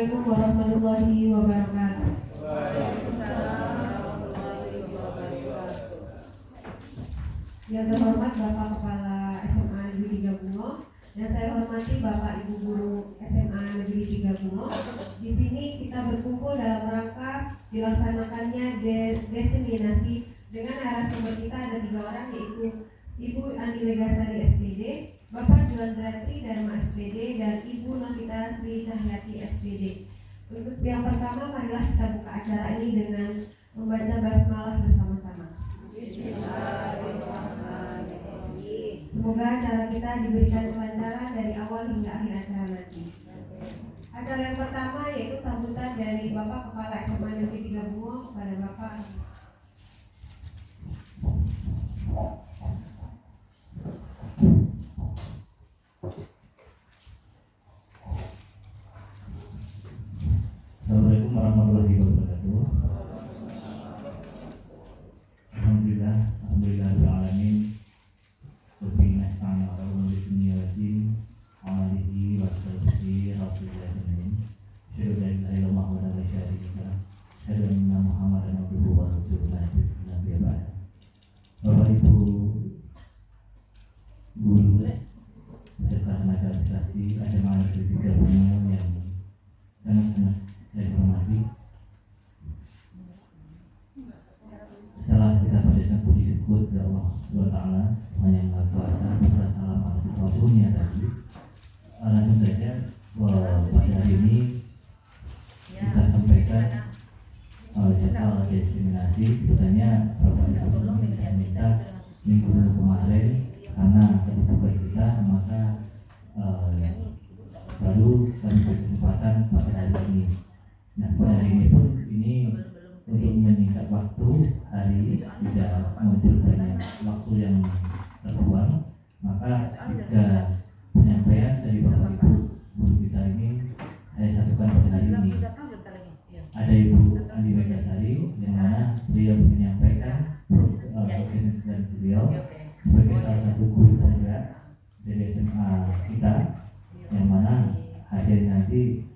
Assalamualaikum warahmatullahi wabarakatuh. Yang terhormat Bapak Kepala SMA Negeri 3 Bungo, yang saya hormati Bapak Ibu Guru SMA Negeri 3 Bungo. Di sini kita berkumpul dalam rangka dilaksanakannya deseminasi dengan narasumber kita ada 3 orang, yaitu Ibu Andi Megasari SPD, Bapak Juan Berantri Dharma SPD, dan Ibu Novita Sri Cahyati SPD. Untuk yang pertama, marilah kita buka acara ini dengan membaca basmalah bersama-sama. Bismillahirrahmanirrahim. Semoga acara kita diberikan kelancaran dari awal hingga akhir acara nanti. Acara yang pertama yaitu sambutan dari Bapak Kepala SMA Negeri 3 Bungo kepada Bapak. Assalamualaikum warahmatullahi wabarakatuh. Alhamdulillahirrahmanirrahim. Wabillahi ta'ala ala dunia wajib amalihi wa sallallahu alaihi Asyhadu an la ilaha illallah wa la syarika lah. Asyhadu anna Muhammadan abduhu wa rasuluh. Nabi ba'da. Bapak Ibu guru beserta tenaga administrasi SMA Negeri 3 Bungo yang sangat-sangat saya hormati. Setelah kita panjatkan puji syukur kepada Allah SWT yang Maha Kuasa, serta salam atas Rasulnya tadi, langsung saja pada hari ini kita sampaikan jadwal diskriminasi. Sebetulnya Bapak Ibu ini saya minta minggu kemarin karena kebutuhan kita, maka baru kami berkesempatan pada hari ini. Nah, pada hari ini pun ini untuk menyingkat waktu hari, tidak muncul banyak waktu yang terbuang, maka jika penyampaian dari Bapak Ibu guru kita ini saya satukan pada hari ini. Ada Ibu Andi Megasari yang mana beliau menyampaikan program dan beliau sebagai salah satu guru penggerak dari SMA kita, yang mana hasil nanti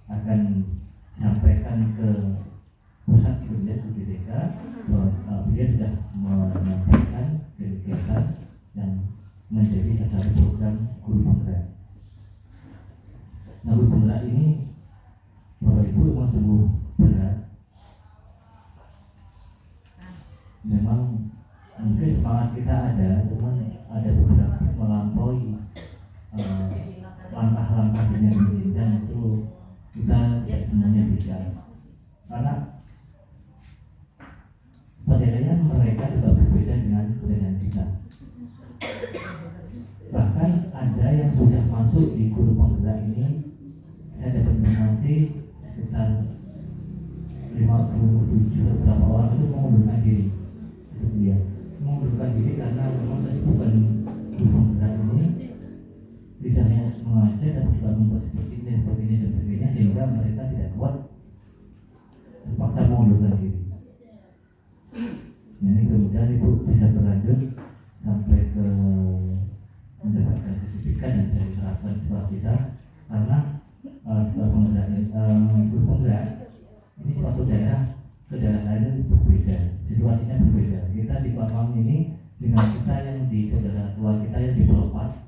akan sampaikan ke pusat kerja UDK bahwa dia sudah menyampaikan kegiatan yang menjadi salah satu program guru penggerak. Nah, guru penggerak ini Bapak Ibu memang sungguh berat. Memang mungkin semangat kita ada, cuman ada beberapa melampaui langkah-langkah yang diinginkan itu kita tidak semuanya bisa, karena penilaian mereka juga berbeda dengan kita. Bahkan ada yang sudah masuk di guru penggerak ini, saya dapat informasi sekitar 57 beberapa orang itu mengundurkan diri. Itu dia mengundurkan diri karena memang bukan guru penggerak ini tidak hanya mengajar dan juga membuat seperti ini dan sebagainya, sehingga mereka tidak kuat, terpaksa mengundurkan diri. Ini kemudian Ibu bisa berlanjut sampai ke mendapatkan sertifikat dan dari terapkan sekolah kita, karena guru penggerak ini suatu daerah ke daerah lain berbeda, situasinya berbeda. Kita di Pamang ini dengan kita yang di saudara tua kita yang di Pulau Pat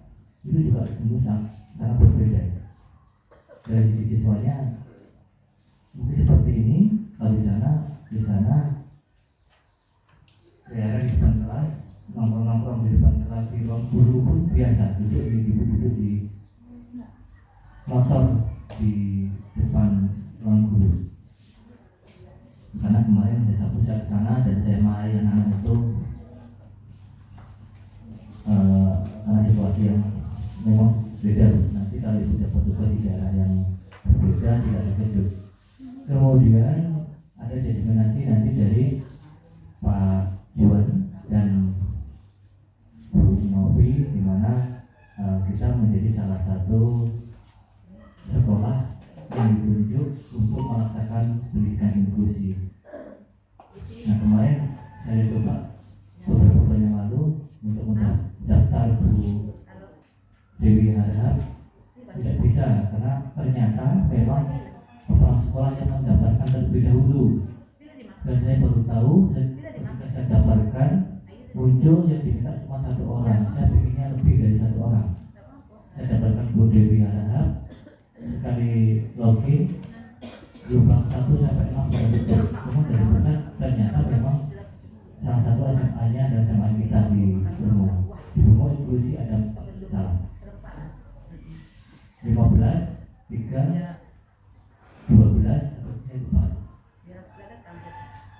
itu juga sungguh sangat berbeda. Dari sisi siswanya mungkin seperti ini, kalau di sana daerah di depan kelas, nongkrong di depan kelas, di ruang guru pun biasa duduk di motor di depan ruang guru. Karena kemarin saya sapu ke sana dan saya marahi anak-anak itu karena situasi yang memang beda. Nanti kalau Ibu dapat tugas di daerah yang berbeda tidak terkejut. Kemudian ada diskriminasi nanti dari Pak Juan dan Bu Novi, di mana kita menjadi salah satu sekolah yang ditunjuk untuk melaksanakan pendidikan inklusi. Nah, kemarin saya coba beberapa bulan yang lalu untuk mendaftar Bu Dewi Harap, tidak bisa karena ternyata memang terlebih dahulu. Dan saya baru tahu ketika saya daftarkan muncul yang diminta cuma 1 orang. Saya pikirnya lebih dari 1 orang. Saya dapatkan Bu Dewi Harahap, sekali login gelombang 1 sampai 6 saya betul. Cuma dari mana ternyata memang salah satu SMA-nya dan SMA kita di Bungo. Di Bungo inklusi ada 15, 3, 12,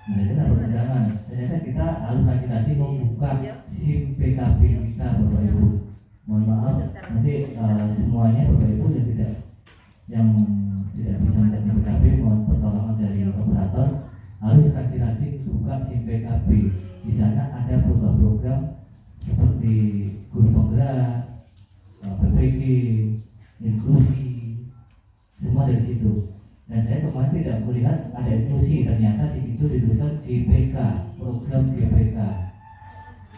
nah itu ada undangan. Ternyata kita harus hati-hati membuka SIM PKB kita, Bapak Ibu. Mohon maaf, nanti semuanya Bapak Ibu yang tidak bisa menjadi PKB, mohon pertolongan dari operator. Harus hati-hati buka SIM PKB. Di sana ada program-program seperti guru penggerak, PPG, inklusi, semua dari situ. Dan saya kemarin tidak melihat ada inklusi, ternyata di situ dituliskan GPK, program GPK.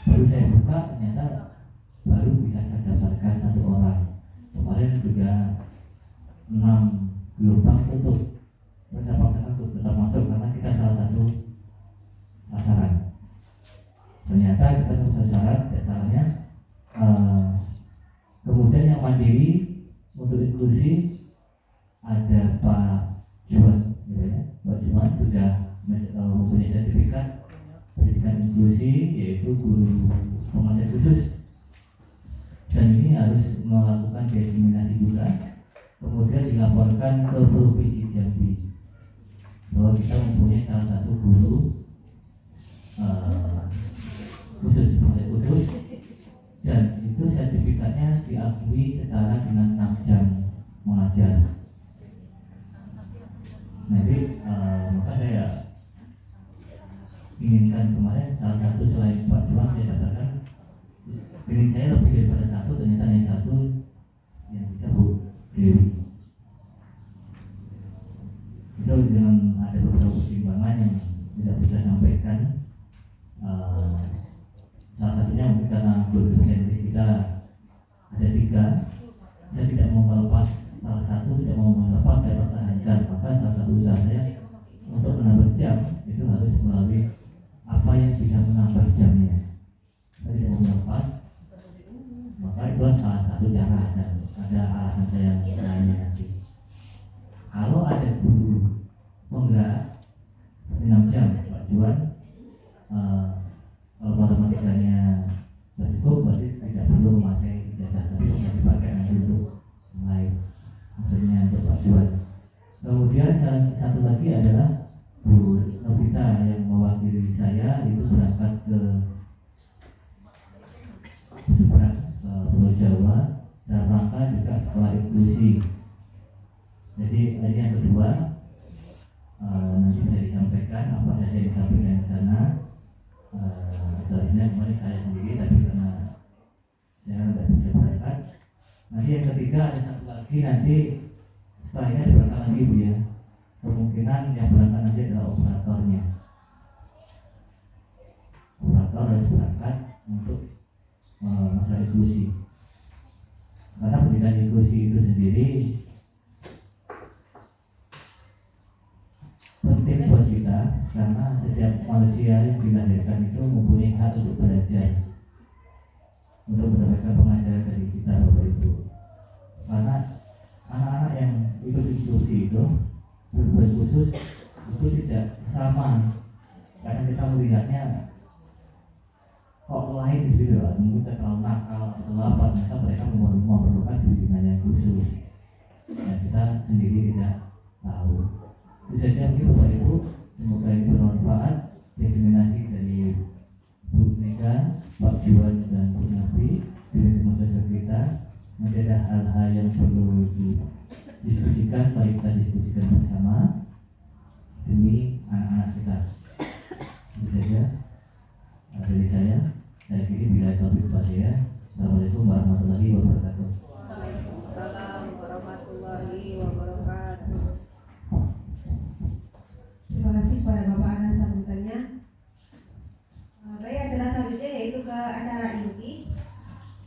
Baru saya buka, ternyata baru bisa saya daftarkan 1 orang. Kemarin sudah 6 gelombang tutup. Saya paksakan untuk tetap masuk karena kita salah satu sasaran. Ternyata kita sasaran, dasarnya kemudian yang mandiri untuk inklusi ada Pak Juan, ya, Pak Juan sudah mempunyai sertifikat pendidikan inklusi, yaitu guru pengajar khusus, dan ini harus melakukan diskriminasi juga. Kemudian dilaporkan ke Provinsi Jambi bahwa kita mempunyai salah satu guru khusus pengajar khusus, dan itu sertifikatnya diakui setara dengan 6 jam mengajar. Jadi maka saya inginkan kemarin salah satu selain Pak Juan saya katakan ingin saya lebih daripada 1, ternyata yang 1 yang bisa Bu Dewi. Itu dengan ada beberapa pertimbangan yang tidak bisa sampaikan. Salah satunya mungkin karena guru Inggris kita ada 3, saya tidak mau melepas salah satu, tidak mau melepas, saya pertahankan. Maka salah satu usaha saya untuk menambah jam itu harus melalui apa yang bisa menambah jamnya. Saya tidak mau melepas, maka itu salah satu cara, dan ada alasan saya lainnya nanti. Kalau ada guru penggerak 6 jam, Pak Juan, kalau matematikanya cukup, berarti tidak perlu memakai ijazah, tapi bisa dipakai nanti untuk lain. Maksudnya untuk Pak Juan. Kemudian satu lagi adalah Bu Novita yang mewakili saya, itu berangkat ke seberang Pulau Jawa dan rangka juga sekolah inklusi. Jadi ini yang kedua, nanti bisa disampaikan apa saja yang disampaikan di sana. Selanjutnya kemarin saya sendiri, tapi karena saya tidak bisa berangkat. Nanti yang ketiga ada satu lagi, nanti setelah ini ada berangkat lagi Bu ya. Kemungkinan yang berangkat nanti adalah operatornya. Operator harus berangkat untuk masalah inklusi. Karena pendidikan inklusi itu sendiri penting buat kita, karena setiap manusia yang dilahirkan itu mempunyai hak untuk belajar, untuk mendapatkan pengajaran dari kita, Bapak Ibu. Karena anak-anak yang ikut inklusi itu berbuat khusus itu tidak sama, karena kita melihatnya kok lain gitu loh, mungkin terlalu nakal atau apa, maka mereka memerlukan bimbingan yang khusus. Dan kita sendiri tidak tahu. Itu saja mungkin Bapak Ibu, semoga ini bermanfaat. Diskriminasi dari Bu Mega, Pak Juan dan Bu Nabi di semua sosial kita. Nanti ada hal-hal yang perlu didiskusikan, mari kita diskusikan bersama demi anak-anak kita. Itu saja dari saya. Saya kira bila topik ya. Assalamualaikum warahmatullahi wabarakatuh. Waalaikumsalam warahmatullahi wabarakatuh. Terima kasih kepada Bapak atas sambutannya. Baik, acara selanjutnya yaitu ke acara inti,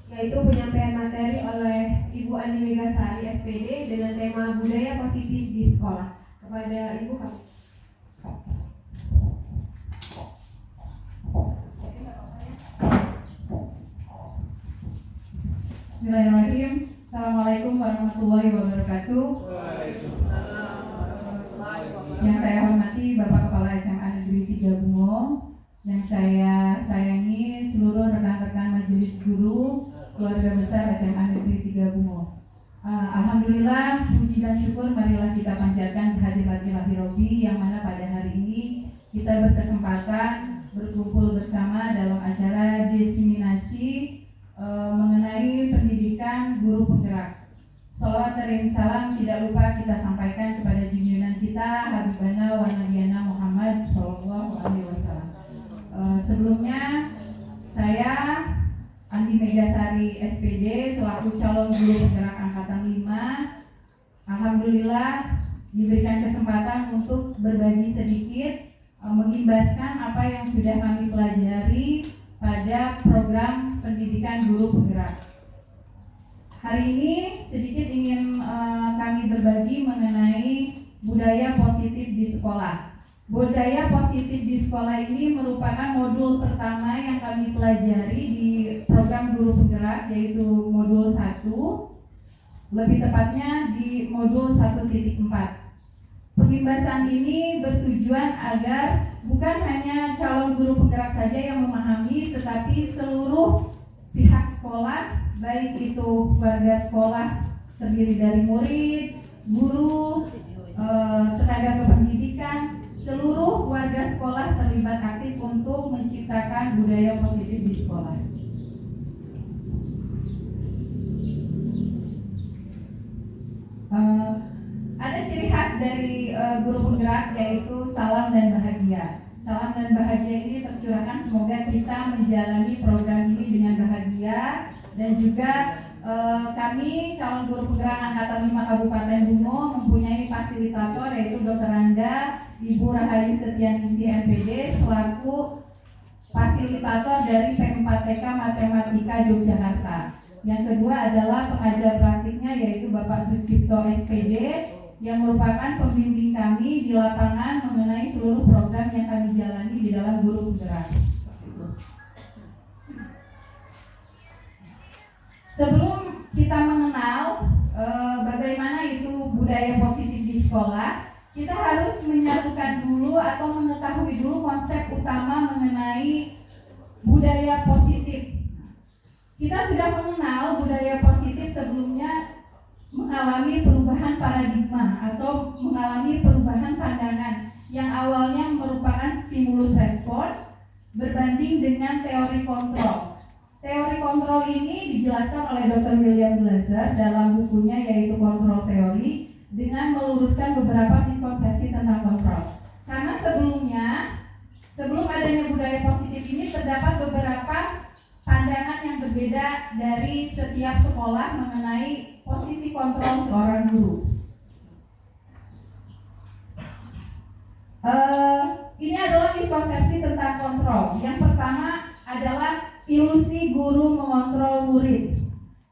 yaitu penyampaian materi oleh Ibu Andi Megasari SPD dengan tema budaya positif di sekolah. Kepada Ibu kami. Bismillahirrahmanirrahim. Assalamualaikum warahmatullahi wabarakatuh. Waalaikumsalam warahmatullahi wabarakatuh. Yang saya hormati Bapak Kepala SMA Negeri 3 Bungo, yang saya sayangi seluruh rekan-rekan majelis guru, keluarga besar SMA Negeri 3 Bungo. Alhamdulillah, puji dan syukur marilah kita panjatkan kehadirat Ilahi Robbi, yang mana pada hari ini kita berkesempatan berkumpul bersama dalam acara diseminasi mengenai pendidikan guru penggerak. Shalawat dan salam tidak lupa kita sampaikan kepada junjungan kita Habibana wa Nabiyana Muhammad Sallallahu Alaihi Wasallam. Sebelumnya saya Andi Megasari SPD selaku calon guru penggerak angkatan 5, alhamdulillah diberikan kesempatan untuk berbagi sedikit mengimbaskan apa yang sudah kami pelajari pada program pendidikan guru penggerak. Hari ini sedikit ingin kami berbagi mengenai budaya positif di sekolah. Budaya positif di sekolah ini merupakan modul pertama yang kami pelajari di program guru penggerak, yaitu modul 1, lebih tepatnya di modul 1.4. Pengimbasan ini bertujuan agar bukan hanya calon guru penggerak saja yang memahami, tetapi seluruh pihak sekolah, baik itu warga sekolah terdiri dari murid, guru, tenaga kependidikan, seluruh warga sekolah terlibat aktif untuk menciptakan budaya positif di sekolah. Ada ciri khas dari guru penggerak, yaitu salam dan bahagia. Salam dan bahagia ini tercurahkan, semoga kita menjalani program ini dengan bahagia. Dan juga kami calon guru penggerak angkatan 5 Kabupaten Bungo mempunyai fasilitator, yaitu Dr. Randa Ibu Rahayu Setianingsih MPD selaku fasilitator dari P4TK Matematika Yogyakarta. Yang kedua adalah pengajar praktiknya, yaitu Bapak Sucipto SPD, yang merupakan pembimbing kami di lapangan mengenai seluruh program yang kami jalani di dalam guru penggerak. Sebelum kita mengenal bagaimana itu budaya positif di sekolah, kita harus menyatukan dulu atau mengetahui dulu konsep utama mengenai budaya positif. Kita sudah mengenal budaya positif sebelumnya mengalami perubahan paradigma atau mengalami perubahan pandangan yang awalnya merupakan stimulus respon berbanding dengan teori kontrol. Teori kontrol ini dijelaskan oleh Dr. William Glasser dalam bukunya, yaitu Kontrol Teori, dengan meluruskan beberapa miskonsepsi tentang kontrol. Karena sebelum adanya budaya positif ini terdapat beberapa pandangan yang berbeda dari setiap sekolah mengenai posisi kontrol seorang guru. Ini adalah miskonsepsi tentang kontrol. Yang pertama adalah ilusi guru mengontrol murid.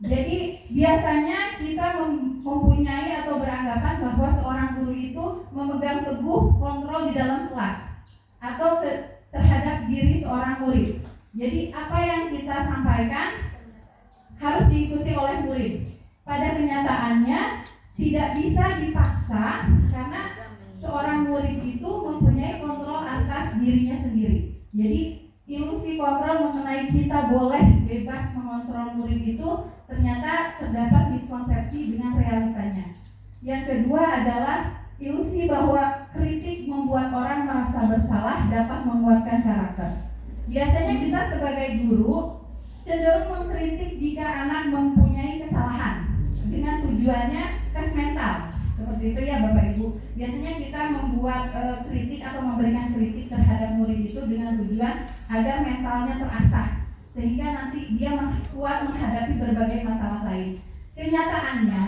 Jadi biasanya kita mempunyai atau beranggapan bahwa seorang guru itu memegang teguh kontrol di dalam kelas atau terhadap diri seorang murid. Jadi apa yang kita sampaikan harus diikuti oleh murid. Pada kenyataannya tidak bisa dipaksa, karena seorang murid itu mempunyai kontrol atas dirinya sendiri. Jadi ilusi kontrol mengenai kita boleh bebas mengontrol murid itu ternyata terdapat miskonsepsi dengan realitanya. Yang kedua adalah ilusi bahwa kritik membuat orang merasa bersalah dapat menguatkan karakter. Biasanya kita sebagai guru cenderung mengkritik jika anak mempunyai kesalahan dengan tujuannya tes mental. Seperti itu ya Bapak Ibu. Biasanya kita membuat kritik atau memberikan kritik terhadap murid itu dengan tujuan agar mentalnya terasah, sehingga nanti dia kuat menghadapi berbagai masalah lain. Kenyataannya,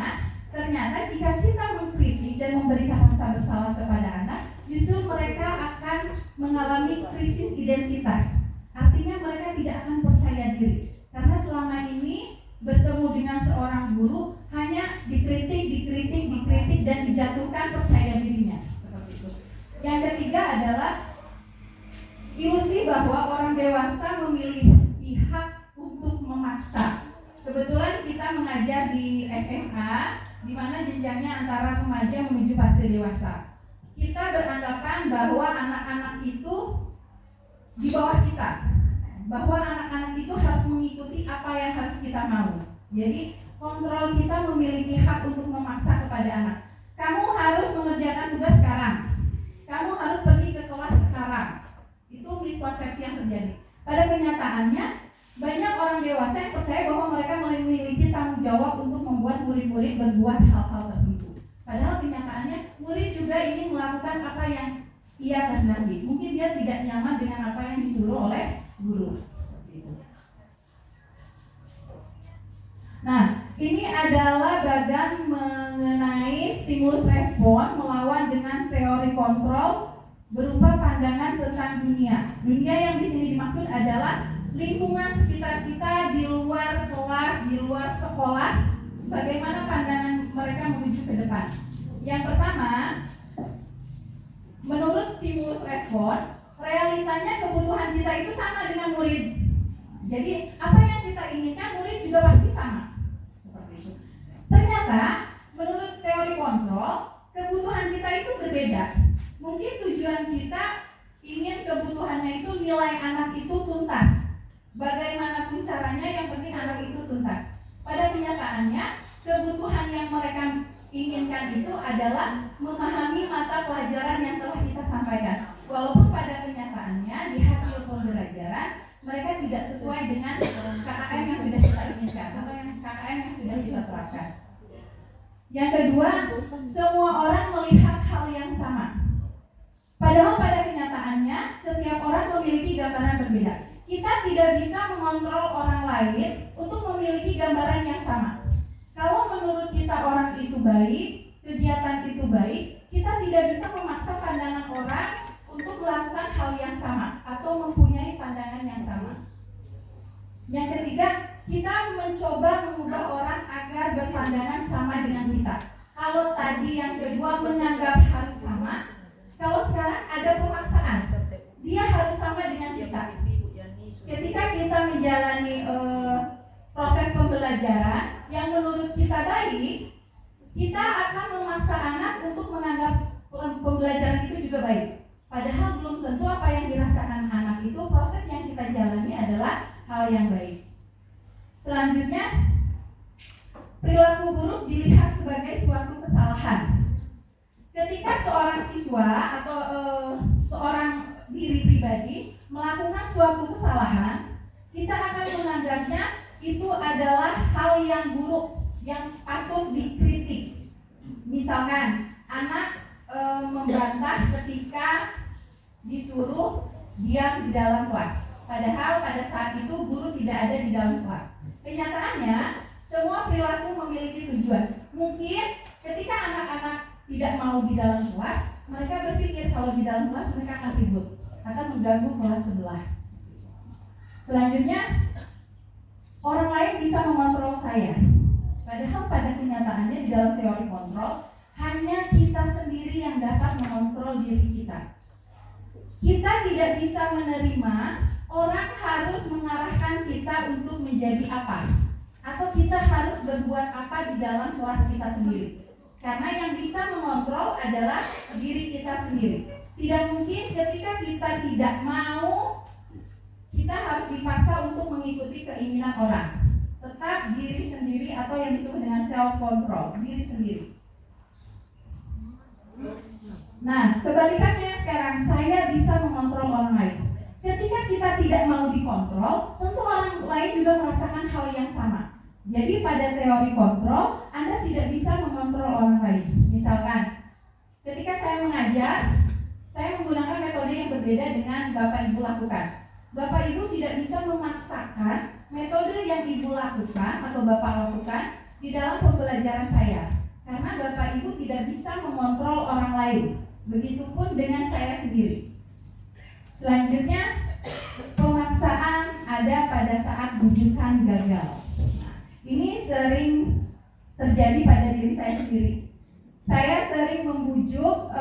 ternyata jika kita mengkritik dan memberikan rasa bersalah kepada anak, justru mereka akan mengalami krisis identitas. Artinya mereka tidak akan percaya diri, karena selama ini bertemu dengan seorang guru hanya dikritik dan dijatuhkan percaya dirinya. Seperti itu. Yang ketiga adalah ilusi bahwa orang dewasa memilih pihak untuk memaksa. kebetulan kita mengajar di SMA, di mana jenjangnya antara remaja menuju fase dewasa. Kita beranggapan bahwa anak-anak itu di bawah kita, bahwa anak-anak itu harus mengikuti apa yang harus kita mau. Jadi kontrol kita memiliki hak untuk memaksa kepada anak. Kamu harus mengerjakan tugas sekarang. Kamu harus pergi ke kelas sekarang. Itu miskonsepsi yang terjadi. Pada kenyataannya, banyak orang dewasa yang percaya bahwa mereka memiliki tanggung jawab untuk membuat murid-murid berbuat hal-hal tertentu. Padahal kenyataannya, murid juga ingin melakukan apa yang ia kehendaki. Mungkin dia tidak nyaman dengan apa yang disuruh oleh guru. Seperti itu. Nah, ini adalah bagan mengenai stimulus respon melawan dengan teori kontrol berupa pandangan tentang dunia. Dunia yang di sini dimaksud adalah lingkungan sekitar kita di luar kelas, di luar sekolah. Bagaimana pandangan mereka menuju ke depan? Yang pertama, menurut stimulus respon, realitanya kebutuhan kita itu sama dengan murid. Jadi apa yang kita inginkan murid juga pasti sama. Seperti itu. Ternyata menurut teori kontrol, kebutuhan kita itu berbeda. Mungkin tujuan kita ingin kebutuhannya itu nilai anak itu tuntas. Bagaimanapun caranya, yang penting anak itu tuntas. Pada kenyataannya, kebutuhan yang mereka inginkan itu adalah memahami mata pelajaran yang telah kita sampaikan. Walaupun pada kenyataannya di hasil pembelajaran mereka tidak sesuai dengan KKM yang sudah kita inginkan atau yang KKM yang sudah kita terapkan. Yang kedua, semua orang melihat hal yang sama. Padahal pada kenyataannya setiap orang memiliki gambaran berbeda. Kita tidak bisa mengontrol orang lain untuk memiliki gambaran yang sama. Kalau menurut kita orang itu baik, kegiatan itu baik, kita tidak bisa memaksa pandangan orang untuk melakukan hal yang sama atau mempunyai pandangan yang sama. Yang ketiga, kita mencoba mengubah orang agar berpandangan sama dengan kita. Kalau tadi yang kedua menganggap harus sama, kalau sekarang ada pemaksaan, dia harus sama dengan kita. Ketika kita menjalani proses pembelajaran yang menurut kita baik, kita akan memaksa anak untuk menganggap pembelajaran itu juga baik. Padahal belum tentu apa yang dirasakan anak itu proses yang kita jalani adalah hal yang baik. Selanjutnya, perilaku buruk dilihat sebagai suatu kesalahan. Ketika seorang siswa atau seorang diri pribadi melakukan suatu kesalahan, kita akan menganggapnya itu adalah hal yang buruk, yang patut dikritik. Misalkan anak membantah ketika disuruh diam di dalam kelas, padahal pada saat itu guru tidak ada di dalam kelas. Kenyataannya semua perilaku memiliki tujuan. Mungkin ketika anak-anak tidak mau di dalam kelas, mereka berpikir kalau di dalam kelas mereka akan ribut, akan mengganggu kelas sebelah. Selanjutnya, orang lain bisa mengontrol saya. Padahal pada kenyataannya di dalam teori kontrol, hanya kita sendiri yang dapat mengontrol diri kita. Kita tidak bisa menerima orang harus mengarahkan kita untuk menjadi apa, atau kita harus berbuat apa di dalam kelas kita sendiri. Karena yang bisa mengontrol adalah diri kita sendiri. Tidak mungkin ketika kita tidak mau, kita harus dipaksa untuk mengikuti keinginan orang. Tetap diri sendiri atau yang disebut dengan self control, diri sendiri. Nah, kebalikannya sekarang, saya bisa mengontrol orang lain. Ketika kita tidak mau dikontrol, tentu orang lain juga merasakan hal yang sama. Jadi pada teori kontrol, Anda tidak bisa mengontrol orang lain. Misalkan, ketika saya mengajar, saya menggunakan metode yang berbeda dengan Bapak Ibu lakukan. Bapak Ibu tidak bisa memaksakan metode yang Ibu lakukan atau Bapak lakukan di dalam pembelajaran saya. Karena Bapak Ibu tidak bisa mengontrol orang lain. Begitupun dengan saya sendiri. Selanjutnya, pemaksaan ada pada saat bujukan gagal. Ini sering terjadi pada diri saya sendiri. Saya sering membujuk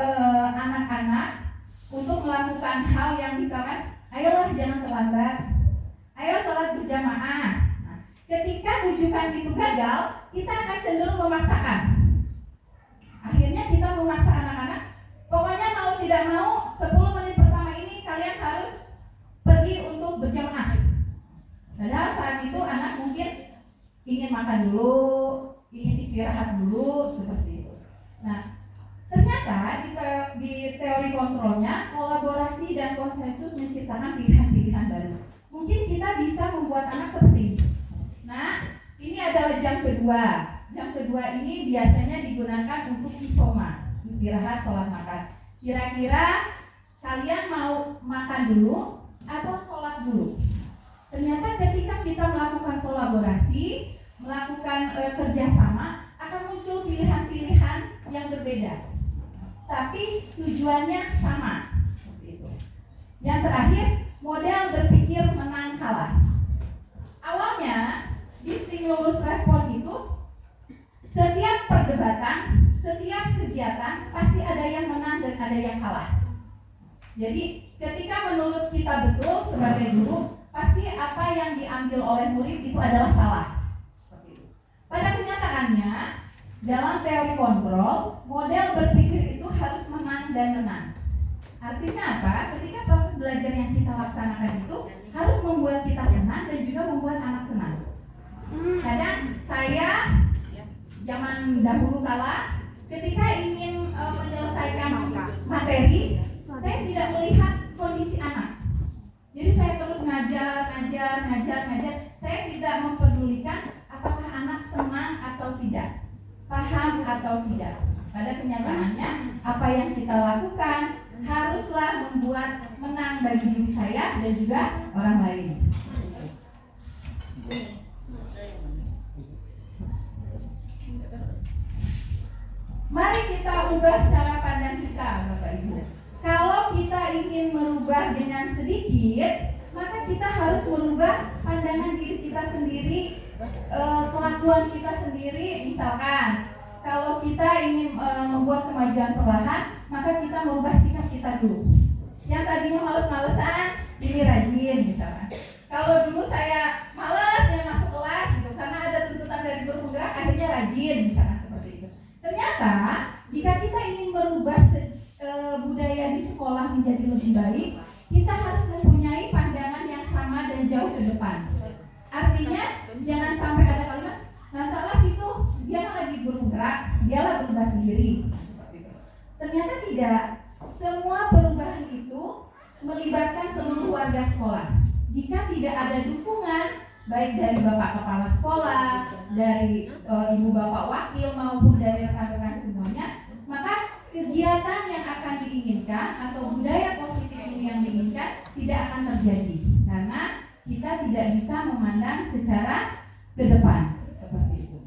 anak-anak untuk melakukan hal yang misalkan, ayolah jangan terlambat, ayo sholat berjamaah. Nah, ketika rujukan itu gagal, kita akan cenderung memaksakan. Akhirnya kita memaksa anak-anak, pokoknya mau tidak mau 10 menit pertama ini kalian harus pergi untuk berjamaah. Padahal saat itu anak mungkin ingin makan dulu, ingin istirahat dulu, seperti itu. Nah, ternyata di teori kontrolnya, kolaborasi dan konsensus menciptakan pilihan-pilihan baru. Mungkin kita bisa membuat anak seperti ini. Nah, ini adalah jam kedua. Jam kedua ini biasanya digunakan untuk isoma, istirahat, sholat makan. Kira-kira kalian mau makan dulu atau sholat dulu? Ternyata ketika kita melakukan kolaborasi, melakukan kerjasama, akan muncul pilihan-pilihan yang berbeda. Tapi tujuannya sama. Yang terakhir, model berpikir menang kalah. Awalnya di stimulus respon itu setiap perdebatan, setiap kegiatan pasti ada yang menang dan ada yang kalah. Jadi ketika menurut kita betul sebagai guru, pasti apa yang diambil oleh murid itu adalah salah. Pada kenyataannya, dalam teori kontrol, model berpikir itu harus menang dan menang. Artinya apa? Ketika proses belajar yang kita laksanakan itu harus membuat kita senang dan juga membuat anak senang. Kadang saya zaman dahulu kala ketika ingin menyelesaikan materi, saya tidak melihat kondisi anak. Jadi saya terus ngajar. Saya tidak mempedulikan apakah anak senang atau tidak, paham atau tidak. Pada kenyataannya, apa yang kita lakukan haruslah membuat menang bagi diri saya dan juga orang lain. Mari kita ubah cara pandang kita, Bapak Ibu. Kalau kita ingin merubah dengan sedikit, maka kita harus merubah pandangan diri kita sendiri, kelakuan kita sendiri. Misalkan, kalau kita ingin membuat kemajuan perlahan, maka kita merubah sikap kita dulu. Yang tadinya males-malesan, ini rajin misalkan. Kalau dulu saya malas dan masuk kelas gitu, karena ada tuntutan dari guru penggerak, akhirnya rajin misalkan seperti itu. Ternyata jika kita ingin merubah budaya di sekolah menjadi lebih baik, kita harus mempunyai pandangan yang sama dan jauh ke depan. Artinya jangan sampai ada kalimat, nantalah situ dia lagi guru penggerak, dialah berubah sendiri. Ternyata tidak. Semua perubahan itu melibatkan seluruh warga sekolah. Jika tidak ada dukungan baik dari Bapak Kepala Sekolah, dari Ibu Bapak Wakil maupun dari rekan-rekan semuanya, maka kegiatan yang akan diinginkan atau budaya positif ini yang diinginkan tidak akan terjadi karena kita tidak bisa memandang secara ke depan seperti itu.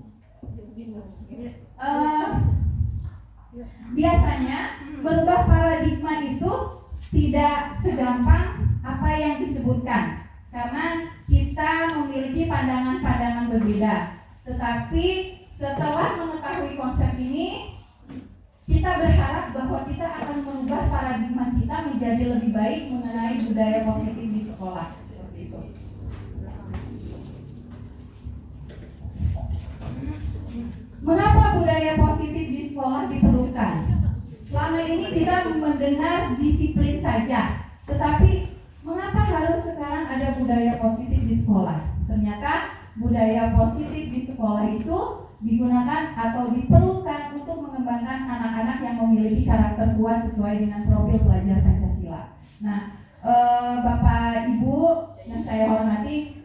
Biasanya berubah paradigma itu tidak segampang apa yang disebutkan karena kita memiliki pandangan-pandangan berbeda. Tetapi setelah mengetahui konsep ini, kita berharap bahwa kita akan merubah paradigma kita menjadi lebih baik mengenai budaya positif di sekolah. Seperti itu. Mengapa budaya positif di sekolah diperlukan? Selama ini kita mendengar disiplin saja, tetapi mengapa harus sekarang ada budaya positif di sekolah? Ternyata budaya positif di sekolah itu digunakan atau diperlukan untuk mengembangkan anak-anak yang memiliki karakter kuat sesuai dengan profil pelajar Pancasila. Nah, Bapak Ibu yang saya hormati,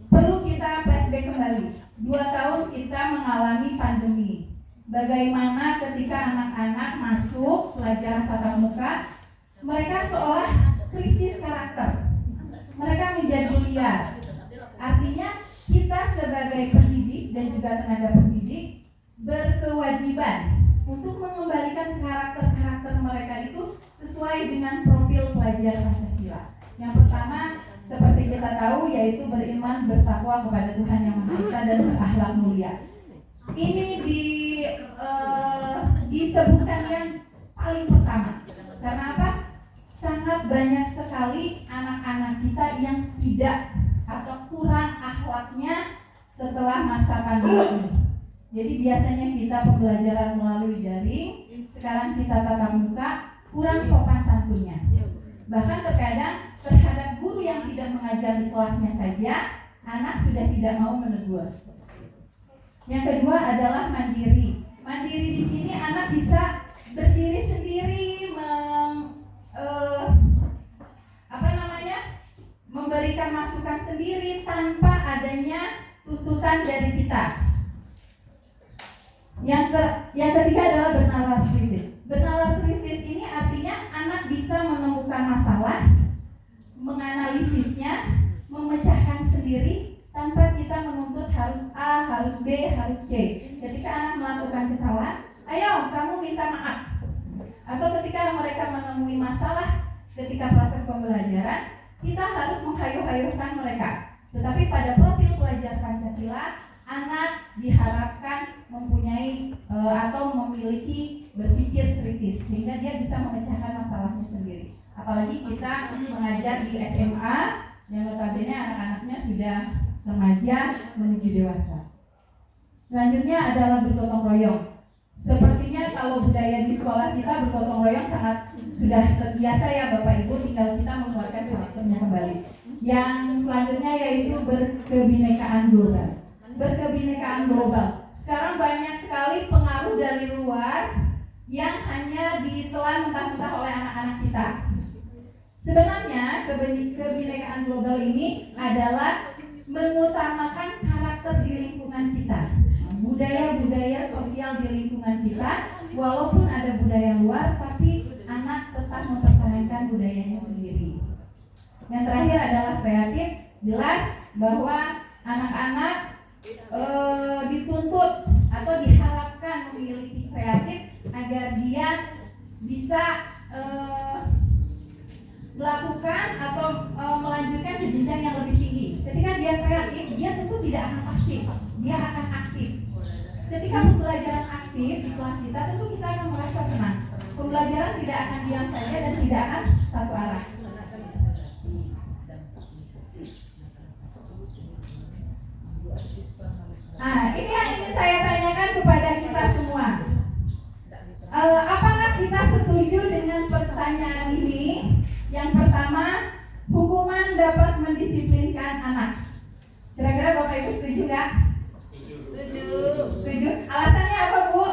perlu kita flashback kembali. 2 tahun kita mengalami pandemi. Bagaimana ketika anak-anak masuk pelajaran tatap muka, mereka seolah krisis karakter. Mereka menjadi liar. Artinya kita sebagai pendidik dan juga tenaga pendidik berkewajiban untuk mengembalikan karakter-karakter mereka itu sesuai dengan profil pelajar Pancasila. Yang pertama, seperti kita tahu, yaitu beriman, bertakwa kepada Tuhan Yang Maha Esa dan berakhlak mulia. Ini disebutkan yang paling pertama. Karena apa? Sangat banyak sekali anak-anak kita yang tidak atau kurang akhlaknya setelah masa pandemi. Jadi biasanya kita pembelajaran melalui daring, sekarang kita tatap muka, kurang sopan santunnya. Bahkan terkadang terhadap guru yang tidak mengajar di kelasnya saja, anak sudah tidak mau menegur. Yang kedua adalah mandiri. Mandiri di sini anak bisa berdiri sendiri, memberikan masukan sendiri tanpa adanya tuntutan dari kita. Yang ketiga adalah bernalar kritis. Bernalar kritis ini artinya anak bisa menemukan masalah, menganalisisnya, memecahkan sendiri tanpa kita menuntut harus A, harus B, harus C. Ketika anak melakukan kesalahan, ayo kamu minta maaf. Atau ketika mereka menemui masalah ketika proses pembelajaran, kita harus menghayu-hayukan mereka. Tetapi pada profil pelajar Pancasila, anak diharapkan mempunyai atau memiliki berpikir kritis sehingga dia bisa memecahkan masalahnya sendiri. Apalagi kita mengajar di SMA yang notabene anak-anaknya sudah remaja menuju dewasa. Selanjutnya adalah bergotong royong. Sepertinya kalau budaya di sekolah kita bergotong royong sangat sudah terbiasa ya Bapak Ibu, tinggal kita mengeluarkan karakternya kembali. Yang selanjutnya yaitu berkebinekaan global. Berkebinekaan global. Sekarang banyak sekali pengaruh dari luar yang hanya ditelan mentah-mentah oleh anak-anak kita. Sebenarnya kebinekaan global ini adalah mengutamakan karakter di lingkungan kita, budaya-budaya sosial di lingkungan kita. Walaupun ada budaya luar, tapi anak tetap mempertahankan budayanya sendiri. Yang terakhir adalah kreatif. Jelas bahwa anak-anak dituntut atau diharapkan memiliki kreatif agar dia bisa melakukan atau melanjutkan ke jenjang yang lebih tinggi. Ketika dia kreatif, dia tentu tidak akan pasif, dia akan aktif. Ketika pembelajaran aktif di kelas kita, tentu kita akan merasa senang. Pembelajaran tidak akan diam saja dan tidak akan satu arah. Nah, ini yang ingin saya tanyakan kepada kita semua. Apakah kita setuju dengan pertanyaan ini? Yang pertama, hukuman dapat mendisiplinkan anak. Kira-kira Bapak Ibu setuju nggak? Setuju. Setuju. Alasannya apa, Bu?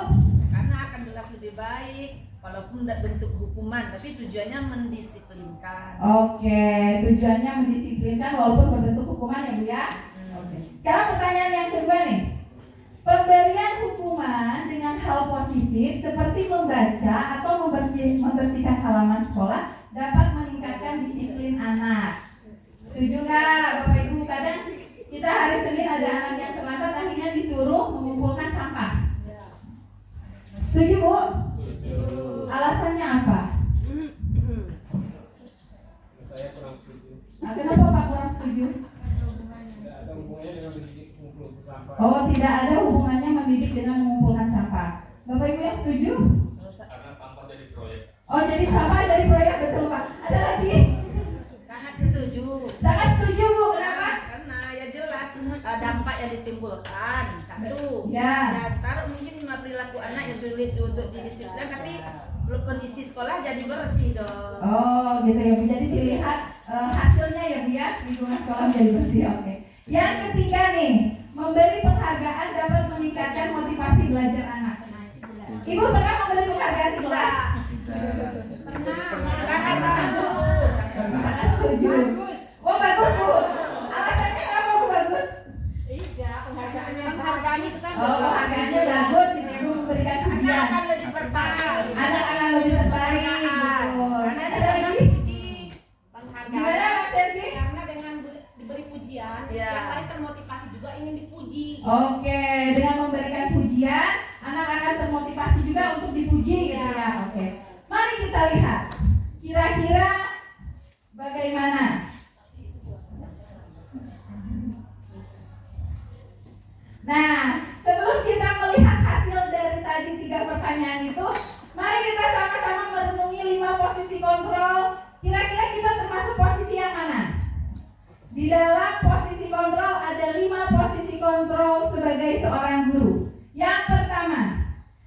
Karena akan jelas lebih baik, walaupun tidak bentuk hukuman, tapi tujuannya mendisiplinkan. Oke, tujuannya mendisiplinkan walaupun berbentuk hukuman ya, Bu ya. Oke. Sekarang pertanyaan yang kedua nih. Pemberian hukuman dengan hal positif seperti membaca atau membersihkan halaman sekolah dapat meningkatkan disiplin anak. Setuju nggak Bapak Ibu? Kadang kita hari Senin ada anak yang terlambat, akhirnya disuruh mengumpulkan sampah. Setuju Bu? Alasannya apa? Saya kurang setuju. Nah, kenapa Pak kurang setuju? Tidak ada hubungannya dengan mendidik mengumpulkan sampah. Oh, tidak ada hubungannya mendidik dengan mengumpulkan sampah. Bapak Ibu yang setuju? Karena sampah jadi proyek. Oh, jadi sampah dari proyek, betul Pak. Ada lagi? Sangat setuju. Sangat setuju Bu, kenapa? Karena ya jelas dampak yang ditimbulkan. Satu, Ya. taruh mungkin perilaku anak yang sulit untuk didisiplin, tapi kondisi sekolah jadi bersih dong. Oh, gitu ya Bu. Jadi dilihat hasilnya ya Bu ya, lingkungan sekolah menjadi bersih. Oke. Yang ketiga nih, memberi penghargaan dapat meningkatkan motivasi belajar anak. Ibu pernah memberi penghargaan di kelas? Sangat setuju. Sangat setuju. Oh, bagus Bu. Alasannya kenapa Bu bagus? Penghargaan itu kan Oh, penghargaannya bagus, gitu ya Bu, memberikan Anak pujian. akan lebih tertarik. Anak akan lebih tertarik. Betul. Karena Ada sekarang lagi? puji penghargaan. Gimana Mas Sergi? Karena dengan diberi pujian, Ya. yang lain termotivasi juga ingin dipuji. Oke, dengan memberikan pujian, anak akan termotivasi juga untuk dipuji gitu ya. Oke. Mari kita lihat. Kira-kira bagaimana? Nah, sebelum kita melihat hasil dari tadi 3 pertanyaan itu, mari kita sama-sama merenungi 5 posisi kontrol. Kira-kira kita termasuk posisi yang mana? Di dalam posisi kontrol ada 5 posisi kontrol sebagai seorang guru. Yang pertama,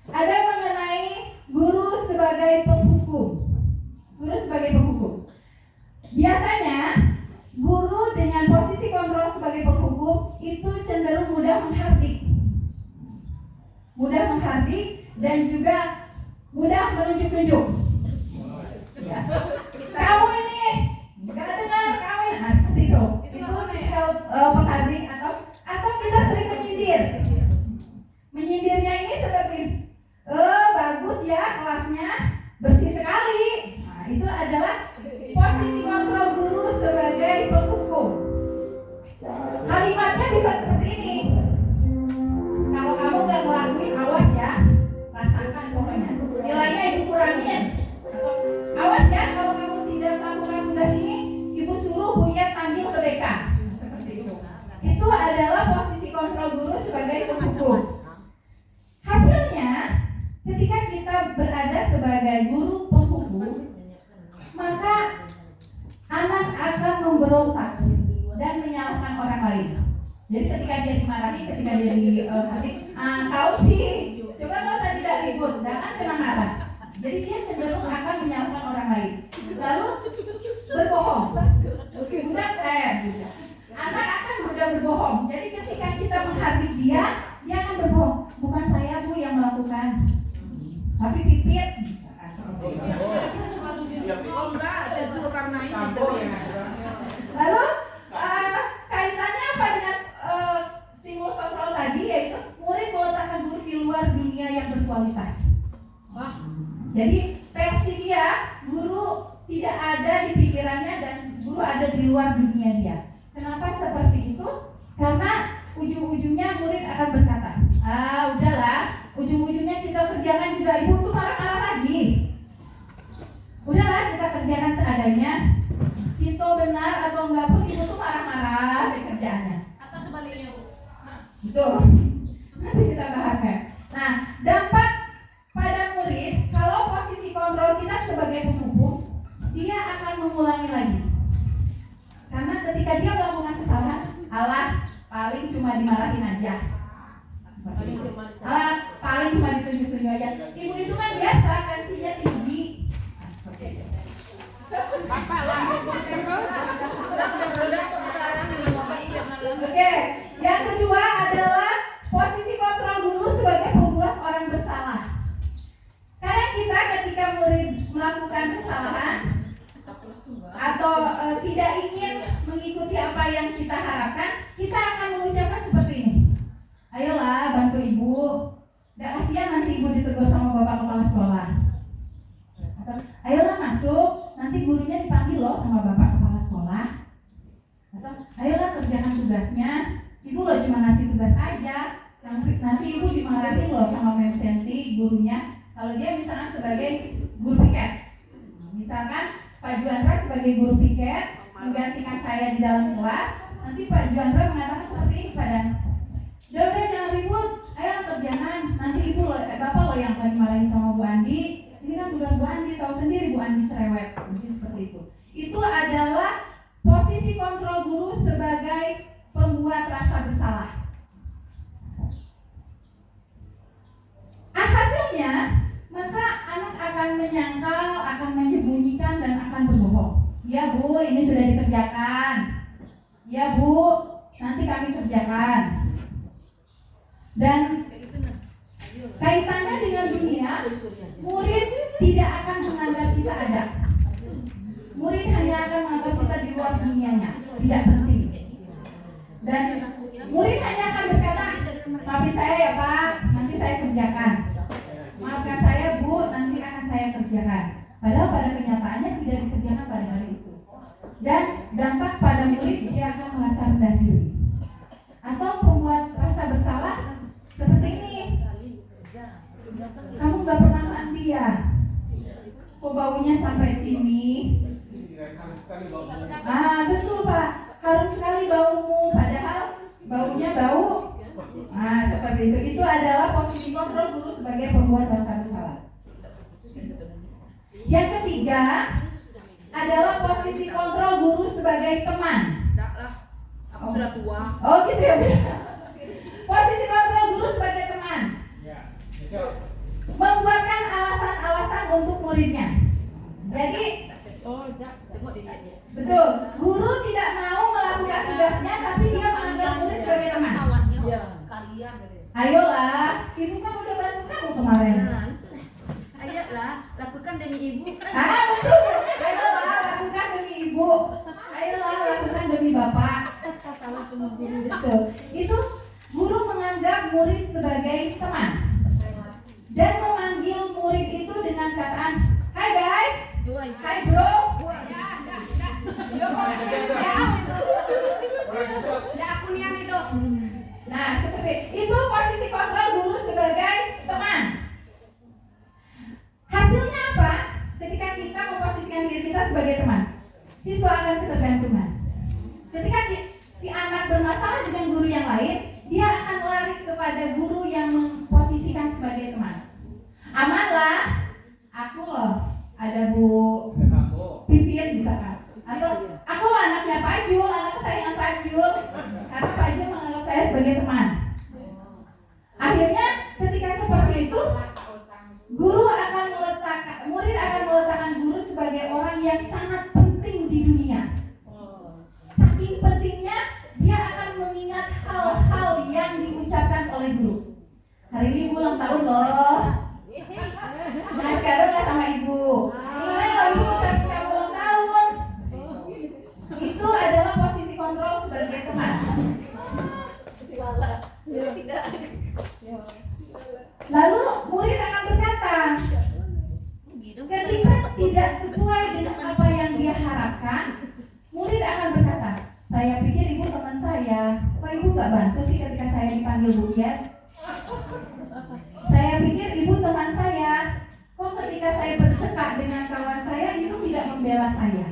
ada mengenai guru sebagai penghukum. Guru sebagai penghukum. Biasanya guru dengan posisi kontrol sebagai penghukum itu cenderung mudah menghardik. Mudah menghardik dan juga mudah menunjuk-nunjuk. Ya. Kamu ini nggak dengar, kamu ini, nah seperti itu. Itu penghardik atau kita sering menyindir. Menyindirnya ini seperti, bagus ya kelasnya, bersih sekali. Nah, itu adalah posisi kontrol guru sebagai penghukum. Kalimatnya bisa seperti ini. Kalau kamu nggak ngelakuin, awas ya, rasakan pokoknya. Nilainya ibu kurangin. Atau awas ya, kalau kamu tidak melakukan tugas ini, ibu suruh Buya panggil ke BK. Seperti itu. Itu adalah posisi kontrol guru sebagai penghukum. Hasilnya, ketika kita berada sebagai guru penghukum, maka anak akan memberontak dan menyalahkan orang lain. Jadi ketika dia dimarahi, ketika dia dihati, kau sih, coba kau tadi gak ribut, jangan kena marah. Jadi dia cenderung akan menyalahkan orang lain. Lalu berbohong. Anak akan mudah berbohong. Jadi ketika kita menghardik dia akan berbohong. Bukan saya Bu yang melakukan, tapi Pipit. Oh enggak, saya karena ini Lalu kaitannya apa dengan stimulus kontrol tadi, yaitu murid meletakkan guru di luar dunia yang berkualitas. Jadi versi dia, guru tidak ada di pikirannya dan guru ada di luar dunia dia. Kenapa seperti itu? Karena ujung-ujungnya murid akan berkata, udahlah, ujung-ujungnya kita kerjakan juga, ibu tuh marah-marah lagi. Udahlah, kita kerjakan seadanya. Itu benar atau enggak pun ibu tuh marah-marah di kerjaannya. Atau sebaliknya Bu. Itu nanti kita bahaskan. Nah, dampak pada murid kalau posisi kontrol kita sebagai penghukum, dia akan mengulangi lagi. Karena ketika dia melakukan kesalahan, Allah paling cuma dimarahin aja. Paling cuma ditunjuk-tunjuk aja. Ibu itu kan biasa, tensinya tinggi. Bapak lah. Oke, yang kedua adalah posisi kontrol guru sebagai pembuat orang bersalah. Karena kita ketika murid melakukan kesalahan atau tidak ingin mengikuti apa yang kita harapkan, kita akan mengucapkan seperti ini. Ayolah bantu ibu, gak kasihan nanti ibu ditegur sama bapak kepala sekolah. Atau ayolah masuk, nanti gurunya dipanggil loh sama bapak kepala sekolah. Atau ayolah kerjakan tugasnya, ibu loh cuma ngasih tugas aja, nanti ibu dimarahin loh sama Mem Senti gurunya. Kalau dia misalnya sebagai guru piket, misalkan Pak Juandra sebagai guru piket menggantikan saya di dalam kelas, nanti Pak Juandra mengatakan seperti ini padaku, udah jangan ribut, ayo kerjaan, nanti ibu loh, bapak loh yang akan dimarahin sama Bu Andi. Ini kan tugas Bu Andi, tahu sendiri Bu Andi cerewet, jadi seperti itu. Itu adalah posisi kontrol guru sebagai pembuat rasa bersalah. Hasilnya, maka anak akan menyangkal, akan menyembunyikan dan akan berbohong. Ya Bu, ini sudah dikerjakan. Ya Bu, nanti kami kerjakan. Dan kaitannya dengan dunia, murid tidak akan menganggap kita ada. Murid hanya akan menganggap kita di luar dunianya, tidak penting. Dan murid hanya akan berkata, maafin saya ya Pak, nanti saya kerjakan. Maafkan saya Bu, nanti akan saya kerjakan. Padahal pada kenyataannya tidak dikerjakan pada hari itu. Dan dampak pada murid, dia akan merasa rendah diri. Atau membuat rasa bersalah seperti ini. Kamu gak pernah mandi ya? Kok baunya sampai sini? Betul Pak, harum sekali baumu. Padahal baunya bau. Seperti itu. Itu adalah posisi kontrol guru sebagai pembuat rasa bersalah. Yang ketiga adalah posisi kontrol guru sebagai teman. Aku sudah tua. Oh gitu ya Bu. posisi kontrol guru sebagai teman. Ya, betul. Membuatkan alasan-alasan untuk muridnya. Jadi Tengok dia. betul, guru tidak mau melakukan tugasnya, tapi dia menganggap murid sebagai teman. Kawannya Ya. kalian gitu. Ayolah, ibu kan udah bantu kamu kemarin. Nah, ayolah, lakukan demi ibu. Betul. Ayolah, lakukan demi ibu. Ayolah, lakukan demi bapak. Salah semua guru. Betul. Itu guru menganggap murid sebagai teman dan memanggil murid itu dengan kataan, "Hai guys, hai bro." Ya aku nian itu. Nah, seperti itu posisi kontrol guru sebagai teman. Hasilnya apa? Ketika kita memposisikan diri kita sebagai teman, siswa akan ketergantungan. Ketika si anak bermasalah dengan guru yang lain, dia akan lari kepada guru yang memposisikan sebagai teman. Amanlah, aku loh, ada Bu Kamu. Pipin misalkan, atau aku loh anaknya Pak Jul, anak kesayangan Pak Jul, karena Pak Jul menganggap saya sebagai teman. Akhirnya ketika seperti itu, murid akan meletakkan guru sebagai orang yang sangat penting di dunia. Saking pentingnya, dia akan mengingat hal-hal yang diucapkan oleh guru. Hari ini ibu ulang tahun loh. Nah, sekarang nggak sama ibu. Ingat loh, ibu ucapin kamu ulang tahun. Itu adalah posisi kontrol sebagai teman. Lalu murid akan berkata, ketika tidak sesuai dengan apa yang dia harapkan, murid akan berkata, "Saya pikir ibu teman saya, kok ibu gak bantu sih ketika saya dipanggil Bu Kiat? Saya pikir ibu teman saya, kok ketika saya bercekak dengan kawan saya itu tidak membela saya."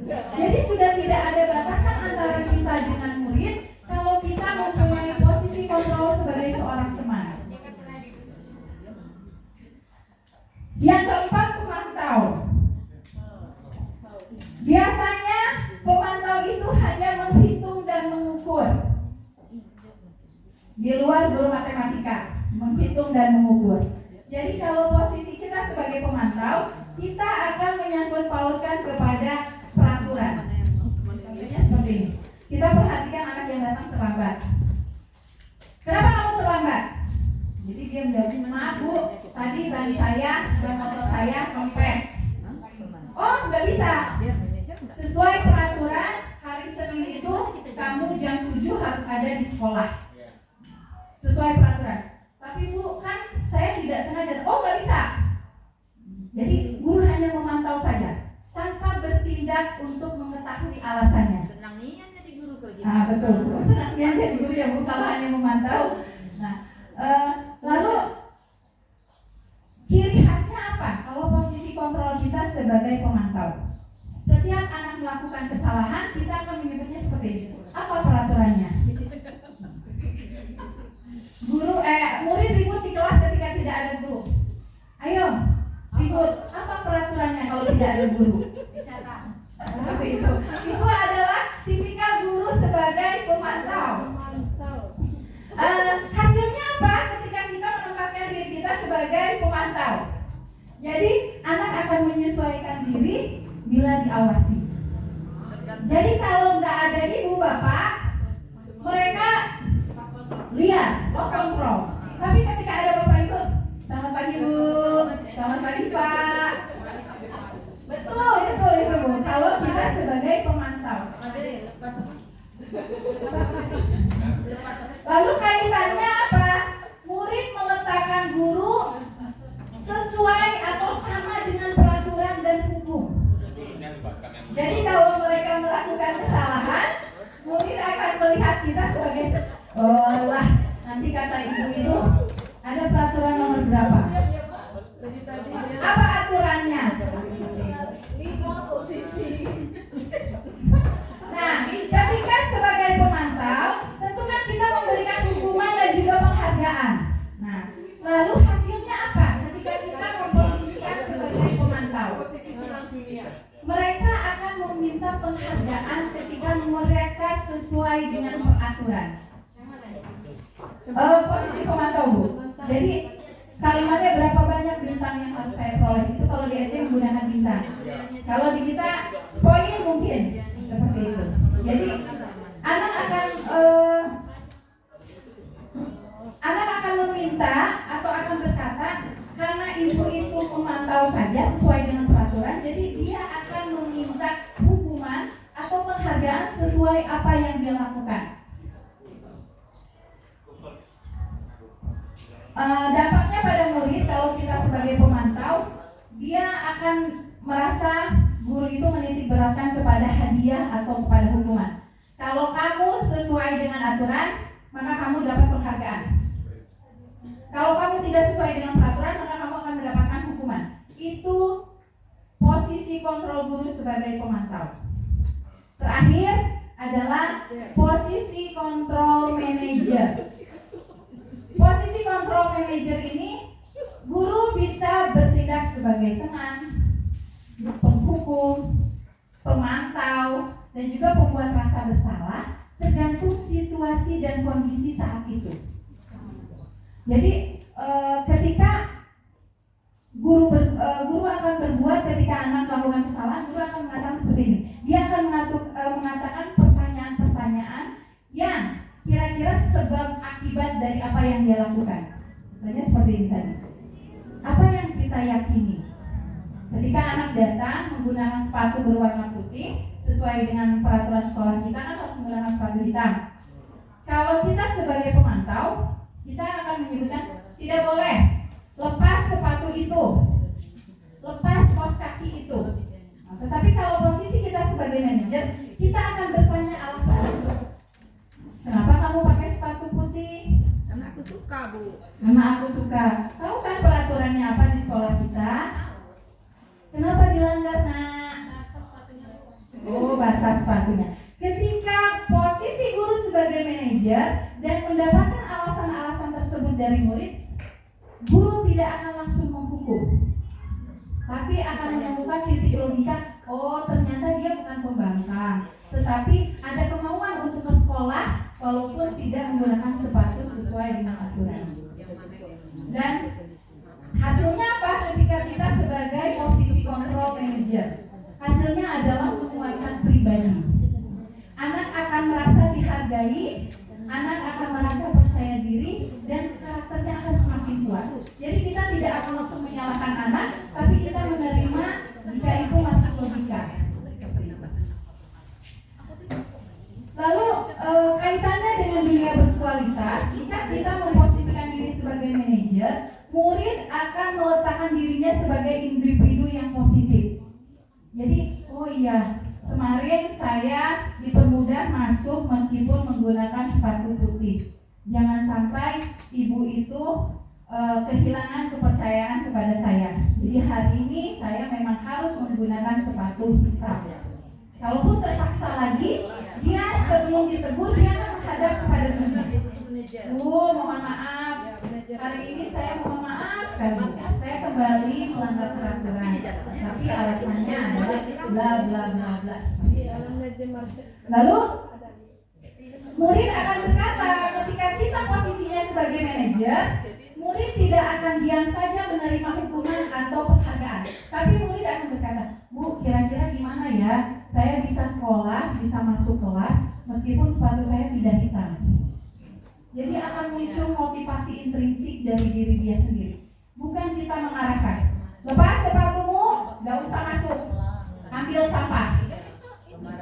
Jadi sudah tidak ada batasan antara kita dengan murid kalau kita mempunyai posisi kontrol sebagai seorang teman. Yang keempat, pemantau. Biasanya pemantau itu hanya menghitung dan mengukur. Di luar guru matematika, menghitung dan mengukur. Jadi kalau posisi kita sebagai pemantau, kita akan menyangkut pautkan kepada peraturan. Contohnya seperti ini. Kita perhatikan anak yang datang terlambat. Kenapa kamu terlambat? Jadi dia menjawab, "Maaf Bu, tadi ban motor saya kempes." "Oh, nggak bisa. Sesuai peraturan, hari Senin itu kamu jam 7 harus ada di sekolah. Sesuai peraturan." "Tapi Bu, kan saya tidak sengaja." "Oh, nggak bisa." Jadi guru hanya memantau saja, tanpa bertindak untuk mengetahui alasannya. Senang nian jadi guru kalau gitu. Nah, betul. Senangnya jadi guru yang bukan hanya memantau. Nah, lalu ciri khasnya apa kalau posisi kontrol kita sebagai pemantau? Setiap anak melakukan kesalahan, kita akan menyebutnya seperti ini. Apa peraturannya? Murid ribut di kelas ketika tidak ada guru. Ayo, ribut. Apa peraturannya kalau tidak ada guru? Bicara. Seperti itu. Itu adalah tipikal guru sebagai pemantau. Hasilnya apa ketika kita menempatkan diri kita sebagai pemantau? Jadi anak akan menyesuaikan diri bila diawasi. Jadi kalau nggak ada ibu bapak, mereka lihat pos kontrol. Tapi ketika ada bapak ibu, "Selamat pagi Bu, selamat pagi Pak." Betul itu Bu. Kalau kita sebagai pemantau. Lalu kaitannya apa? Murid meletakkan guru sesuai atau sama dengan peraturan dan hukum. Jadi kalau mereka melakukan kesalahan, murid akan melihat kita sebagai, "Oh lah, nanti kata ibu itu ada peraturan nomor berapa? Apa aturannya?" Nah, ketika sebagai pemantau, tentu kan kita memberikan hukuman dan juga penghargaan. Nah, lalu hasilnya apa ketika kita memposisikan sebagai pemantau? Mereka akan meminta penghargaan ketika mereka sesuai dengan peraturan. Posisi pemantau, Bu. Jadi kalimatnya berapa banyak bintang yang harus saya peroleh, itu kalau di SD menggunakan bintang. Kalau di kita poin mungkin seperti itu. Jadi anak akan meminta atau akan berkata, karena ibu itu memantau saja sesuai dengan peraturan, jadi dia akan meminta hukuman atau penghargaan sesuai apa yang dia lakukan. Dampaknya pada murid, kalau kita sebagai pemantau, dia akan merasa guru itu menitik beratkan kepada hadiah atau kepada hukuman. Kalau kamu sesuai dengan aturan, maka kamu dapat penghargaan. Kalau kamu tidak sesuai dengan peraturan, maka kamu akan mendapatkan hukuman. Itu posisi kontrol guru sebagai pemantau. Terakhir adalah posisi kontrol manajer. Posisi kontrol manajer ini, guru bisa bertindak sebagai teman, penghukum, pemantau, dan juga pembuat rasa bersalah, tergantung situasi dan kondisi saat itu. Jadi ketika guru akan berbuat ketika anak melakukan kesalahan, guru akan mengatakan seperti ini. Dia akan mengatakan pertanyaan-pertanyaan yang kira-kira sebab akibat dari apa yang dia lakukan. Contohnya seperti ini tadi. Apa yang kita yakini? Ketika anak datang menggunakan sepatu berwarna putih sesuai dengan peraturan sekolah kita kan harus menggunakan sepatu hitam. Kalau kita sebagai pemantau, kita akan menyebutkan tidak boleh lepas sepatu itu, lepas kaos kaki itu. Nah, tetapi kalau posisi kita sebagai manajer, kita akan bertanya alasan. Kenapa kamu pakai sepatu putih? Karena aku suka, Bu. Karena aku suka. Tahu kan peraturannya apa di sekolah kita? Kenapa dilanggar, Nak? Oh, basah sepatunya. Ketika posisi guru sebagai manajer dan mendapatkan alasan-alasan tersebut dari murid, guru tidak akan langsung menghukum, tapi akan menemukan titik logika. Oh, ternyata dia bukan pembangkang, tetapi ada kemauan untuk ke sekolah walaupun tidak menggunakan sepatu sesuai dengan aturan. Dan hasilnya apa ketika kita sebagai posisi kontrol manager? Hasilnya adalah penguatan pribadi. Anak akan merasa dihargai, anak akan merasa percaya diri, dan karakternya akan semakin kuat. Jadi kita tidak akan langsung menyalahkan anak, tapi kita menerima jika itu masuk logika. Lalu kaitannya dengan dunia berkualitas, jika kita memposisikan diri sebagai manajer, murid akan meletakkan dirinya sebagai individu yang positif. Jadi, oh iya, kemarin saya dipermudah masuk meskipun menggunakan sepatu putih. Jangan sampai ibu itu kehilangan kepercayaan kepada saya. Jadi hari ini saya memang harus menggunakan sepatu hitam. Kalaupun terpaksa lagi, dia sebelum ditegur dia akan menghadap kepada ibu. Bu, mohon maaf. Hari ini saya mohon maaf sekali. Saya kembali melanggar peraturan. Tapi alasannya adalah bla bla bla bla. Lalu murid akan berkata, ketika kita posisinya sebagai manajer, murid tidak akan diam saja menerima hukuman atau penghargaan. Tapi murid akan berkata, Bu, kira-kira gimana ya? Saya bisa sekolah, bisa masuk kelas, meskipun sepatu saya tidak hitam. Jadi akan muncul motivasi intrinsik dari diri dia sendiri. Bukan kita mengarahkan, lepas sepatumu, gak usah masuk, ambil sampah.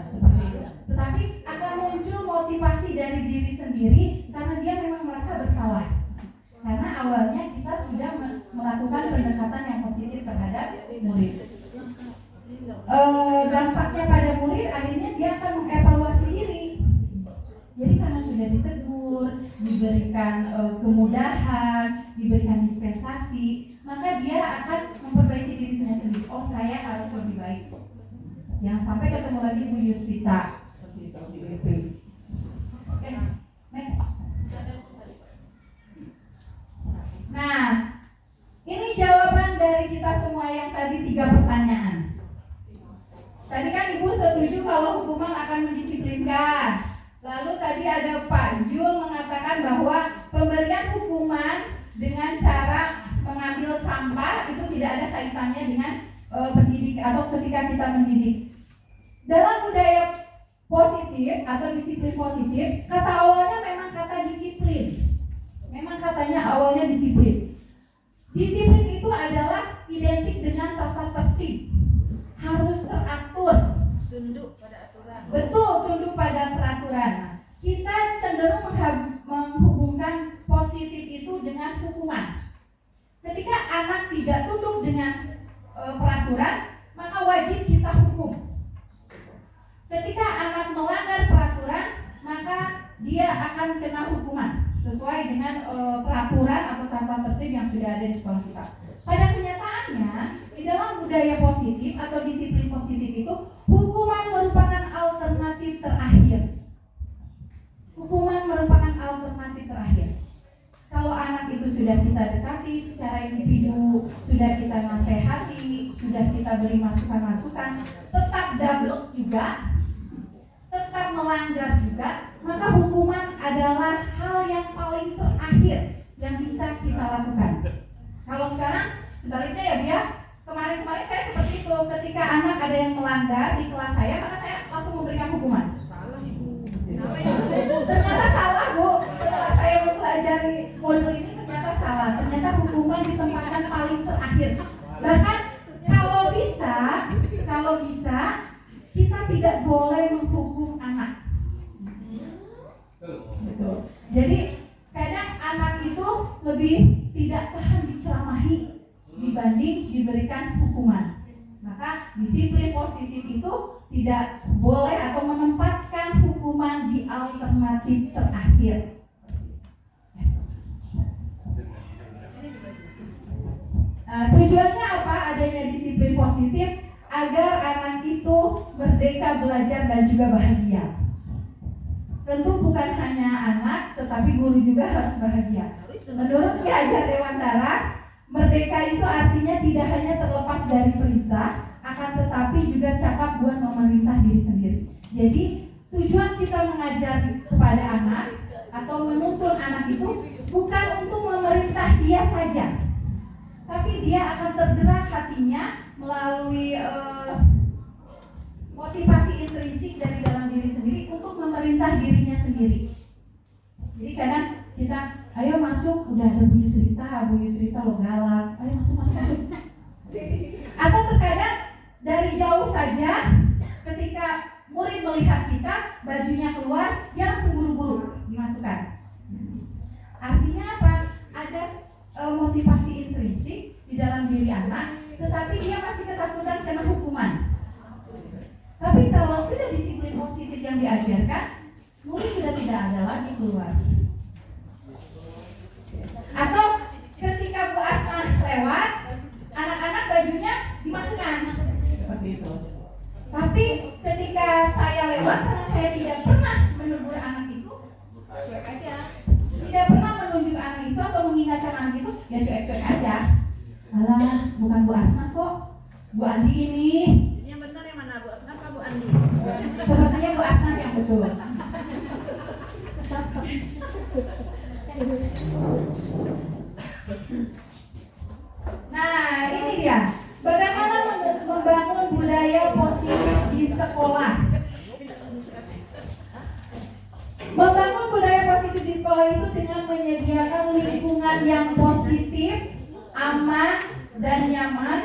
Seperti itu. Tetapi akan muncul motivasi dari diri sendiri karena dia memang merasa bersalah. Karena awalnya kita sudah melakukan pendekatan yang positif terhadap murid. Dampaknya pada murid akhirnya dia akan mengevaluasi diri. Jadi karena sudah ditegur, diberikan kemudahan, diberikan dispensasi, maka dia akan memperbaiki dirinya sendiri. Oh, saya harus lebih baik. Jangan sampai ketemu lagi Bu Yuspita seperti itu di BP. Oke, next. Nah, ini jawaban dari kita semua yang tadi 3 pertanyaan. Tadi kan Ibu setuju kalau hukuman akan mendisiplinkan. Lalu tadi ada Pak Jul mengatakan bahwa pemberian hukuman dengan cara mengambil sampah itu tidak ada kaitannya dengan pendidik atau ketika kita mendidik. Dalam budaya positif atau disiplin positif, kata awalnya memang kata disiplin. Memang katanya awalnya disiplin. Disiplin itu adalah identik dengan tata tertib. Harus teratur. Tunduk pada aturan. Betul, tunduk pada peraturan. Nah, kita cenderung menghubungkan positif itu dengan hukuman. Ketika anak tidak tunduk dengan peraturan, maka wajib kita hukum. Ketika anak melanggar peraturan, maka dia akan kena hukuman sesuai dengan peraturan atau tata tertib yang sudah ada di sekolah kita. Pada kenyataannya, di dalam budaya positif atau disiplin positif itu, hukuman merupakan alternatif terakhir. Hukuman merupakan alternatif terakhir. Kalau anak itu sudah kita dekati secara individu, sudah kita nasihati, sudah kita beri masukan-masukan, tetap double juga, tetap melanggar juga, maka hukuman adalah hal yang paling terakhir yang bisa kita lakukan. Kalau sekarang sebaliknya ya Bia, kemarin-kemarin saya seperti itu, ketika anak ada yang melanggar di kelas saya, maka saya langsung memberikan hukuman. Salah ibu. Ternyata salah Bu, setelah saya mempelajari modul ini ternyata salah. Ternyata hukuman ditempatkan paling terakhir. Bahkan kalau bisa kita tidak boleh menghukum anak. Betul. Jadi kadang anak itu lebih tidak tahan diceramahi dibanding diberikan hukuman. Maka disiplin positif itu tidak boleh atau menempatkan hukuman di alternatif terakhir. Tujuannya apa adanya disiplin positif? Agar anak itu merdeka belajar dan juga bahagia. Tentu bukan hanya anak, tetapi guru juga harus bahagia. Menurut Ki Hajar Dewantara, merdeka itu artinya tidak hanya terlepas dari perintah, akan tetapi juga cakap buat memerintah diri sendiri. Jadi tujuan kita mengajar kepada anak atau menuntun anak itu bukan untuk memerintah dia saja, tapi dia akan tergerak hatinya melalui motivasi intrinsik dari dalam diri sendiri untuk memerintah dirinya sendiri. Jadi kadang kita, ayo masuk, udah ada Bu Yusrita lo galak, ayo masuk. Atau terkadang dari jauh saja, ketika murid melihat kita, bajunya keluar, dia langsung buru-buru dimasukkan. Artinya apa? Ada motivasi intrinsik di dalam diri anak, tetapi dia masih ketakutan kena hukuman. Tapi kalau sudah disiplin positif yang diajarkan, murid sudah tidak ada lagi keluar. Atau ketika Bu Asna lewat, anak-anak bajunya dimasukkan seperti itu. Tapi ketika saya lewat, karena saya tidak pernah menegur anak itu, cuek aja. Tidak pernah menunjuk anak itu atau mengingatkan anak itu, ya cuek-cuek aja. Alah, bukan Bu Asna kok, Bu Andi ini. Yang benar yang mana, Bu Asna apa Bu Andi? Sepertinya Bu Asna yang betul. Nah, ini dia. Bagaimana membangun budaya positif di sekolah? Membangun budaya positif di sekolah itu dengan menyediakan lingkungan yang positif, aman, dan nyaman,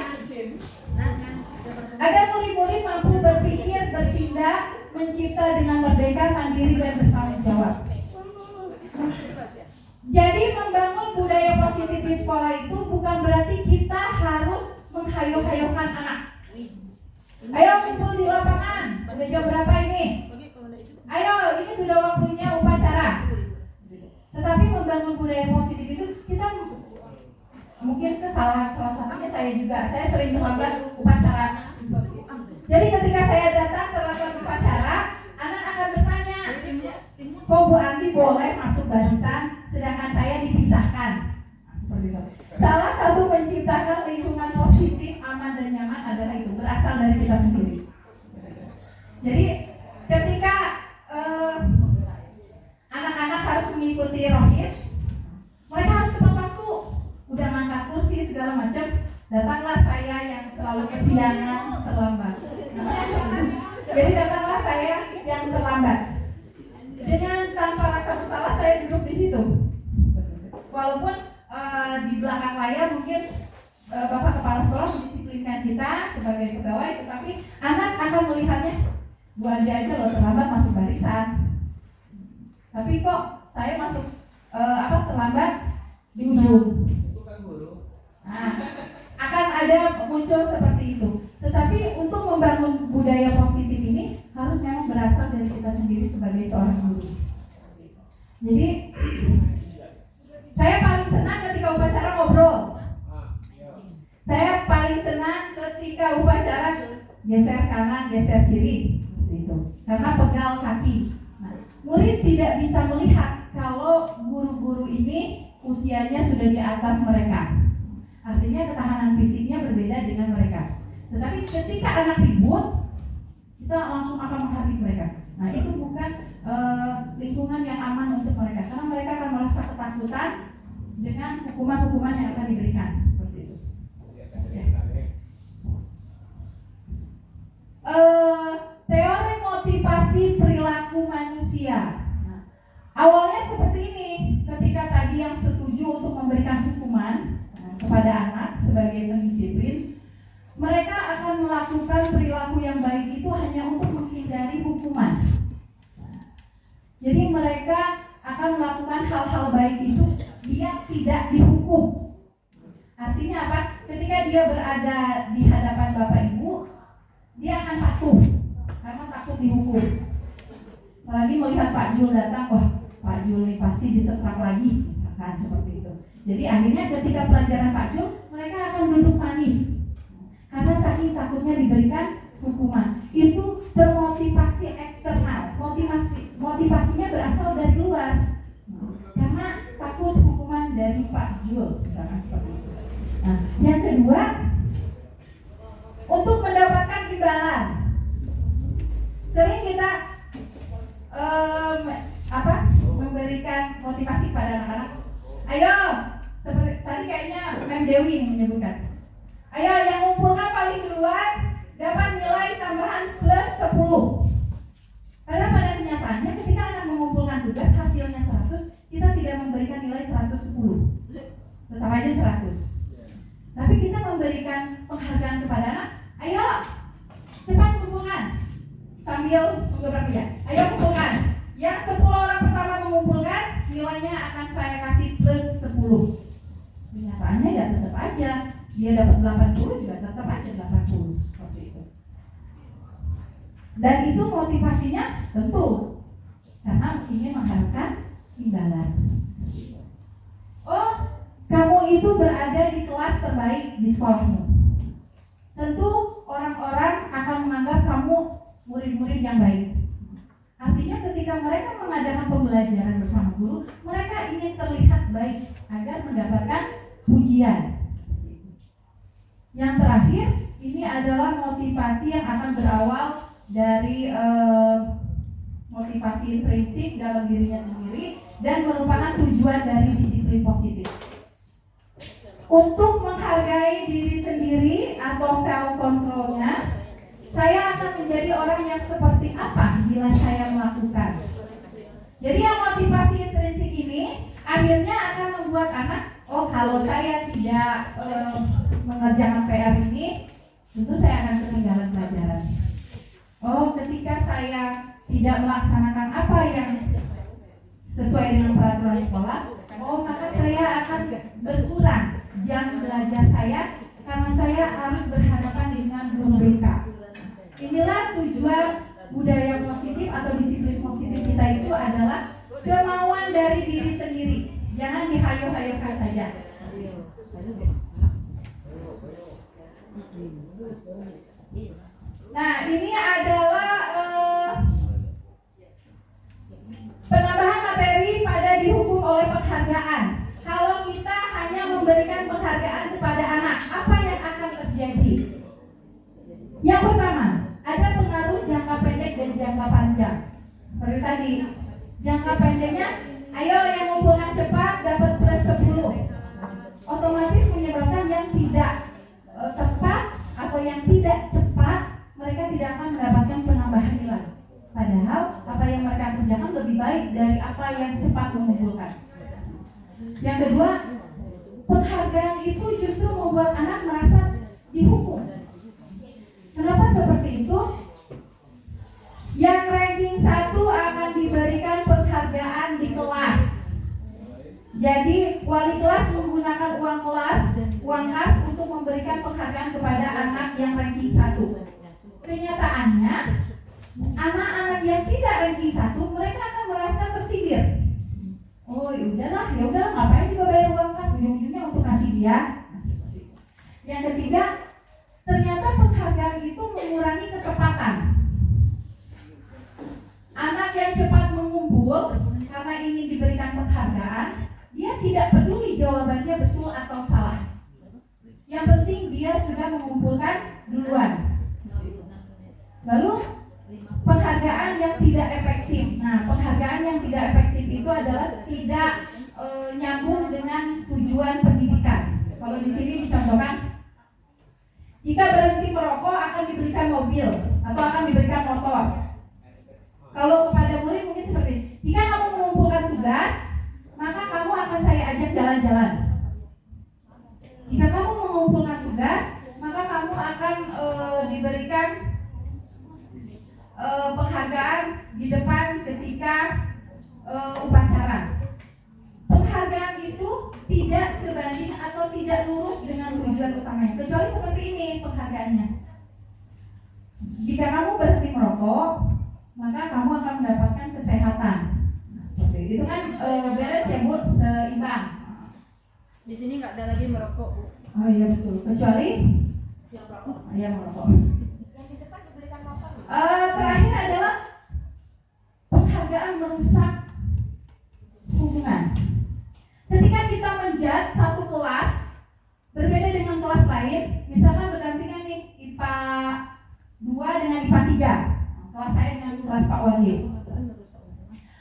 agar murid-murid mampu berpikir, bertindak, mencipta dengan merdeka, mandiri, dan bertanggung jawab. Jadi membangun budaya positif di sekolah itu bukan berarti kita harus menghayal-hayalkan anak. Ayo kumpul di lapangan, udah jam berapa ini? Ayo, ini sudah waktunya upacara. Tetapi membangun budaya positif itu kita mungkin kesalahan salah satunya saya sering terlambat upacara. Jadi ketika saya datang terlambat upacara, anak akan bertanya, kok Bu Andi boleh masuk barisan, sedangkan saya dipisahkan. Nah, seperti itu. Salah satu menciptakan lingkungan positif, aman dan nyaman adalah itu berasal dari kita sendiri. Jadi ketika anak-anak harus mengikuti rohis, Jadi datanglah saya yang terlambat. Dengan tanpa rasa bersalah saya duduk di situ. Walaupun di belakang layar mungkin Bapak Kepala Sekolah mendisiplinkan kita sebagai pegawai, tetapi anak akan melihatnya, Bu Andi aja loh terlambat masuk barisan. Tapi kok saya masuk terlambat di ujung. Bukan guru. Nah, akan ada muncul seperti itu. Tetapi untuk membangun budaya positif ini harus memang berasal dari kita sendiri sebagai seorang guru. Jadi saya paling senang ketika upacara ngobrol. Saya paling senang ketika upacara geser kanan, geser kiri, seperti itu. Karena pegal kaki. Nah, murid tidak bisa melihat kalau guru-guru ini usianya sudah di atas mereka. Artinya ketahanan fisiknya berbeda dengan mereka. Tetapi ketika anak ribut, kita langsung akan menghardik mereka. Nah, itu bukan lingkungan yang aman untuk mereka, karena mereka akan merasa ketakutan dengan hukuman-hukuman yang akan diberikan. Seperti itu. Teori motivasi perilaku manusia. Nah, awalnya seperti ini, ketika tadi yang setuju untuk memberikan hukuman kepada anak sebagai pendisiplin, mereka akan melakukan perilaku yang baik itu hanya untuk menghindari hukuman. Jadi mereka akan melakukan hal-hal baik itu biar tidak dihukum. Artinya apa? Ketika dia berada di hadapan Bapak Ibu, dia akan patuh karena takut dihukum. Apalagi melihat Pak Jul datang, wah Pak Jul ini pasti disetrap lagi, misalkan seperti itu. Jadi akhirnya ketika pelajaran Pak Jul, mereka akan duduk manis karena saking takutnya diberikan hukuman. Itu termotivasi eksternal, motivasinya berasal dari luar, karena takut hukuman dari Pak Jul, misalkan seperti itu. Nah, yang kedua, untuk mendapatkan imbalan. Sering kita memberikan motivasi pada anak-anak. Ayo, seperti tadi kayaknya Mem Dewi yang menyebutkan. Ayo, yang mengumpulkan paling duluan dapat nilai tambahan plus 10. Karena pada kenyataannya ketika anak mengumpulkan tugas hasilnya 100, kita tidak memberikan nilai 110. Tetap aja 100. Tapi kita memberikan penghargaan kepada anak. Ayo, cepat kumpulkan. Sambil bekerja. Ayo kumpulkan. Yang 10 orang pertama mengumpulkan, nilainya akan saya kasih plus 10. Kenyataannya ya tetap aja. Dia dapat 80 juga tetap aja 80. Seperti itu. Dan itu motivasinya tentu karena ingin mengharapkan imbalan. Oh, kamu itu berada di kelas terbaik di sekolahmu. Tentu orang-orang akan menganggap kamu murid-murid yang baik. Artinya ketika mereka mengadakan pembelajaran bersama guru, mereka ingin terlihat baik agar mendapatkan pujian. Yang terakhir, ini adalah motivasi yang akan berawal dari motivasi intrinsik dalam dirinya sendiri dan merupakan tujuan dari disiplin positif. Untuk menghargai diri sendiri atau self controlnya, saya akan menjadi orang yang seperti apa bila saya melakukan. Jadi yang motivasi intrinsik ini akhirnya akan membuat anak, oh kalau saya tidak mengerjakan PR ini, tentu saya akan ketinggalan pelajaran. Oh, ketika saya tidak melaksanakan apa yang sesuai dengan peraturan sekolah, oh maka saya akan berkurang jam belajar saya karena saya harus berhadapan dengan guru BK. Inilah tujuan budaya positif atau disiplin positif kita itu adalah kemauan dari diri sendiri, jangan dihayo-hayokan saja. Nah, ini adalah penambahan materi pada dihukum oleh penghargaan. Kalau kita hanya memberikan penghargaan kepada anak, apa yang akan terjadi? Yang pertama, ada pengaruh jangka pendek dan jangka panjang. Seperti tadi, jangka pendeknya, ayo yang mengumpulkan cepat dapat plus 10. Otomatis menyebabkan yang tidak tepat atau yang tidak cepat, mereka tidak akan mendapatkan penambahan Padahal apa yang mereka kerjakan lebih baik dari apa yang cepat mengumpulkan. Yang kedua, penghargaan itu justru membuat anak merasa dihukum. Kenapa seperti itu? Yang ranking 1 akan diberikan penghargaan di kelas. Jadi wali kelas menggunakan uang kas untuk memberikan penghargaan kepada anak yang ranking 1. Kenyataannya, anak-anak yang tidak ranking 1 mereka akan merasa tersindir. Oh ya udahlah, ngapain juga bayar uang kas, ujung-ujungnya untuk kasih dia. Yang ketiga, ternyata penghargaan itu mengurangi ketepatan. Anak yang cepat mengumpul karena ingin diberikan penghargaan, dia tidak peduli jawabannya betul atau salah. Yang penting dia sudah mengumpulkan duluan. Lalu penghargaan yang tidak efektif. Nah, penghargaan yang tidak efektif itu adalah tidak nyambung dengan tujuan pendidikan. Kalau di sini dicontohkan, jika berhenti merokok akan diberikan mobil atau akan diberikan motor. Kalau kepada murid mungkin seperti, jika kamu mengumpulkan tugas, maka kamu akan saya ajak jalan-jalan. Jika kamu mengumpulkan tugas, maka kamu akan diberikan penghargaan di depan ketika upacara. Penghargaan itu tidak sebanding atau tidak lurus dengan tujuan utamanya. Kecuali seperti ini penghargaannya. Jika kamu berhenti merokok, maka kamu akan mendapatkan kesehatan. Nah, seperti itu kan balance ya Bu, seimbang. Di sini nggak ada lagi merokok, Bu. Oh iya betul. Kecuali Siap rokok. yang merokok. Terakhir adalah penghargaan merusak hubungan. Ketika kita menjudge satu kelas berbeda dengan kelas lain, misalkan berdampingan nih IPA 2 dengan IPA 3, kelas saya dengan kelas Pak Wahyu.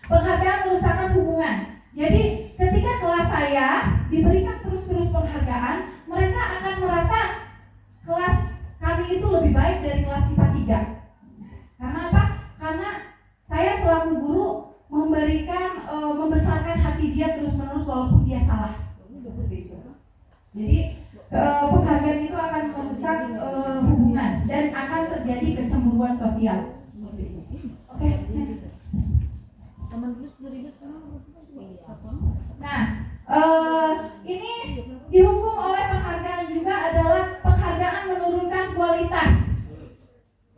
Penghargaan merusakkan hubungan. Jadi ketika kelas saya diberikan terus-terus penghargaan, mereka akan merasa kelas kami itu lebih baik dari kelas IPA 3. Karena apa? Karena saya selaku guru membesarkan hati dia terus-menerus walaupun dia salah. Seperti itu. Jadi penghargaan itu akan merusak hubungan dan akan terjadi kecemburuan sosial. Oke, next. Nah, ini dihukum oleh penghargaan juga adalah penghargaan menurunkan kualitas.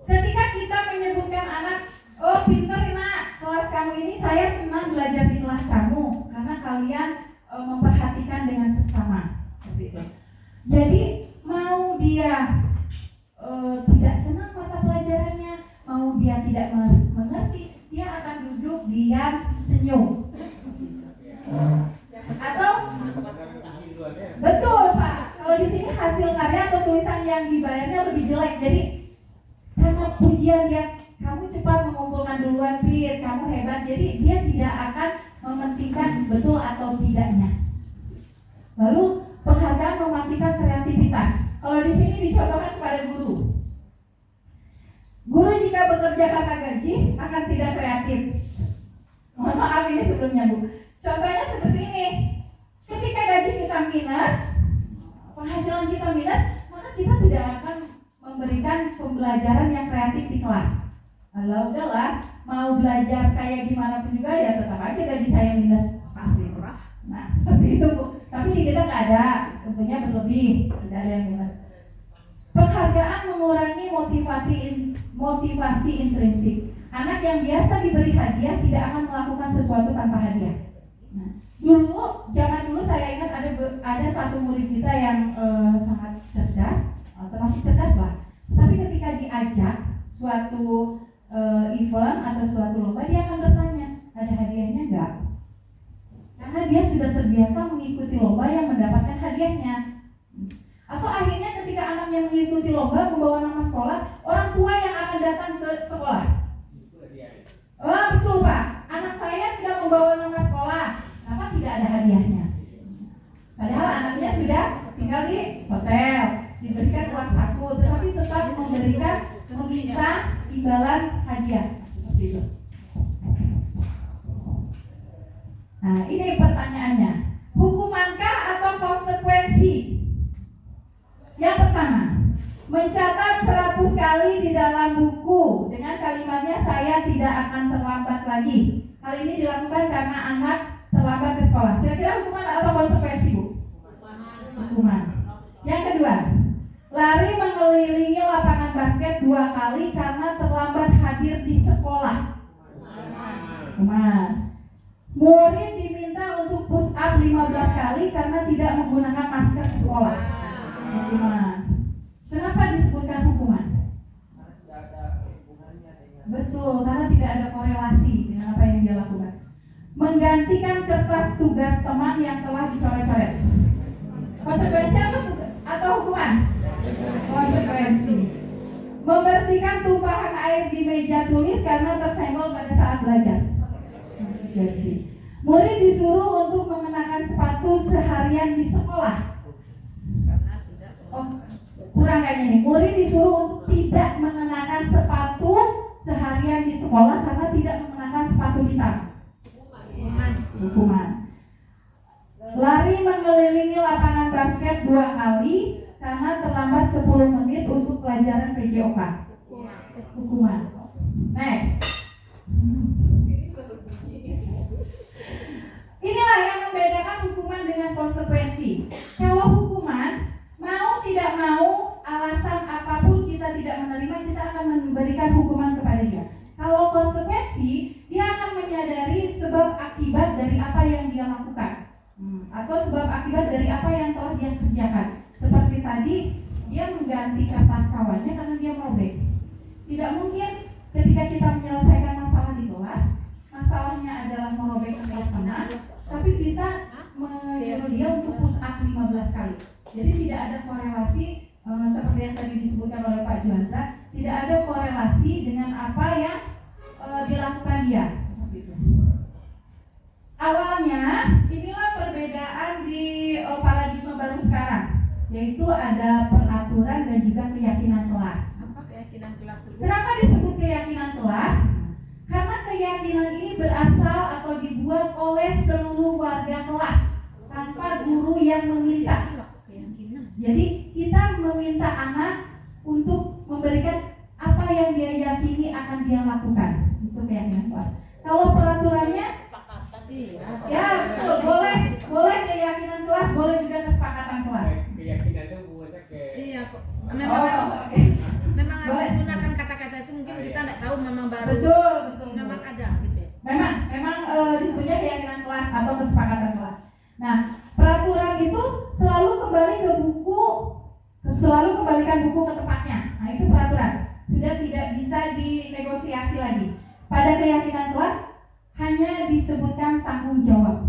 Ketika kita menyebutkan anak, oh pintar nak, kelas kamu ini saya senang belajar di kelas kamu karena kalian memperhatikan dengan seksama. Seperti itu. Jadi mau dia tidak senang mata pelajarannya, mau dia tidak mengerti, dia akan duduk diam senyum. Atau betul Pak, kalau di sini hasil karya atau tulisan yang dibayarnya lebih jelek, jadi karena pujian dia, kamu cepat mengumpulkan duluan Pit, kamu hebat, jadi dia tidak akan mementingkan betul atau tidaknya. Lalu penghargaan mematikan kreativitas. Kalau di sini dicontohkan kepada guru. Guru jika bekerja kata gaji akan tidak kreatif. Mohon maaf ini sebelumnya Bu. Contohnya seperti ini. Ketika gaji kita minus, penghasilan kita minus, maka kita tidak akan memberikan pembelajaran yang kreatif di kelas. Kalau udahlah, mau belajar kayak gimana pun juga ya tetap aja gaji saya minus. Nah seperti itu Bu. Tapi di kita nggak ada, tentunya berlebih, tidak ada yang minus. Penghargaan mengurangi motivasi intrinsik. Anak yang biasa diberi hadiah tidak akan melakukan sesuatu tanpa hadiah. Nah, zaman dulu saya ingat ada satu murid kita yang sangat cerdas, termasuk cerdas lah. Tapi ketika diajak suatu event atau suatu lomba, dia akan bertanya, ada hadiahnya enggak? Karena dia sudah terbiasa mengikuti lomba yang mendapatkan hadiahnya. Atau akhirnya ketika anaknya mengikuti lomba membawa nama sekolah, orang tua yang akan datang ke sekolah. Oh betul Pak, anak saya sudah membawa nama sekolah, kenapa tidak ada hadiahnya? Padahal anaknya sudah tinggal di hotel, diberikan uang saku, tetapi tetap meminta imbalan hadiah. Seperti itu. Nah, ini pertanyaannya. Hukumankah atau konsekuensi? Yang pertama, mencatat 100 kali di dalam buku dengan kalimatnya saya tidak akan terlambat lagi. Hal ini dilakukan karena anak terlambat ke sekolah. Kira-kira hukuman atau konsekuensi, Bu? Hukuman. Yang kedua, lari mengelilingi lapangan basket 2 kali karena terlambat hadir di sekolah. Hukuman. Murid diminta untuk push up 15 kali karena tidak menggunakan masker di sekolah. Hukuman. Kenapa disebutkan hukuman? Betul, karena tidak ada korelasi dengan apa yang dia lakukan. Menggantikan kertas tugas teman yang telah dicoret-coret. Konsekuensi atau hukuman? Konsekuensi. Membersihkan tumpahan air di meja tulis karena tersenggol pada saat belajar. Konsekuensi. Murid disuruh untuk mengenakan sepatu seharian di sekolah. Oh, kurang kayaknya nih. Murid disuruh untuk tidak mengenakan sepatu seharian di sekolah karena tidak mengenakan sepatu hitam. Hukuman. Lari mengelilingi lapangan basket 2 kali karena terlambat 10 menit untuk pelajaran PJOK. Hukuman. Next. Inilah yang membedakan hukuman dengan konsekuensi. Kalau hukuman, mau tidak mau, alasan apapun kita tidak menerima, kita akan memberikan hukuman kepada dia. Kalau konsekuensi, dia akan menyadari sebab akibat dari apa yang dia lakukan, atau sebab akibat dari apa yang telah dia kerjakan. Seperti tadi, dia mengganti kertas kawannya karena dia merobek. Tidak mungkin ketika kita menyelesaikan masalah di kelas, masalahnya adalah merobek kertas teman, tapi kita menyuruh dia untuk push up 15 kali. Jadi tidak ada korelasi seperti yang tadi disebutkan oleh Pak Juandra, tidak ada korelasi dengan apa yang dilakukan dia. Seperti itu. Awalnya, inilah perbedaan di paradigma baru sekarang, yaitu ada peraturan dan juga keyakinan kelas. Apa keyakinan kelas itu? Kenapa disebut keyakinan kelas? Karena keyakinan ini berasal atau dibuat oleh seluruh warga kelas tanpa guru yang meminta. Jadi kita meminta anak untuk memberikan apa yang dia yakini akan dia lakukan. Itu keyakinan kelas. Kalau peraturannya, ya betul, boleh keyakinan kelas, boleh juga kesepakatan kelas. Keyakinan itu bukannya Iya, kok. Oh, Memang harus boleh. menggunakan kata-kata itu mungkin kita tidak tahu memang baru. Betul. Memang ada gitu ya. Memang disebutnya keyakinan kelas atau kesepakatan kelas. Nah, peraturan itu selalu kembali ke buku, selalu kembalikan buku ke tempatnya. Nah, itu peraturan. Sudah tidak bisa dinegosiasi lagi. Pada keyakinan kelas hanya disebutkan tanggung jawab.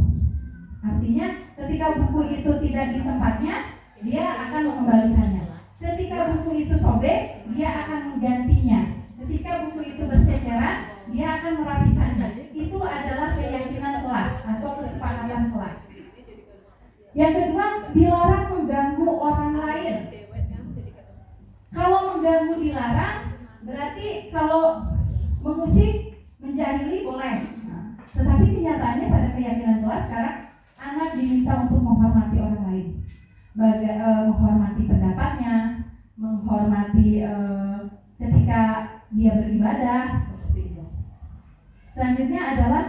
Artinya, ketika buku itu tidak di tempatnya, dia akan mengembalikannya. Ketika buku itu sobek, dia akan menggantinya. Ketika buku itu berceceran, dia akan merapikannya. Itu adalah keyakinan kelas atau kesepakatan kelas. Yang kedua, dilarang mengganggu orang lain. Kalau mengganggu dilarang, berarti kalau mengusik, menjahili boleh. Tetapi kenyataannya pada keyakinan kelas sekarang, anak diminta untuk menghormati orang lain. Menghormati pendapatnya, menghormati ketika dia beribadah, seperti itu. Selanjutnya adalah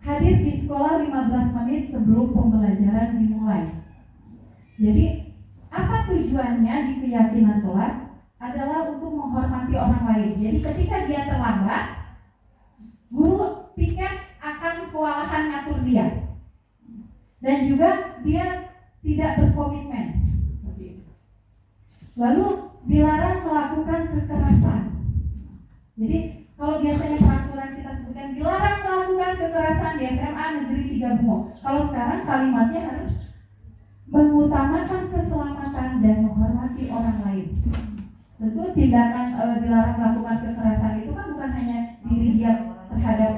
hadir di sekolah 15 menit sebelum pembelajaran dimulai. Jadi, apa tujuannya di keyakinan kelas adalah untuk menghormati orang lain. Jadi, ketika dia terlambat, guru piket akan kewalahan ngatur dia. Dan juga dia tidak berkomitmen. Seperti itu. Lalu dilarang melakukan kekerasan. Jadi kalau biasanya peraturan kita sebutkan dilarang melakukan kekerasan di SMA Negeri 3 Bungo. Kalau sekarang kalimatnya harus mengutamakan keselamatan dan menghormati orang lain. Tentu tindakan dilarang melakukan kekerasan itu kan bukan hanya diri dia terhadap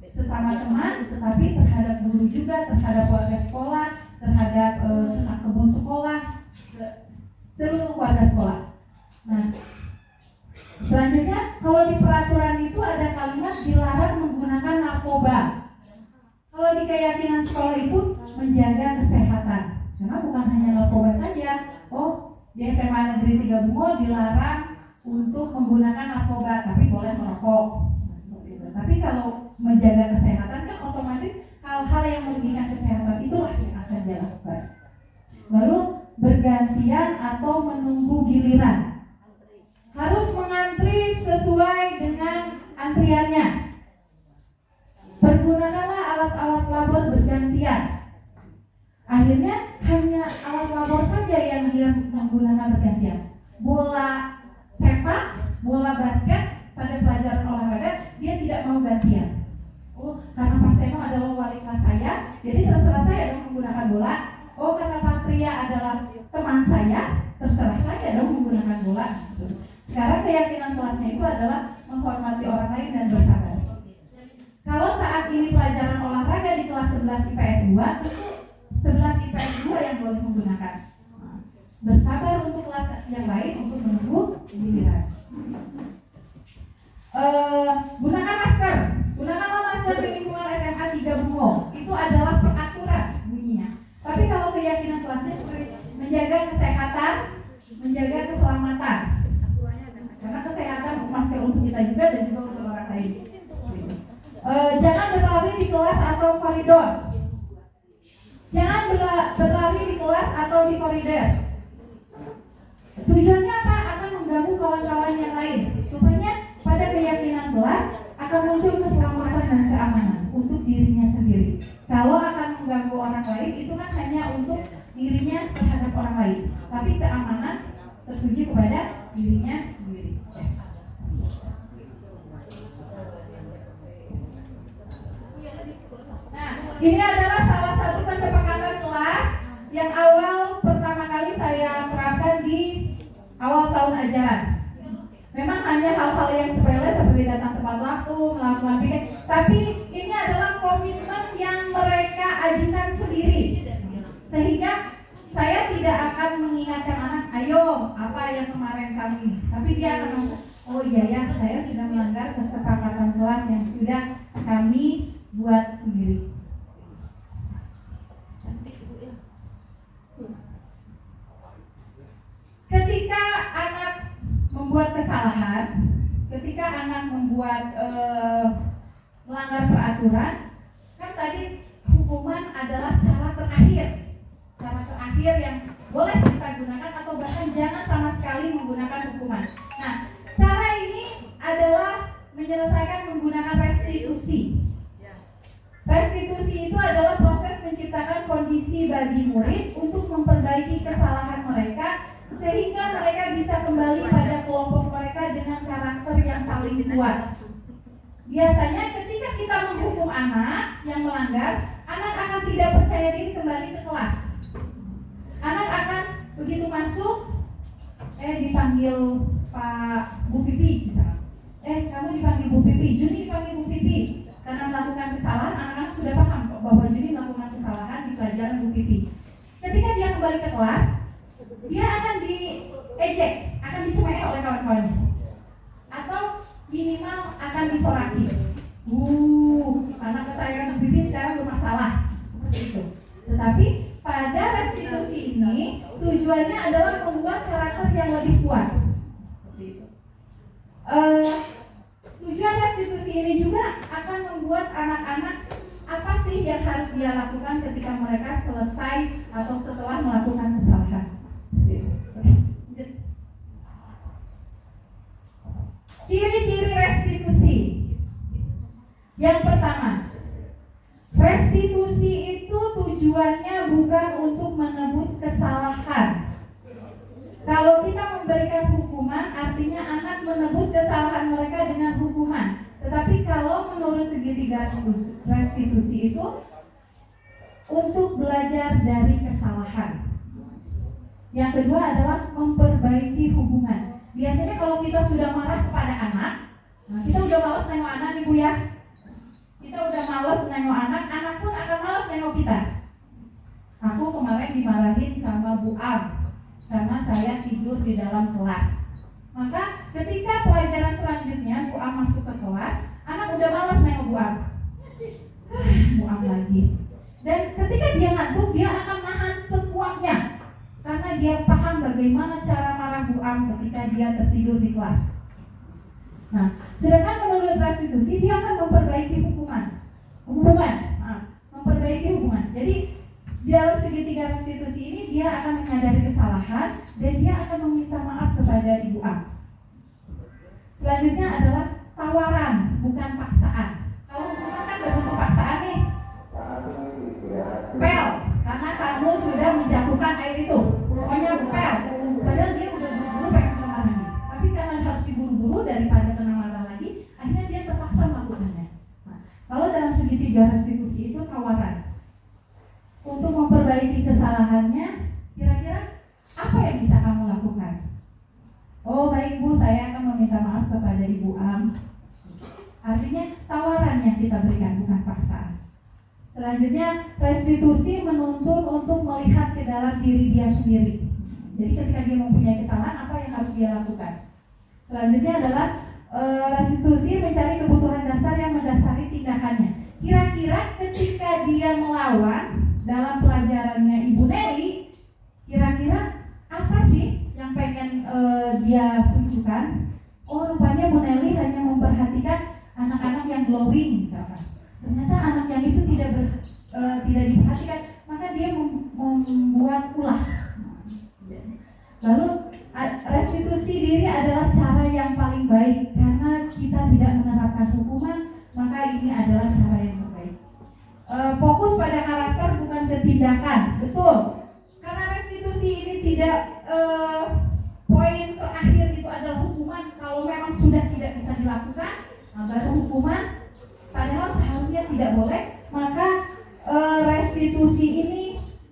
sesama teman, tetapi terhadap guru juga, terhadap warga sekolah, terhadap anak kebun sekolah, seluruh warga sekolah. Nah, selanjutnya kalau di peraturan itu ada kalimat dilarang menggunakan narkoba. Kalau di di keyakinan sekolah itu menjaga kesehatan. Karena bukan hanya narkoba saja. Oh, di SMA Negeri 3 Bungo dilarang untuk menggunakan narkoba, tapi boleh merokok. Tapi kalau menjaga kesehatan kan otomatis hal-hal yang merugikan kesehatan itulah yang akan dilakukan. Lalu bergantian atau menunggu giliran. Harus mengantri sesuai dengan antriannya. Pergunakanlah alat-alat labor bergantian. Akhirnya hanya alat labor saja yang dia menggunakan bergantian. Bola sepak, bola basket pada pelajaran olahraga dia tidak mau gantian. Oh, karena Pak Seno adalah wali kelas saya, jadi terserah saya dong menggunakan bola. Oh, karena Patria adalah teman saya, terserah saya dong menggunakan bola. Sekarang keyakinan kelasnya itu adalah menghormati orang lain dan bersabar. Kalau saat ini pelajaran olahraga di kelas 11 IPS 2, itu 11 IPS 2 yang boleh menggunakan. Bersabar untuk kelas yang lain untuk menunggu giliran. Gunakan masker. Gunakanlah masker di lingkungan SMA 3 Bungo. Itu adalah peraturan bunyinya. Tapi kalau keyakinan kelasnya seperti menjaga kesehatan, menjaga keselamatan. Karena kesehatan masker untuk kita juga dan juga untuk orang lain. Jangan berlari di kelas atau koridor. Jangan berlari di kelas atau di koridor. Tujuannya apa? Akan mengganggu kawan-kawan yang lain. Rupanya pada keyakinan kelas akan muncul keselamatan dan keamanan untuk dirinya sendiri. Kalau akan mengganggu orang lain itu kan hanya untuk dirinya terhadap orang lain. Tapi keamanan tertuju kepada dirinya sendiri. Nah, ini adalah salah satu kesepakatan kelas yang awal pertama kali saya terapkan di awal tahun ajaran. Memang hanya hal-hal yang sepele seperti datang tepat waktu, melakukan piket, tapi ini adalah komitmen yang mereka ajukan sendiri. Sehingga saya tidak akan mengingatkan anak, ayo apa yang kemarin kami, tapi dia akan merasa, oh iya ya, saya sudah melanggar kesepakatan kelas yang sudah kami buat sendiri. Ketika anak membuat kesalahan, ketika anak membuat melanggar peraturan, kan tadi hukuman adalah cara terakhir yang boleh kita gunakan atau bahkan jangan sama sekali menggunakan hukuman. Nah, cara ini adalah menyelesaikan menggunakan restitusi. Restitusi itu adalah proses menciptakan kondisi bagi murid untuk memperbaiki kesalahan mereka sehingga mereka bisa kembali pada kelompok mereka dengan karakter yang paling kuat. Biasanya ketika kita menghukum anak yang melanggar, anak akan tidak percaya diri kembali ke kelas. Anak akan begitu masuk, dipanggil Pak Bu Pipi misalnya. Kamu dipanggil Bu Pipi, Juni dipanggil Bu Pipi. Karena melakukan kesalahan, anak-anak sudah paham bahwa Juni melakukan kesalahan di pelajaran Bu Pipi. Ketika dia kembali ke kelas, dia akan diejek, akan dicemooh oleh kawan-kawannya, atau minimal akan disoraki. Anak kesayangan Bu Pipi sekarang bermasalah, seperti itu. Tetapi pada restitusi ini tujuannya adalah membuat karakter yang lebih kuat. Tujuan restitusi ini juga akan membuat anak-anak apa sih yang harus dia lakukan ketika mereka selesai atau setelah melakukan kesalahan. Ciri-ciri restitusi. Yang pertama, restitusi itu tujuannya bukan untuk menebus kesalahan. Kalau kita memberikan hukuman, artinya anak menebus kesalahan mereka dengan hukuman. Tetapi kalau menurut segitiga restitusi itu untuk belajar dari kesalahan. Yang kedua adalah memperbaiki hubungan. Biasanya kalau kita sudah marah kepada anak, kita udah malas nengok anak nih Bu ya. Kita udah malas nengok anak, anak pun akan malas nengok kita. Aku kemarin dimarahin sama Bu Am karena saya tidur di dalam kelas. Maka ketika pelajaran selanjutnya Bu Am masuk ke kelas, anak udah malas nengok Bu Am. Bu Am lagi. bagaimana cara marah Bu Am ketika dia tertidur di kelas. Nah, sedangkan menurut restitusi dia akan memperbaiki hubungan. Jadi dalam segitiga restitusi ini dia akan menyadari kesalahan dan dia akan meminta maaf kepada Ibu Am. Selanjutnya adalah tawaran, bukan paksaan. Kalau hukuman kan berbentuk paksaan nih. Pel, karena kamu sudah menjatuhkan air itu. Pokoknya pel. Padahal dia udah buru-buru pengen keluar lagi. Tapi karena harus diburu-buru daripada kena marah lagi, akhirnya dia terpaksa melakukannya. Nah, kalau dalam segitiga restitusi itu tawaran. Untuk memperbaiki kesalahannya, kira-kira apa yang bisa kamu lakukan? Oh baik Bu, saya akan meminta maaf kepada Ibu Am. Artinya tawaran yang kita berikan, bukan paksaan. Selanjutnya, restitusi menuntun untuk melihat ke dalam diri dia sendiri. Jadi ketika dia mempunyai kesalahan, apa yang harus dia lakukan? Selanjutnya adalah restitusi mencari kebutuhan dasar yang mendasari tindakannya. Kira-kira ketika dia melawan dalam pelajarannya Ibu Nelly, kira-kira apa sih yang pengen dia tunjukkan? Oh rupanya Bu Nelly hanya memperhatikan anak-anak yang glowing misalkan. Ternyata anak yang itu tidak diperhatikan, maka dia membuat ulah. Lalu restitusi diri adalah cara yang paling baik karena kita tidak menerapkan hukuman, maka ini adalah cara yang terbaik. Fokus pada karakter bukan ke tindakan, betul. Karena restitusi ini tidak poin terakhir itu adalah hukuman. Kalau memang sudah tidak bisa dilakukan, baru hukuman. Padahal seharusnya tidak boleh. Maka restitusi ini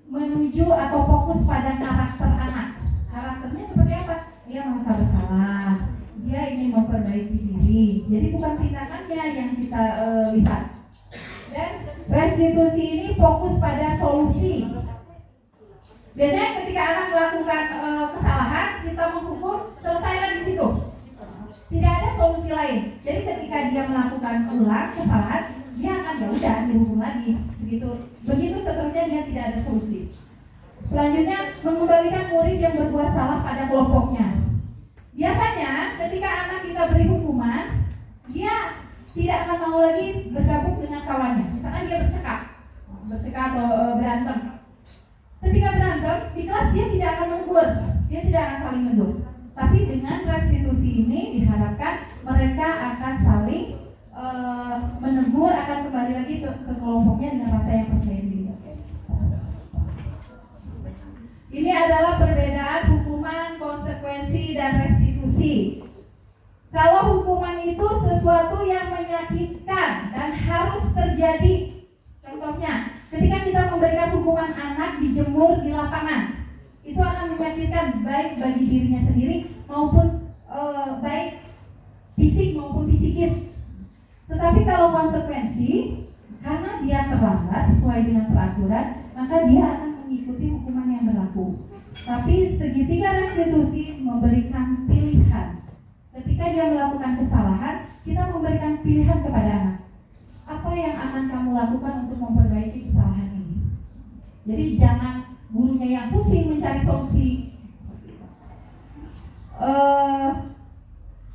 menuju atau fokus pada karakter anak. Karakternya seperti apa? Dia merasa bersalah, dia ingin memperbaiki diri. Jadi bukan tindakannya yang kita lihat. Dan restitusi ini fokus pada solusi. Biasanya ketika anak melakukan kesalahan, kita menghukum, selesailah di situ. Tidak ada solusi lain. Jadi ketika dia melakukan ulang kesalahan, dia akan ya udah dihukum lagi. Begitu seterusnya dia tidak ada solusi. Selanjutnya, mengembalikan murid yang berbuat salah pada kelompoknya. Biasanya ketika anak kita beri hukuman, dia tidak akan mau lagi bergabung dengan kawannya. Misalkan dia bercekak atau berantem. Ketika berantem di kelas dia tidak akan menegur, dia tidak akan saling menegur. Tapi dengan restitusi ini diharapkan mereka akan saling menegur, akan kembali lagi ke kelompoknya dengan rasa yang percaya diri. Ini adalah perbedaan hukuman, konsekuensi, dan restitusi. Kalau hukuman itu sesuatu yang menyakitkan dan harus terjadi. Contohnya, ketika kita memberikan hukuman anak dijemur di lapangan, itu akan menyakitkan baik bagi dirinya sendiri maupun baik fisik maupun psikis. Tetapi kalau konsekuensi, karena dia terlambat sesuai dengan peraturan, maka dia akan mengikuti hukuman yang berlaku. Tapi segitiga restitusi memberikan pilihan. Ketika dia melakukan kesalahan, kita memberikan pilihan kepada anak. Apa yang akan kamu lakukan untuk memperbaiki kesalahan ini? Jadi jangan gurunya yang pusing mencari solusi.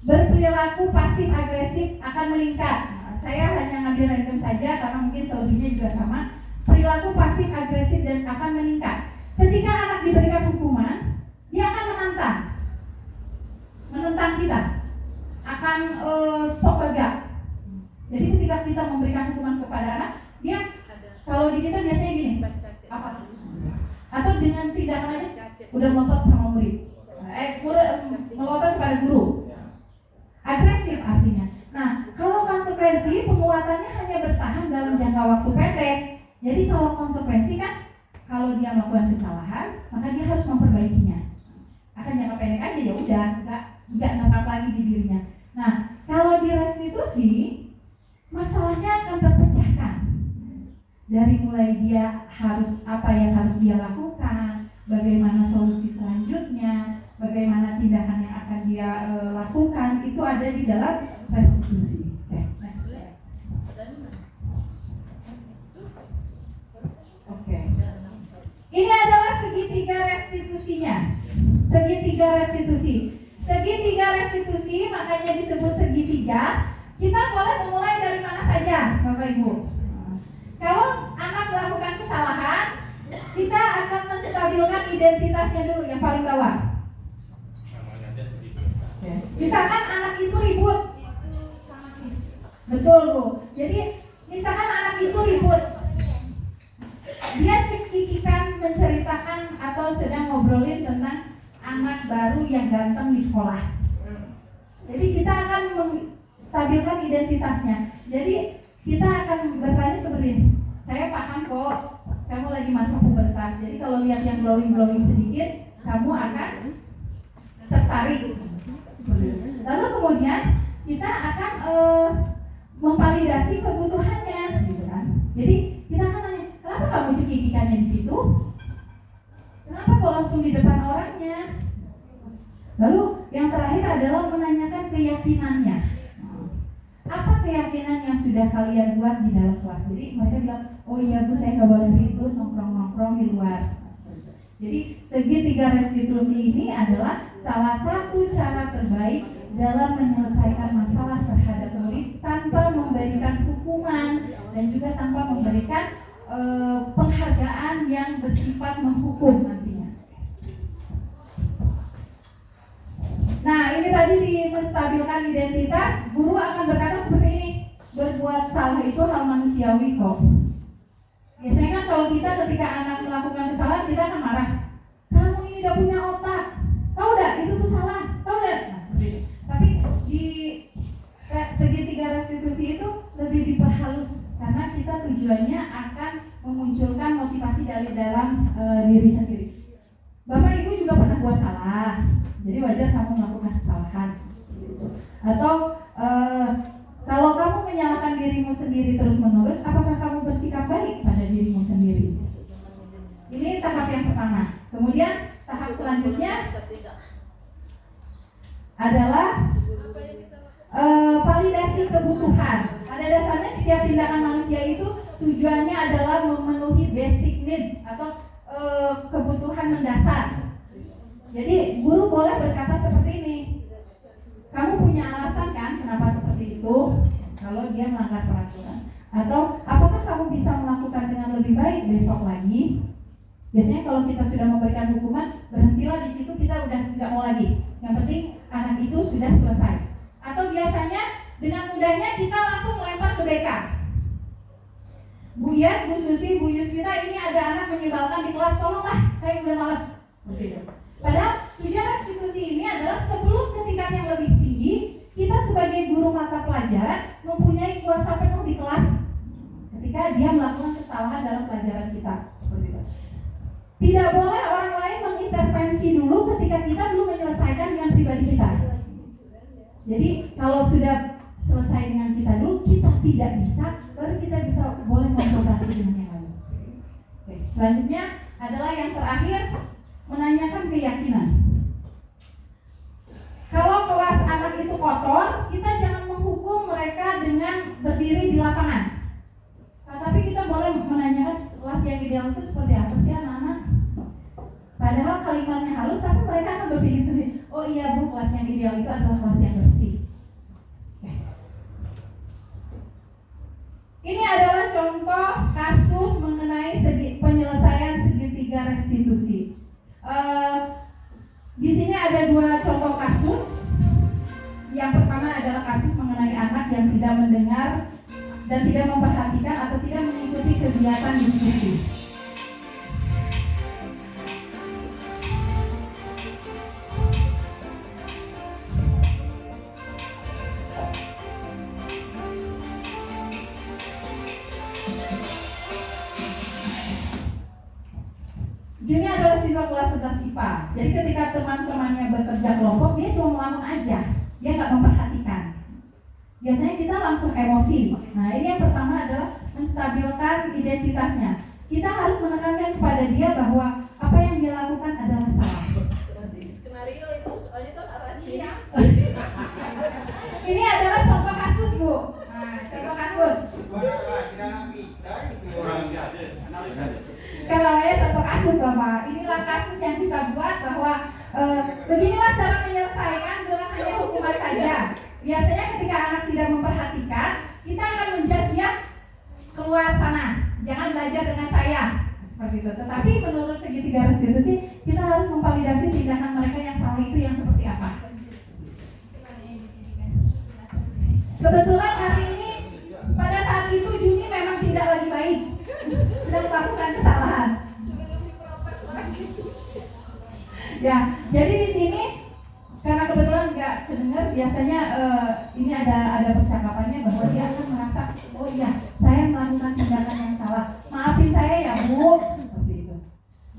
Berperilaku pasif agresif akan meningkat. Saya hanya ngambil random saja karena mungkin selebihnya juga sama. Perilaku pasif agresif dan akan meningkat. Ketika anak diberikan hukuman, dia akan menentang kita, akan sok gagap. Jadi ketika kita memberikan hukuman kepada anak, dia kalau di kita biasanya gini, apa? Atau dengan tindakan aja udah melotot sama murid, melotot kepada guru. Agresif artinya. Nah, kalau konsekuensi penguatannya hanya bertahan dalam jangka waktu pendek. Jadi kalau konsekuensi kan, kalau dia melakukan kesalahan, maka dia harus memperbaikinya. Akan jangka pendek aja ya udah, nggak netap lagi di dirinya. Nah, kalau di restitusi, masalahnya akan terpecahkan. Dari mulai dia harus apa yang harus dia lakukan, bagaimana solusi selanjutnya, bagaimana tindakan yang akan dia lakukan, itu ada di dalam restitusi. Oke. Ini adalah segitiga restitusinya. Segitiga restitusi. Segitiga restitusi makanya disebut segitiga. Kita boleh memulai dari mana saja, Bapak Ibu. Kalau anak melakukan kesalahan, kita akan menstabilkan identitasnya dulu yang paling bawah. Misalkan anak itu ribut, betul Bu. Jadi misalkan anak itu ribut, dia cekikikan menceritakan atau sedang ngobrolin tentang anak baru yang ganteng di sekolah. Jadi kita akan menstabilkan identitasnya. Jadi kita akan bertanya seperti ini. Saya paham kok, kamu lagi masa pubertas. Jadi kalau lihat yang glowing sedikit, kamu akan tertarik. Lalu kemudian kita akan memvalidasi kebutuhannya, gitu kan? Jadi kita akan nanya, kenapa kamu cekikikannya di situ? Kenapa kok langsung di depan orangnya? Lalu yang terakhir adalah menanyakan keyakinannya. Apa keyakinan yang sudah kalian buat di dalam kelas? Jadi mereka bilang, oh iya Bu, saya nggak boleh ribut, nongkrong di luar. Jadi segitiga restitusi ini adalah salah satu cara terbaik dalam menyelesaikan masalah terhadap murid tanpa memberikan hukuman dan juga tanpa memberikan penghargaan yang bersifat menghukum nantinya. Nah, ini tadi di menstabilkan identitas, guru akan berkata seperti ini, berbuat salah itu hal manusiawi kok. Biasanya kan kalau kita ketika anak melakukan kesalahan, kita akan marah. Kamu ini udah punya otak, tahu gak itu tuh salah, tahu gak? Nah, seperti itu. Tapi di segitiga restitusi itu lebih diperhalus karena kita tujuannya akan memunculkan motivasi dari dalam diri sendiri. Bapak Ibu juga pernah buat salah, jadi wajar kamu melakukan kesalahan. Atau kalau kamu menyalahkan dirimu sendiri terus-menerus, apakah kamu bersikap baik pada dirimu sendiri? Ini tahap yang pertama. Kemudian tahap selanjutnya adalah validasi kebutuhan. Pada dasarnya setiap tindakan manusia itu tujuannya adalah memenuhi basic need atau kebutuhan mendasar. Jadi guru boleh berkata seperti ini, kamu punya alasan kan kenapa seperti itu kalau dia melanggar peraturan? Atau apakah kamu bisa melakukan dengan lebih baik besok lagi? Biasanya kalau kita sudah memberikan hukuman, berhentilah di situ, kita udah nggak mau lagi. Yang penting anak itu sudah selesai. Atau biasanya dengan mudahnya kita langsung melempar ke BK. Bu Yat, Bu Susi, Bu Yusmita, ini ada anak menyebalkan di kelas, tolonglah, saya udah malas. Seperti itu. Padahal tujuan restitusi ini adalah sebelum ke tingkat yang lebih tinggi, kita sebagai guru mata pelajaran mempunyai kuasa penuh di kelas ketika dia melakukan kesalahan dalam pelajaran kita. Seperti itu. Tidak boleh orang lain mengintervensi dulu ketika kita belum menyelesaikan dengan pribadi kita. Jadi kalau sudah selesai dengan kita dulu, kita tidak bisa, baru kita bisa boleh konsultasi dengan yang lain. Oke. Selanjutnya adalah yang terakhir, menanyakan keyakinan. Kalau kelas anak itu kotor, kita jangan menghukum mereka dengan berdiri di lapangan. Tapi kita boleh menanyakan kelas yang ideal itu seperti apa sih anak-anak? Padahal kalimatnya halus, tapi mereka akan berpikir sendiri, oh iya Bu, kelas yang ideal itu adalah kelas yang bersih. Ini adalah contoh kasus mengenai penyelesaian segitiga restitusi. Di sini ada dua contoh kasus. Yang pertama adalah kasus mengenai anak yang tidak mendengar dan tidak memperhatikan atau tidak mengikuti kegiatan diskusi. Ini adalah siswa kelas 11 IPA. Jadi ketika teman-temannya bekerja kelompok, dia cuma melamun aja, dia nggak memperhatikan. Biasanya kita langsung emosi. Nah, ini yang pertama adalah menstabilkan identitasnya. Kita harus menekankan kepada dia bahwa apa yang dia lakukan adalah salah. Skenario itu soalnya kan arahnya. Ini adalah contoh kasus, Bu. Nah, contoh kasus. Kalau ya contoh kasus Bapak, inilah kasus yang kita buat bahwa Beginilah cara menyelesaikan dengan hanya hukuman saja. Biasanya ketika anak tidak memperhatikan, kita akan menjudge dia keluar sana, jangan belajar dengan saya, seperti itu. Tetapi menurut segitiga restitusi, kita harus memvalidasi tindakan mereka yang salah itu yang seperti apa. Kebetulan hari ini pada saat itu Juni memang tidak lagi baik, sedang melakukan kesalahan. Ya, jadi di sini karena kebetulan nggak kedengar, biasanya ini ada percakapannya bahwa dia akan merasa, oh iya, saya melakukan tindakan yang salah, maafin saya ya Bu, seperti itu.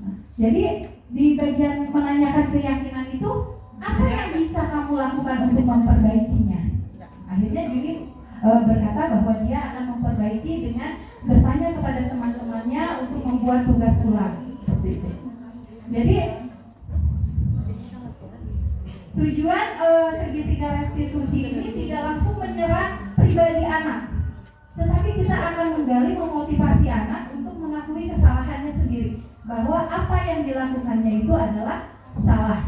Nah, jadi di bagian menanyakan keyakinan itu, apa yang bisa kamu lakukan untuk memperbaikinya? Akhirnya Juni berkata bahwa dia akan memperbaiki dengan bertanya kepada teman-temannya untuk membuat tugas ulang, seperti itu. Jadi tujuan segitiga restitusi ini tidak langsung menyerang pribadi anak, tetapi kita akan menggali, memotivasi anak untuk mengakui kesalahannya sendiri, bahwa apa yang dilakukannya itu adalah salah.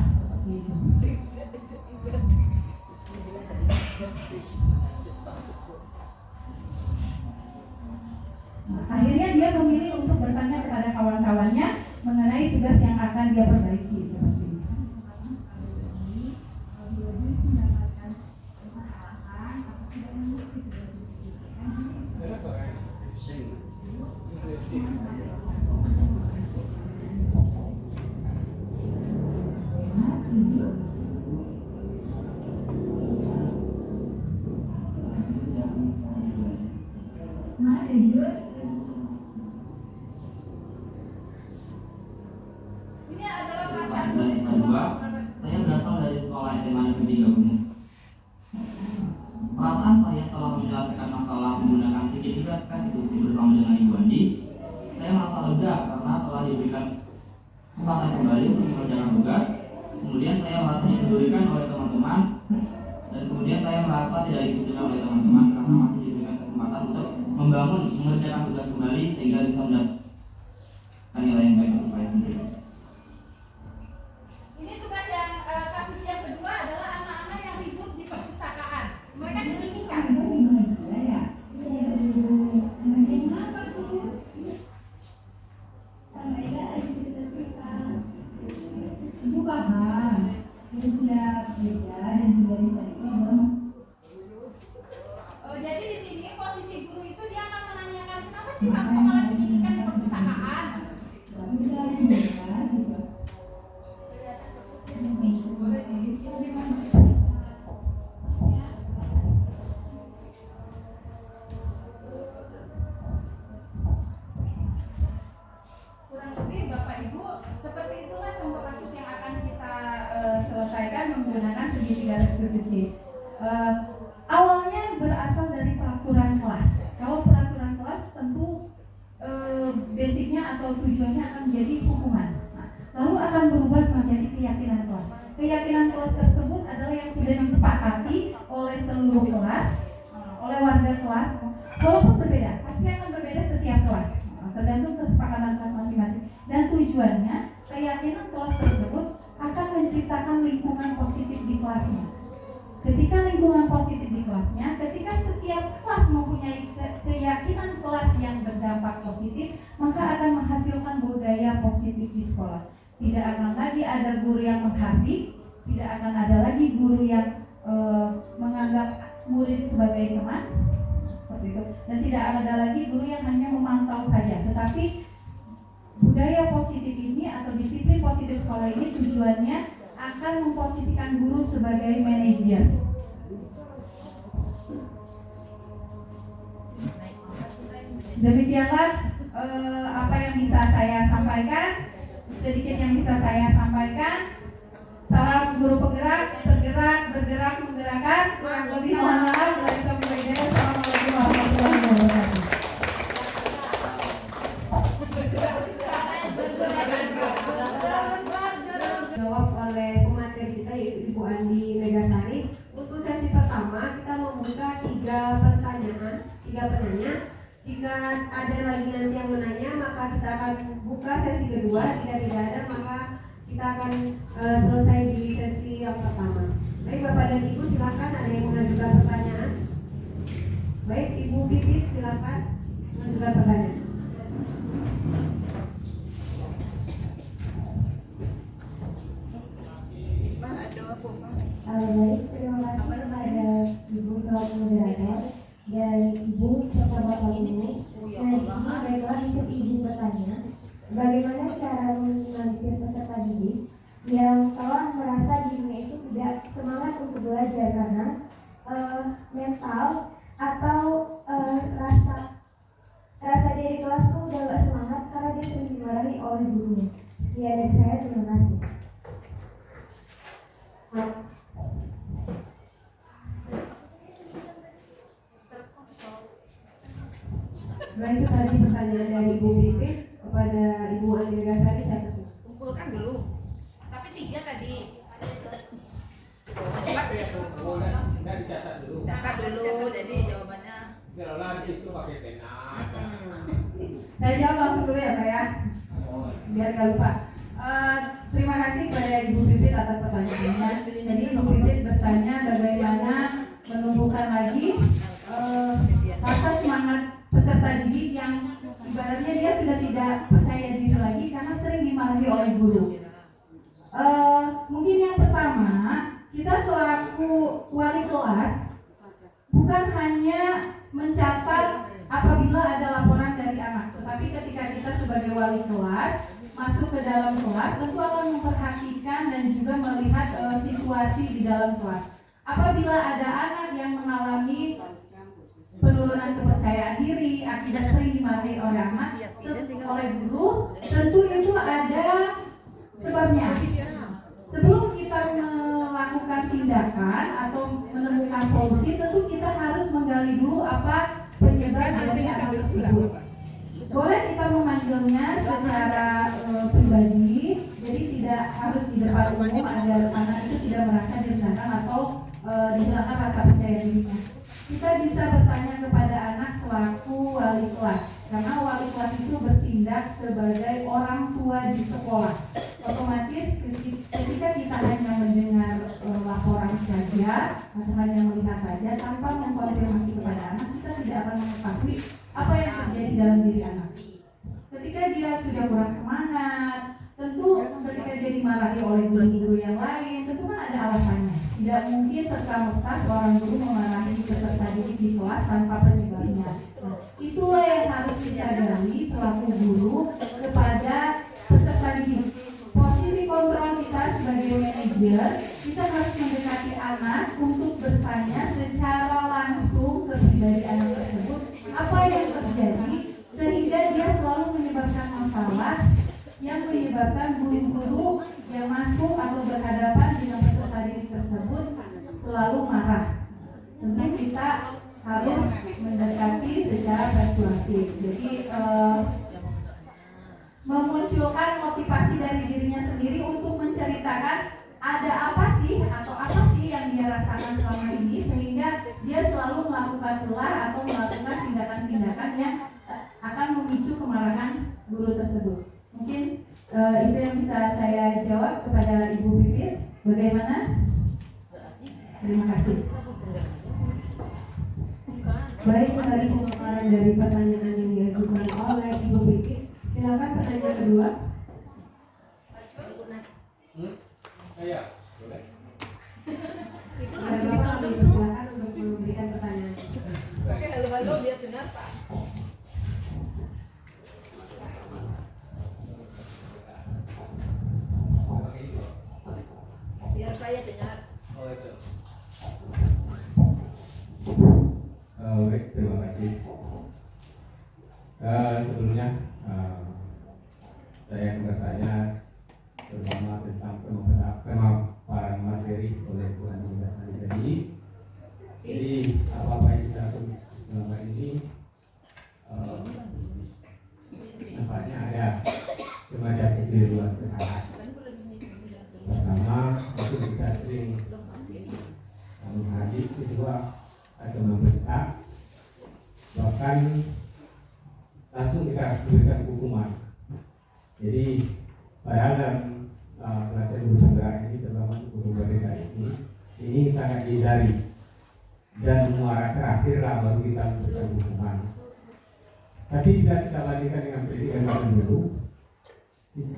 Nah, akhirnya dia memilih untuk bertanya kepada kawan-kawannya mengenai tugas yang akan dia perbaiki, seperti itu. Ini adalah perasaan murid semua. Saya berasal dari sekolah SMA Negeri 3 Gunung. Perasaan saya setelah menyelesaikan masalah menggunakan segitiga restitusi bersama dengan Ibu Andi, saya merasa lega karena telah diberikan kesempatan kembali untuk mengerjakan tugas. Kemudian saya merasa dipedulikan oleh teman-teman, dan kemudian saya merasa tidak diikuti oleh teman-teman karena masih diberikan kesempatan untuk membangun mengerjakan tugas kembali sehingga bisa mendapatkan nilai yang baik untuk saya sendiri. Ini tugas yang kasus yang kedua adalah anak-anak yang ribut di perpustakaan. Mereka cekikikan. Ibu paham, itu sudah beda dan juga disampaikan. Jadi di sini posisi guru itu dia akan menanyakan, kenapa sih kamu malah cekikikan di perpustakaan? Kurang lebih Bapak Ibu, seperti itulah contoh kasus yang akan kita selesaikan menggunakan segitiga restitusi. Awalnya berasal dari peraturan kelas. Kalau peraturan kelas tentu basicnya atau tujuannya akan menjadi hukuman. Lalu akan berubah menjadi keyakinan kelas. Keyakinan kelas tersebut adalah yang sudah disepakati oleh seluruh kelas, oleh warga kelas. Walaupun berbeda, pasti akan berbeda setiap kelas, tergantung kesepakatan kelas masing-masing. Dan tujuannya, keyakinan kelas tersebut akan menciptakan lingkungan positif di kelasnya. Ketika lingkungan positif di kelasnya, ketika setiap kelas mempunyai keyakinan kelas yang berdampak positif, maka akan menghasilkan budaya positif di sekolah. Tidak akan lagi ada guru yang menghardik, tidak akan ada lagi guru yang menganggap murid sebagai teman, seperti itu. Dan tidak akan ada lagi guru yang hanya memantau saja. Tetapi budaya positif ini atau disiplin positif sekolah ini tujuannya akan memposisikan guru sebagai manajer. Demikianlah apa yang bisa saya sampaikan. Sedikit yang bisa saya sampaikan. Salam guru penggerak, tergerak, bergerak, menggerakkan. Kurang lebih mohon maaf. Assalamualaikum warahmatullahi wabarakatuh. Jawab oleh pemateri kita yaitu Ibu Andi Megasari. Untuk sesi pertama kita membuka tiga penanya. Jika ada lagi nanti yang menanya, maka kita akan buka sesi kedua. Jika tidak ada, maka kita akan selesai di sesi yang pertama. Baik Bapak dan Ibu, silakan ada yang mengajukan pertanyaan. Baik Ibu Pipit, silakan mengajukan pertanyaan. Baik, terima kasih kepada Ibu selaku moderator dan Ibu serta Bapak Guru. Nah, di sini baiklah untuk Ibu bertanya, bagaimana cara meminimalisir peserta didik yang telah merasa dirinya itu tidak semangat untuk belajar karena mental atau rasa dia di kelas tuh udah gak semangat karena dia sering dimarahi oleh gurunya. Sekian dari saya, terima kasih. Baik, itu tadi pertanyaan dari Ibu Pipit kepada Ibu Andri Gasari. Saya Kumpulkan dulu. Tapi 3 tadi. Cepat ya tuh. Oh, nggak dicatat dulu. Catat dulu, jadi jawabannya. Kalau lagi itu pakai pena. Saya jawab langsung dulu ya Pak ya, Oh, biar gak lupa. Terima kasih kepada Ibu Pipit atas pertanyaannya. Jadi Ibu Pipit bertanya bagaimana menumbuhkan lagi rasa semangat peserta didik yang ibaratnya dia sudah tidak percaya diri lagi karena sering dimarahi oleh guru. Mungkin yang pertama, kita selaku wali kelas bukan hanya mencatat apabila ada laporan dari anak, tetapi ketika kita sebagai wali kelas masuk ke dalam kelas tentu akan memperhatikan dan juga melihat situasi di dalam kelas. Apabila ada anak yang mengalami penurunan kepercayaan diri akibat sering dimarahi oleh anak oleh guru, tentu itu ada sebabnya. Sebelum kita melakukan tindakan atau menemukan solusi, tentu kita harus menggali dulu apa penyebab dari anak tersebut. Boleh kita memanggilnya secara pribadi, jadi tidak harus di depan umum agar anak itu tidak merasa direndahkan atau dihilangkan rasa percaya dirinya. Kita bisa bertanya kepada anak selaku wali kelas, karena wali kelas itu bertindak sebagai orang tua di sekolah. Otomatis ketika kita hanya mendengar laporan saja atau hanya melihat saja tanpa mengkonfirmasi kepada anak, kita tidak akan mengetahui apa yang terjadi dalam diri anak. Ketika dia sudah kurang semangat, tentu ketika dia dimarahi oleh guru-guru yang lain, tentu kan ada alasannya. Tidak mungkin serta-merta seorang guru memarahi peserta didik di kelas tanpa penyebabnya. Nah, itulah yang harus kita gali selaku guru kepada peserta didik. Posisi kontrol kita sebagai manajer, kita harus mendekati anak untuk bertanya secara langsung ke pribadi anak tersebut apa yang terjadi sehingga dia selalu menyebabkan masalah yang menyebabkan guru-guru yang masuk atau berhadapan dengan peserta didik tersebut selalu marah. Tentu kita harus mendekati secara persuasif. Jadi memunculkan motivasi dari dirinya sendiri untuk menceritakan ada apa sih atau apa sih yang dia rasakan selama ini sehingga dia selalu melakukan ulah atau melakukan tindakan-tindakan yang akan memicu kemarahan guru tersebut. Mungkin itu yang bisa saya jawab kepada Ibu Pipit. Bagaimana? Terima kasih. baik, tadi pemaparan dari pertanyaan yang diajukan oleh Ibu Pipit. Silakan pertanyaan kedua. Iya, boleh. Itu Ya, langsung Bapak ditonton. dipersilakan untuk memberikan pertanyaan. Oke, halo-halo biar dengar Pak. Pakai itu. Biar saya dengar. Oh, itu. Baik, terima kasih. Sebelumnya saya ingin bertanya terutama tentang pemaparan materi oleh Bu Andri Gasari tadi. Jadi apa yang kita lakukan selama ini nampaknya ada semacam kekeliruan kesalahan. Pertama, itu kita sering menghadir, kedua atau membentak, bahkan langsung kita berikan hukuman. Jadi padahal dalam pelatihan guru penggerak ini, terutama guru BPK ini sangat dihindari, dan muara terakhir lah baru kita memberikan hukuman. Tapi bila kita bandingkan dengan pendidikan zaman dulu,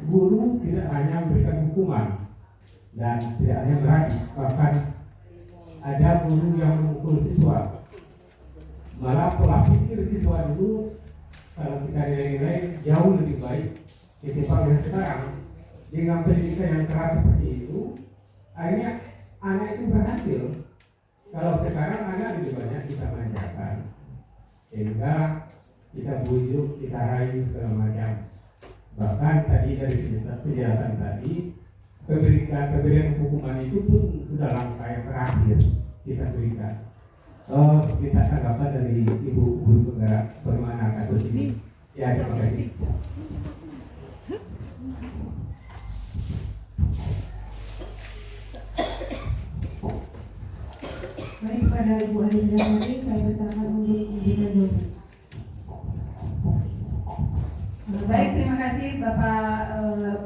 guru tidak hanya memberikan hukuman dan tidak hanya berani, bahkan ada guru yang memukul siswa. Malah pola pikir siswa dulu kalau kita nilai-nilai jauh lebih baik ketimbang yang sekarang. Dengan pendidikan yang keras seperti itu, akhirnya anak itu berhasil. Kalau sekarang anak lebih banyak kita manjakan, sehingga kita bujuk, kita rayu segala macam. Bahkan tadi dari penjelasan tadi, pemberian hukuman itu pun sudah langkah yang terakhir kita berikan. Kita tanggapan dari Ibu Guru Penggerak bagaimana kasus ini? Ya, terima kasih. Baik, kepada Ibu Adinda Putri, saya persilakan untuk memberikan jawaban. Baik, terima kasih Bapak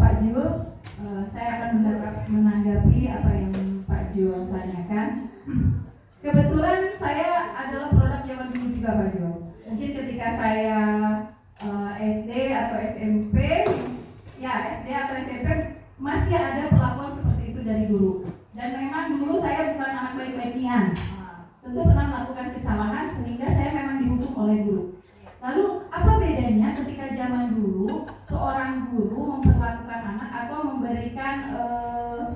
Pak Jul. Saya akan menanggapi apa yang Pak Jul tanyakan. Kebetulan saya adalah produk zaman dulu juga Pak Jul. Mungkin ketika saya SD atau SMP, ya SD atau SMP masih ada perlakuan seperti itu dari guru. Dan memang dulu saya bukan anak baik-baikian. Tentu pernah melakukan kesalahan sehingga saya memang dihukum oleh guru. Lalu apa bedanya ketika zaman dulu seorang guru memperlakukan anak atau memberikan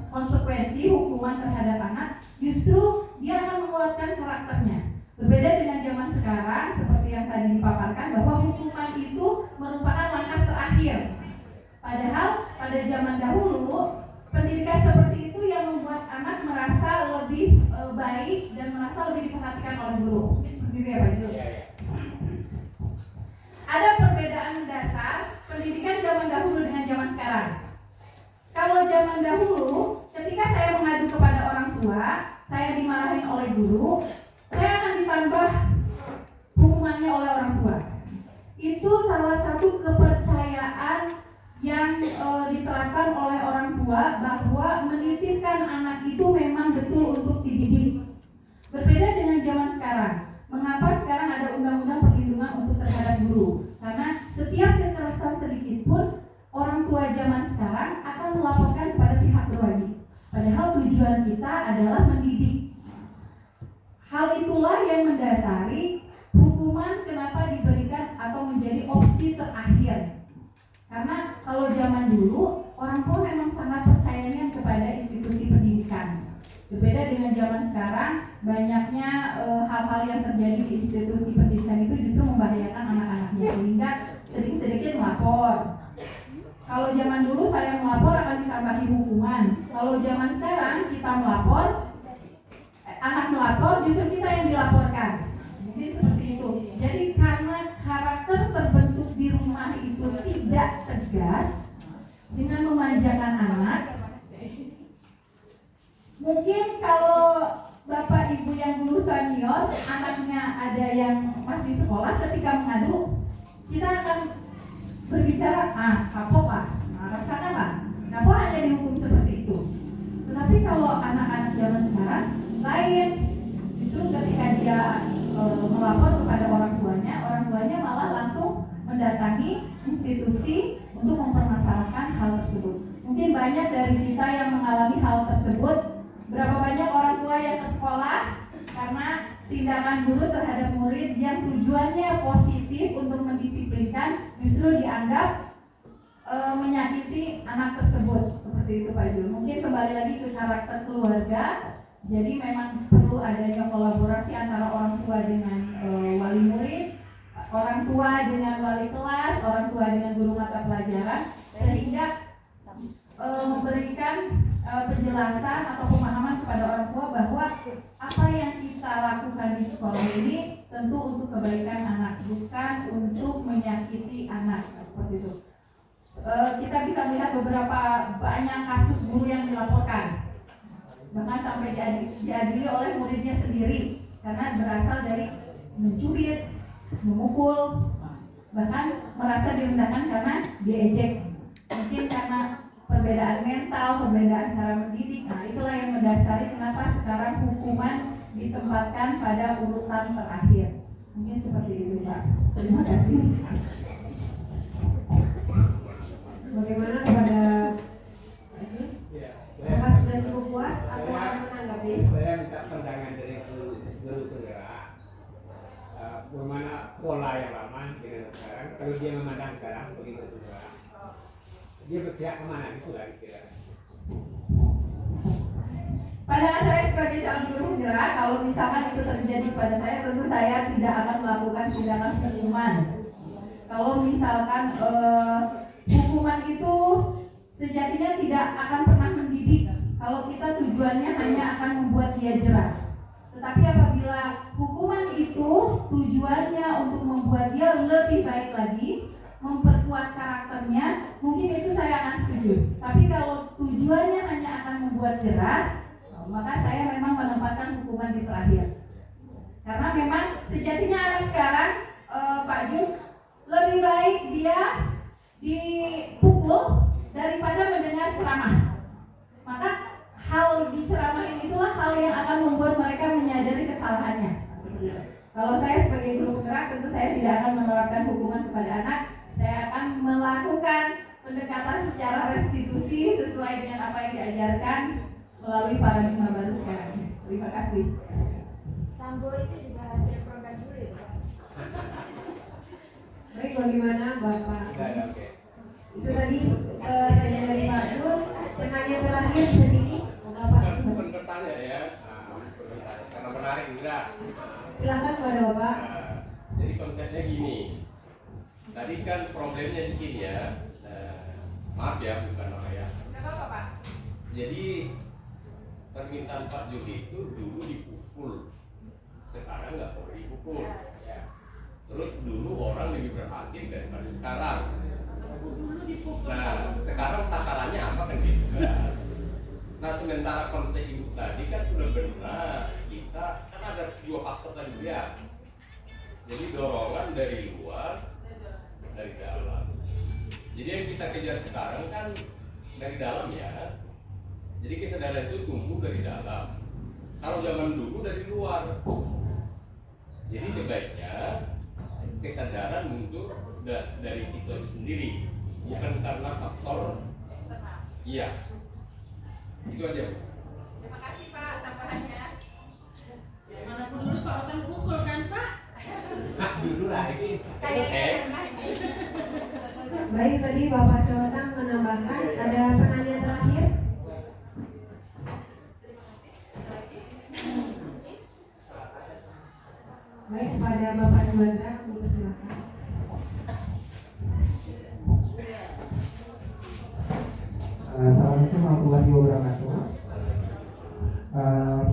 konsekuensi hukuman terhadap anak, justru dia akan menguatkan karakternya. Berbeda dengan zaman sekarang seperti yang tadi dipaparkan bahwa hukuman itu merupakan langkah terakhir. Padahal pada zaman dahulu pendidikan seperti itu yang membuat anak merasa lebih baik dan merasa lebih diperhatikan oleh guru. Ini seperti itu ya Pak Jul. Ada perbedaan mendasar pendidikan zaman dahulu dengan zaman sekarang. Kalau zaman dahulu, ketika saya mengadu kepada orang tua, saya dimarahin oleh guru, saya akan ditambah hukumannya oleh orang tua. Itu salah satu kepercayaan yang diterapkan oleh orang tua bahwa menitipkan anak itu memang betul untuk dididik. Berbeda dengan zaman sekarang. Mengapa sekarang ada undang-undang perlindungan untuk terhadap guru? Karena setiap kekerasan sedikit pun orang tua zaman sekarang akan melaporkan kepada pihak berwajib. Padahal tujuan kita adalah mendidik. Hal itulah yang mendasari hukuman kenapa diberikan atau menjadi opsi terakhir. Karena kalau zaman dulu orang tua memang sangat percayanya kepada institusi pendidikan. Berbeda dengan zaman sekarang, banyaknya hal-hal yang terjadi di institusi pendidikan itu justru membahayakan anak-anaknya sehingga sedikit-sedikit melapor. Kalau zaman dulu saya melapor akan ditambahi hukuman. Kalau zaman sekarang kita melapor, anak melapor justru kita yang dilaporkan. Mungkin seperti itu. Jadi karena karakter terbentuk di rumah itu tidak tegas dengan memanjakan anak. Mungkin kalau Bapak Ibu yang guru senior, anaknya ada yang masih sekolah, ketika mengadu, kita akan berbicara, kapok lah, rasakan lah. Kapok hanya dihukum seperti itu. Tetapi kalau anak-anak zaman sekarang lain, justru ketika dia melapor kepada orang tuanya malah langsung mendatangi institusi untuk mempermasalahkan hal tersebut. Mungkin banyak dari kita yang mengalami hal tersebut. Berapa banyak orang tua yang ke sekolah karena tindakan guru terhadap murid yang tujuannya positif untuk mendisiplinkan justru dianggap menyakiti anak tersebut. Seperti itu Pak Jul. Mungkin kembali lagi ke karakter keluarga. Jadi memang perlu adanya kolaborasi antara orang tua dengan wali murid, orang tua dengan wali kelas, orang tua dengan guru mata pelajaran, sehingga memberikan penjelasan atau pemahaman kepada orang tua bahwa apa yang kita lakukan di sekolah ini tentu untuk kebaikan anak, bukan untuk menyakiti anak. Seperti itu. Kita bisa melihat beberapa banyak kasus guru yang dilaporkan, bahkan sampai diadili oleh muridnya sendiri karena berasal dari mencubit, memukul, bahkan merasa direndahkan karena diejek. Mungkin karena perbedaan mental, perbedaan cara mendidik. Nah, itulah yang mendasari kenapa sekarang hukuman ditempatkan pada urutan terakhir. Mungkin seperti itu, Pak. Terima kasih. Bagaimana kepada Ya, Bapak sudah cukup puas atau akan menanggapi? saya minta pandangan dari guru penggerak. Bagaimana pola yang lama dengan sekarang? Kalau dia memandang sekarang sebagai guru penggerak, dia berpihak kemana itu lah kira. Pandangan saya sebagai calon guru penggerak, kalau misalkan itu terjadi pada saya, tentu saya tidak akan melakukan tindakan hukuman. Kalau misalkan hukuman itu sejatinya tidak akan pernah mendidik. Kalau kita tujuannya hanya akan membuat dia jerah. Tetapi apabila hukuman itu tujuannya untuk membuat dia lebih baik lagi, memperkuat karakternya, mungkin itu saya akan setuju. Tapi kalau tujuannya hanya akan membuat jerah, maka saya memang menempatkan hukuman di terakhir. Karena memang sejatinya anak sekarang, Pak Jun, lebih baik dia dipukul daripada mendengar ceramah. Maka hal diceramahin itulah hal yang akan membuat mereka menyadari kesalahannya. Kalau saya sebagai guru penggerak, tentu saya tidak akan menerapkan hukuman kepada anak. Saya akan melakukan pendekatan secara restitusi sesuai dengan apa yang diajarkan melalui paradigma baru sekarang. Terima kasih. Sambo itu juga hasil program dulu ya, Pak? Baik, bagaimana Bapak? Oke. Itu tadi tanya dari Pak Jun. Pertanyaan terakhir dari sini, Bapak. Bukan bertanya ya, bertanya karena menarik juga. Silakan kepada Bapak. Jadi konsepnya gini. Tadi kan problemnya di sini ya. Maaf ya, bukan apa ya. Tidak apa-apa, Pak. Jadi permintaan Pak Juli itu dulu dipukul, sekarang nggak perlu dipukul. Ya. Terus dulu orang lebih berhasil daripada sekarang. Nah, sekarang takarannya apa kan gitu kan? Nah, sementara konsep ibu tadi kan sudah benar, kita kan ada dua faktor tadi ya. Jadi dorongan dari luar, dari dalam. Jadi yang kita kejar sekarang kan dari dalam ya. Jadi kesadaran itu tumbuh dari dalam. Kalau zaman dulu dari luar. Jadi sebaiknya kesadaran muncul dari siswa itu sendiri, bukan karena faktor. Iya. Itu aja. Terima kasih, Pak, tambahannya. Manapun dulu Pak Otan pukul kan, Pak? Nah, dulu lah ini. Baik, tadi Bapak Jawatan menambahkan ada pertanyaan terakhir. Baik, kepada Bapak Juwanda, dipersilakan. Assalamualaikum warahmatullahi wabarakatuh.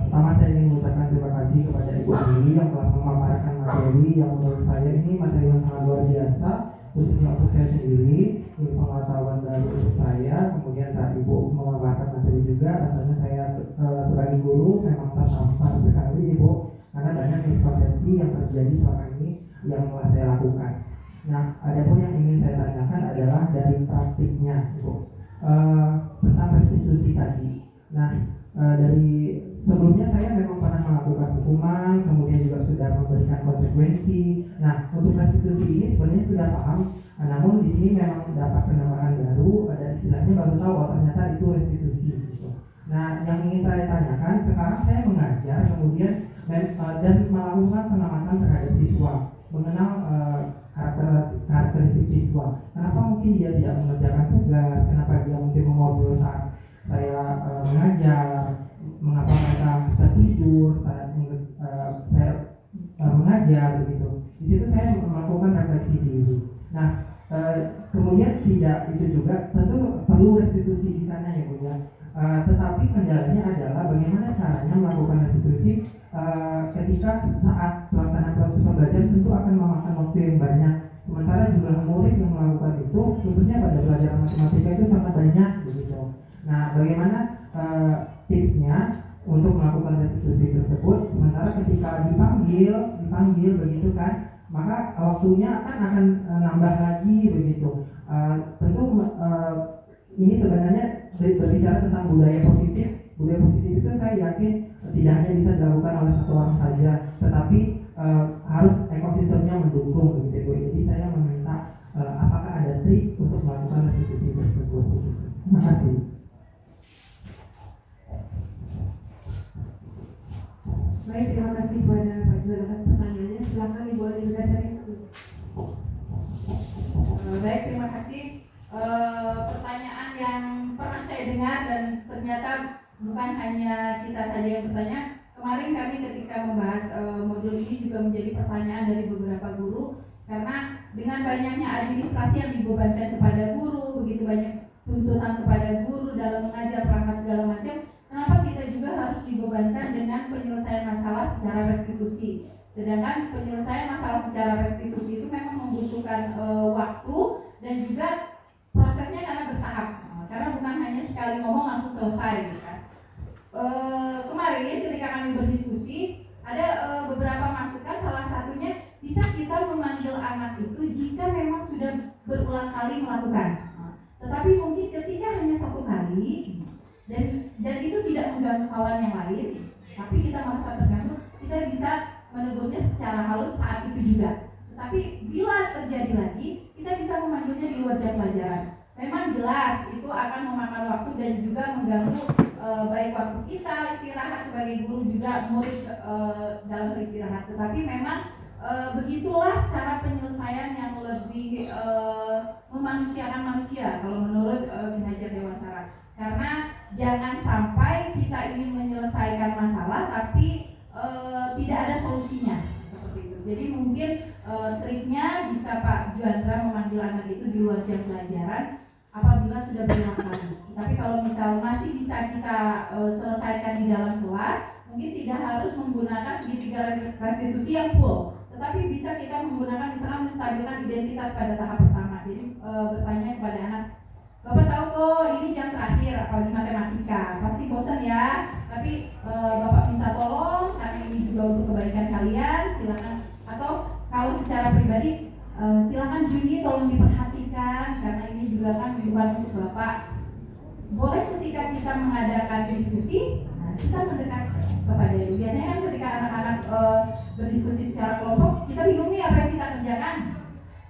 Pertama saya ingin mengucapkan terima kasih kepada Ibu Dewi yang telah memaparkan materi yang menurut saya ini materi yang sangat luar biasa, khususnya untuk saya sendiri, ini pengetahuan baru untuk saya. Kemudian saat Ibu memaparkan materi juga, rasanya saya sebagai guru memang tertampar sekali Ibu, karena banyak miskonsepsi yang terjadi selama ini yang telah saya lakukan. Nah, ada pun yang ingin saya tanyakan adalah dari praktiknya Ibu. Tentang restitusi tadi. Nah, dari sebelumnya saya memang pernah melakukan hukuman, kemudian juga sudah memberikan konsekuensi. Nah, untuk restitusi ini sebenarnya sudah paham, namun di sini memang dapat penambahan baru dan istilahnya baru tahu oh ternyata itu restitusi. Gitu. Nah, yang ingin saya tanyakan sekarang saya mengajar, kemudian dan melakukan pengamatan terhadap siswa, mengenal karakteristik siswa. Kenapa mungkin dia tidak mengerjakan tugas? Kenapa dia mungkin memodul saat saya mengajar? Mengapa mereka tertidur saat saya mengajar begitu? Di situ saya melakukan refleksi diri. Nah, kemudian tidak itu juga tentu perlu restitusi di sana ya Bu ya. Tetapi kendalanya adalah bagaimana caranya melakukan restitusi ketika saat pelaksanaan proses pembelajaran tentu akan memakan waktu yang banyak. Sementara jumlah murid yang melakukan itu khususnya pada pelajaran matematika itu sangat banyak begitu. Nah, bagaimana tipsnya untuk melakukan restitusi tersebut? Sementara ketika dipanggil begitu kan, maka waktunya akan nambah lagi begitu. Tentu ini sebenarnya berbicara tentang budaya positif. Budaya positif itu saya yakin tidak hanya bisa dilakukan oleh satu orang saja, tetapi harus ekosistemnya mendukung begitu Bu. Jadi saya meminta apakah ada trik untuk melakukan restitusi tersebut. Terima kasih. Baik, terima kasih kepada Pak Juan atas pertanyaannya. Silakan Ibu Ani Berdasari. Baik, terima kasih. Pertanyaan yang pernah saya dengar dan ternyata bukan hanya kita saja yang bertanya. Kemarin kami ketika membahas modul ini juga menjadi pertanyaan dari beberapa guru, karena dengan banyaknya administrasi yang dibebankan kepada guru, begitu banyak tuntutan kepada guru dalam mengajar, perangkat segala macam, kenapa kita juga harus dibebankan dengan penyelesaian masalah secara restitusi? Sedangkan penyelesaian masalah secara restitusi itu memang membutuhkan waktu dan juga prosesnya karena bertahap, karena bukan hanya sekali ngomong langsung selesai gitu kan. Kemarin ketika kami berdiskusi ada beberapa masukan, salah satunya bisa kita memanggil anak itu jika memang sudah berulang kali melakukan, tetapi mungkin ketika hanya satu kali dan itu tidak mengganggu kawan yang lain, tapi kita merasa terganggu, kita bisa menegurnya secara halus saat itu juga. Tetapi bila terjadi lagi, kita bisa memanggilnya di luar jam pelajaran. Memang jelas itu akan memakan waktu dan juga mengganggu baik waktu kita istirahat sebagai guru, juga murid dalam beristirahat. Tetapi memang begitulah cara penyelesaian yang lebih memanusiakan manusia kalau menurut Ki Hajar Dewantara. Karena jangan sampai kita ingin menyelesaikan masalah tapi tidak ada solusinya seperti itu. Jadi mungkin triknya bisa Pak Juandra memanggil anak itu di luar jam pelajaran apabila sudah berulang kali. Tapi kalau misal masih bisa kita selesaikan di dalam kelas, mungkin tidak harus menggunakan segitiga restitusi yang full, tetapi bisa kita menggunakan misalnya menstabilkan identitas pada tahap pertama. Jadi bertanya kepada anak, Bapak tahu kok ini jam terakhir apalagi matematika, pasti bosan ya, tapi Bapak minta tolong karena ini juga untuk kebaikan kalian, silakan. Atau kalau secara pribadi silakan Juni tolong diperhatikan karena ini juga kan bukan untuk Bapak. Boleh ketika kita mengadakan diskusi, kita mendekat kepada itu. Biasanya kan ketika anak-anak berdiskusi secara kelompok, kita bingung nih apa yang kita kerjakan.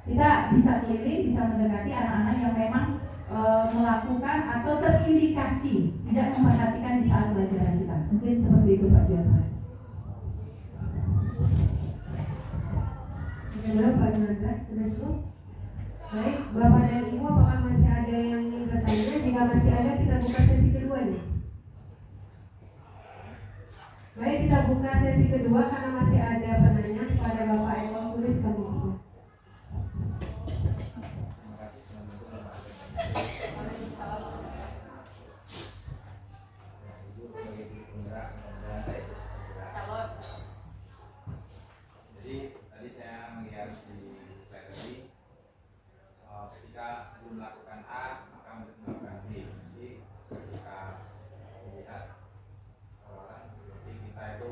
Kita bisa keliling, bisa mendekati anak-anak yang memang melakukan atau terindikasi tidak memperhatikan di saat pelajaran kita. Mungkin seperti itu Pak Juandra. Bagaimana Pak Juandra? Sudah cukup? Baik, Bapak dan Ibu, apakah masih ada yang ingin bertanya? Jika masih ada, kita buka sesi kedua nih. Baik, kita buka sesi kedua karena masih ada penanya kepada Bapak Eko Sulis Kamil. Jadi tadi saya melihat di slide tadi ketika belum melakukan A maka melakukan B. Jadi ketika melihat seperti kita itu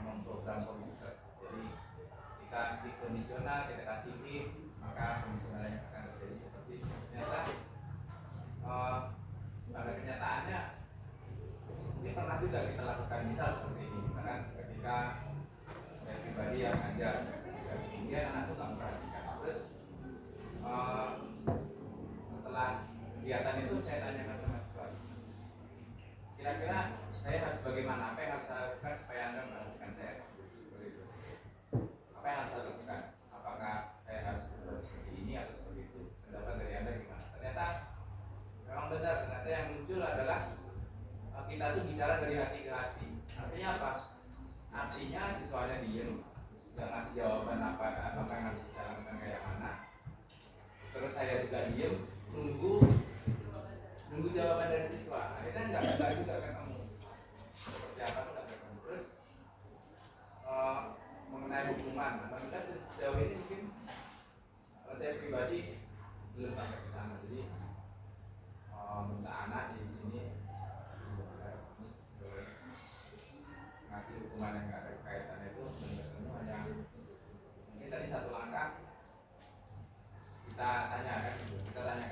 memprogram komputer. Jadi ketika di kondisional kita kasih if maka kondisionalnya akan terjadi seperti itu. Ternyata pada kenyataannya mungkin pernah juga kita lakukan misal seperti ini. Misalkan ketika saya pribadi yang ngajar, kemudian anak itu tak memperhatikan. Terus setelah kegiatan itu saya tanyakan ke mahasiswa, kira-kira saya harus bagaimana? Apa yang harus saya lakukan supaya Anda memperhatikan saya? Seperti itu. Apa yang harus saya lakukan? Apakah saya harus berbuat seperti ini atau seperti itu? Pendapat dari Anda gimana? Ternyata memang benar. Ternyata yang muncul adalah kita tuh bicara dari hati ke hati. Artinya apa? Artinya siswanya diem, nggak ngasih jawaban apa yang harus saya lakukan kayak mana. Terus saya juga diem, nunggu jawaban dari siswa. Akhirnya nggak juga ketemu. Seperti apa tuh nggak ketemu. Terus mengenai hukuman, alhamdulillah sejauh ini mungkin saya pribadi belum sampai ke sana. Jadi minta anak di sini ngasih hukuman yang nggak ada kaitannya itu belum ketemu. Hanya mungkin tadi satu langkah kita tanya kan, kita tanya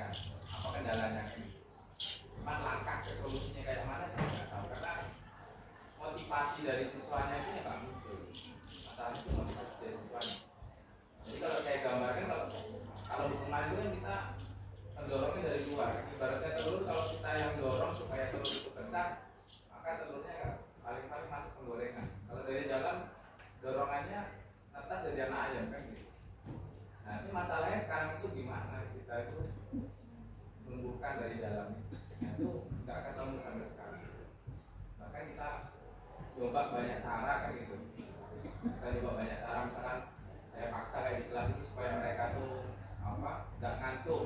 masalahnya sekarang itu gimana kita itu menumbuhkan dari dalamnya, itu nggak ketemu sampai sekarang. Bahkan kita coba banyak cara kan gitu. Kita coba banyak cara, misalkan saya paksa kayak di kelas itu supaya mereka tuh nggak ngantuk.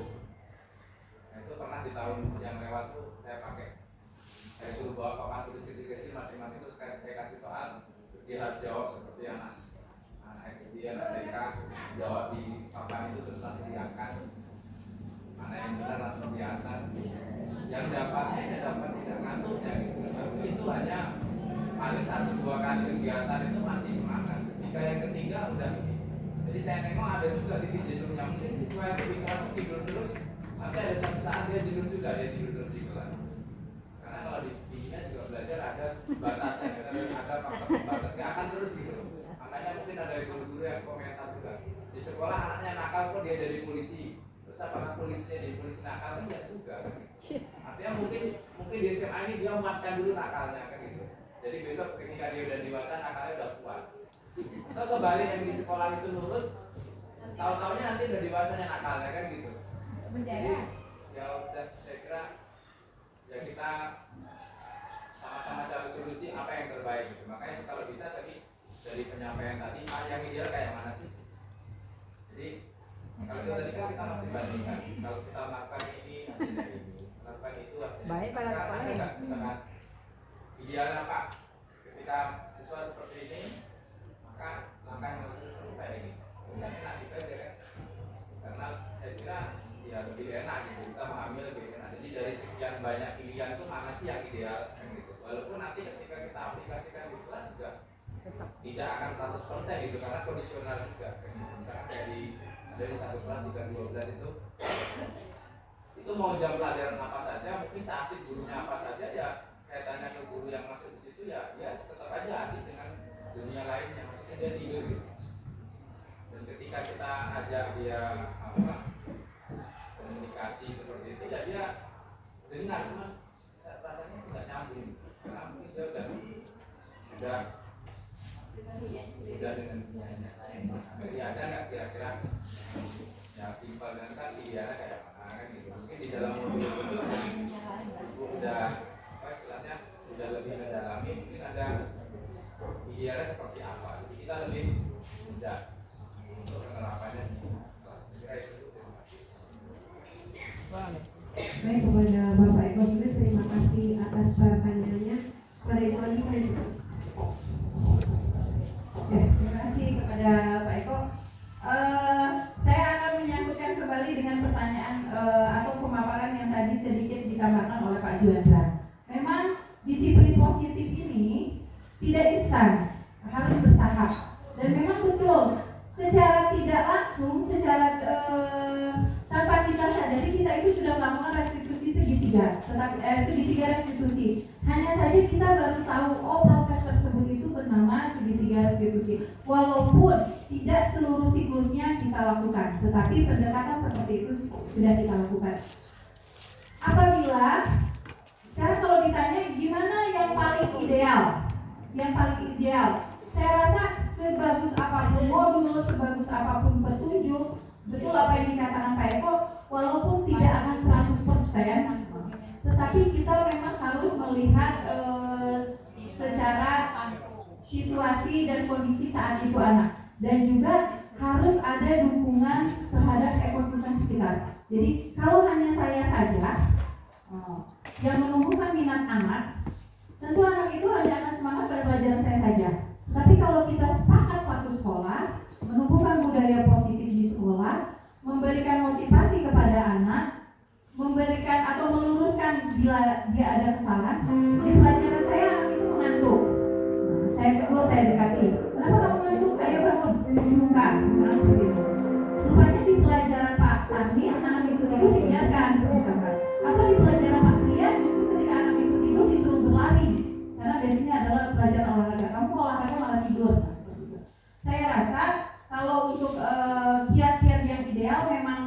Nah, itu pernah di tahun yang lewat tuh saya pakai, saya suruh bawa papan tulis kecil-kecil masing-masing, terus saya kasih soal, dia harus jawab seperti anak SD, anak TK, jawab di papan itu terus langsung diangkat, mana yang benar langsung diangkat, yang dapatnya tidak ngantuknya gitu. Tapi itu hanya paling 1-2 kali kegiatan itu masih semangat. Ketika yang ketiga udah gitu. Jadi saya tengok ada juga titik jenuhnya, mungkin siswa yang di kelas tidur terus, tapi ada satu saat dia tidur juga, dia tidur terus di kelas. Karena kalau di sini juga belajar ada batasnya, ada faktor pembatas, nggak akan terus gitu. Makanya mungkin ada guru-guru yang komentar juga, di sekolah anaknya nakal kok dia jadi polisi, terus apakah polisinya jadi polisi nakal? Kan enggak juga kan. Artinya mungkin di SMA ini dia memuaskan dulu nakalnya kan gitu. Jadi besok ketika dia udah dewasa nakalnya udah puas. Atau kebalik yang di sekolah itu nurut, tahu-taunya nanti udah dewasanya nakalnya kan gitu. Jadi ya udah, saya kira ya kita sama-sama cari solusi apa yang terbaik gitu. Makanya kalau bisa tadi dari penyampaian tadi yang ideal kayak mana sih? Jadi kalau tadi kan kita masih bandingkan, kalau kita melakukan ini hasilnya ini, melakukan itu hasilnya. Baik, Pak. Sekarang ada nggak misalkan idealnya Pak, ketika siswa seperti ini, maka langkah yang harus dilakukan kayak ini. Kan enak juga ya kan? Karena saya kira ya lebih enak gitu, kita mengambil lebih enak. Jadi dari sekian banyak pilihan itu mana sih yang ideal kan gitu. Walaupun nanti ketika kita aplikasikan di kelas juga tidak akan 100% gitu, karena kondisional juga kan gitu. Misalkan dari satu kelas 3-12 itu mau jam pelajaran apa saja, mungkin seasik gurunya apa saja ya, saya tanya ke guru yang masuk di situ ya tetap aja asik dengan dunia lainnya, maksudnya dia tidur gitu. Dan ketika kita ajak dia komunikasi seperti itu ya dia dengar, cuman rasanya tidak nyambung karena mungkin dia udah dengan dunianya. Jadi ada nggak kira-kira ya simpel dan kan idealnya kayak mana kan gitu. Mungkin di dalam modul itu udah istilahnya udah lebih mendalami, mungkin ada idealnya seperti apa. Jadi kita lebih mudah untuk penerapannya di kira itu. Baik, kepada Bapak Eko Sulis, terima kasih atas pertanyaannya. Pada Ibu Anita. Terima kasih kepada Pak Eko. Saya akan menyambutkan kembali dengan pertanyaan atau pemaparan yang tadi sedikit ditambahkan oleh Pak Juandra. Memang disiplin positif ini tidak instan, harus bertahap. Dan memang betul, secara tidak langsung, secara tanpa kita sadari kita itu sudah melakukan restitusi segitiga, segitiga restitusi. Hanya saja kita baru tahu, oh proses tersebut itu bernama segitiga restitusi. Walaupun tidak seluruh siklusnya kita lakukan, tetapi pendekatan seperti itu sudah kita lakukan. Apabila sekarang kalau ditanya gimana yang paling ideal, saya rasa sebagus apapun modul, sebagus apapun petunjuk, betul apa yang dikatakan Pak Eko, walaupun tidak akan 100%, tetapi kita memang harus melihat secara situasi dan kondisi saat itu anak, dan juga harus ada dukungan terhadap ekosistem sekitar. Jadi kalau hanya saya saja yang menumbuhkan minat anak, tentu anak itu hanya akan semangat pada pelajaran saya saja. Tapi kalau kita sepakat satu sekolah, menumbuhkan budaya positif di sekolah, memberikan motivasi kepada anak, memberikan atau meluruskan bila dia ada kesalahan, di pelajaran saya anak itu mengantuk. Saya tegur, saya dekati. Kenapa kamu mengantuk? Ayo bangun, dibuka, misalnya seperti itu. Rupanya di pelajaran Pak Tarni, anak itu tidur dibiarkan, misalkan. Atau di pelajaran Pak Tria, justru ketika anak itu tidur disuruh berlari, karena biasanya adalah pelajaran olahraga. Kamu olahraga malah tidur. Nah, seperti itu. Saya rasa kalau untuk kiat-kiat yang ideal memang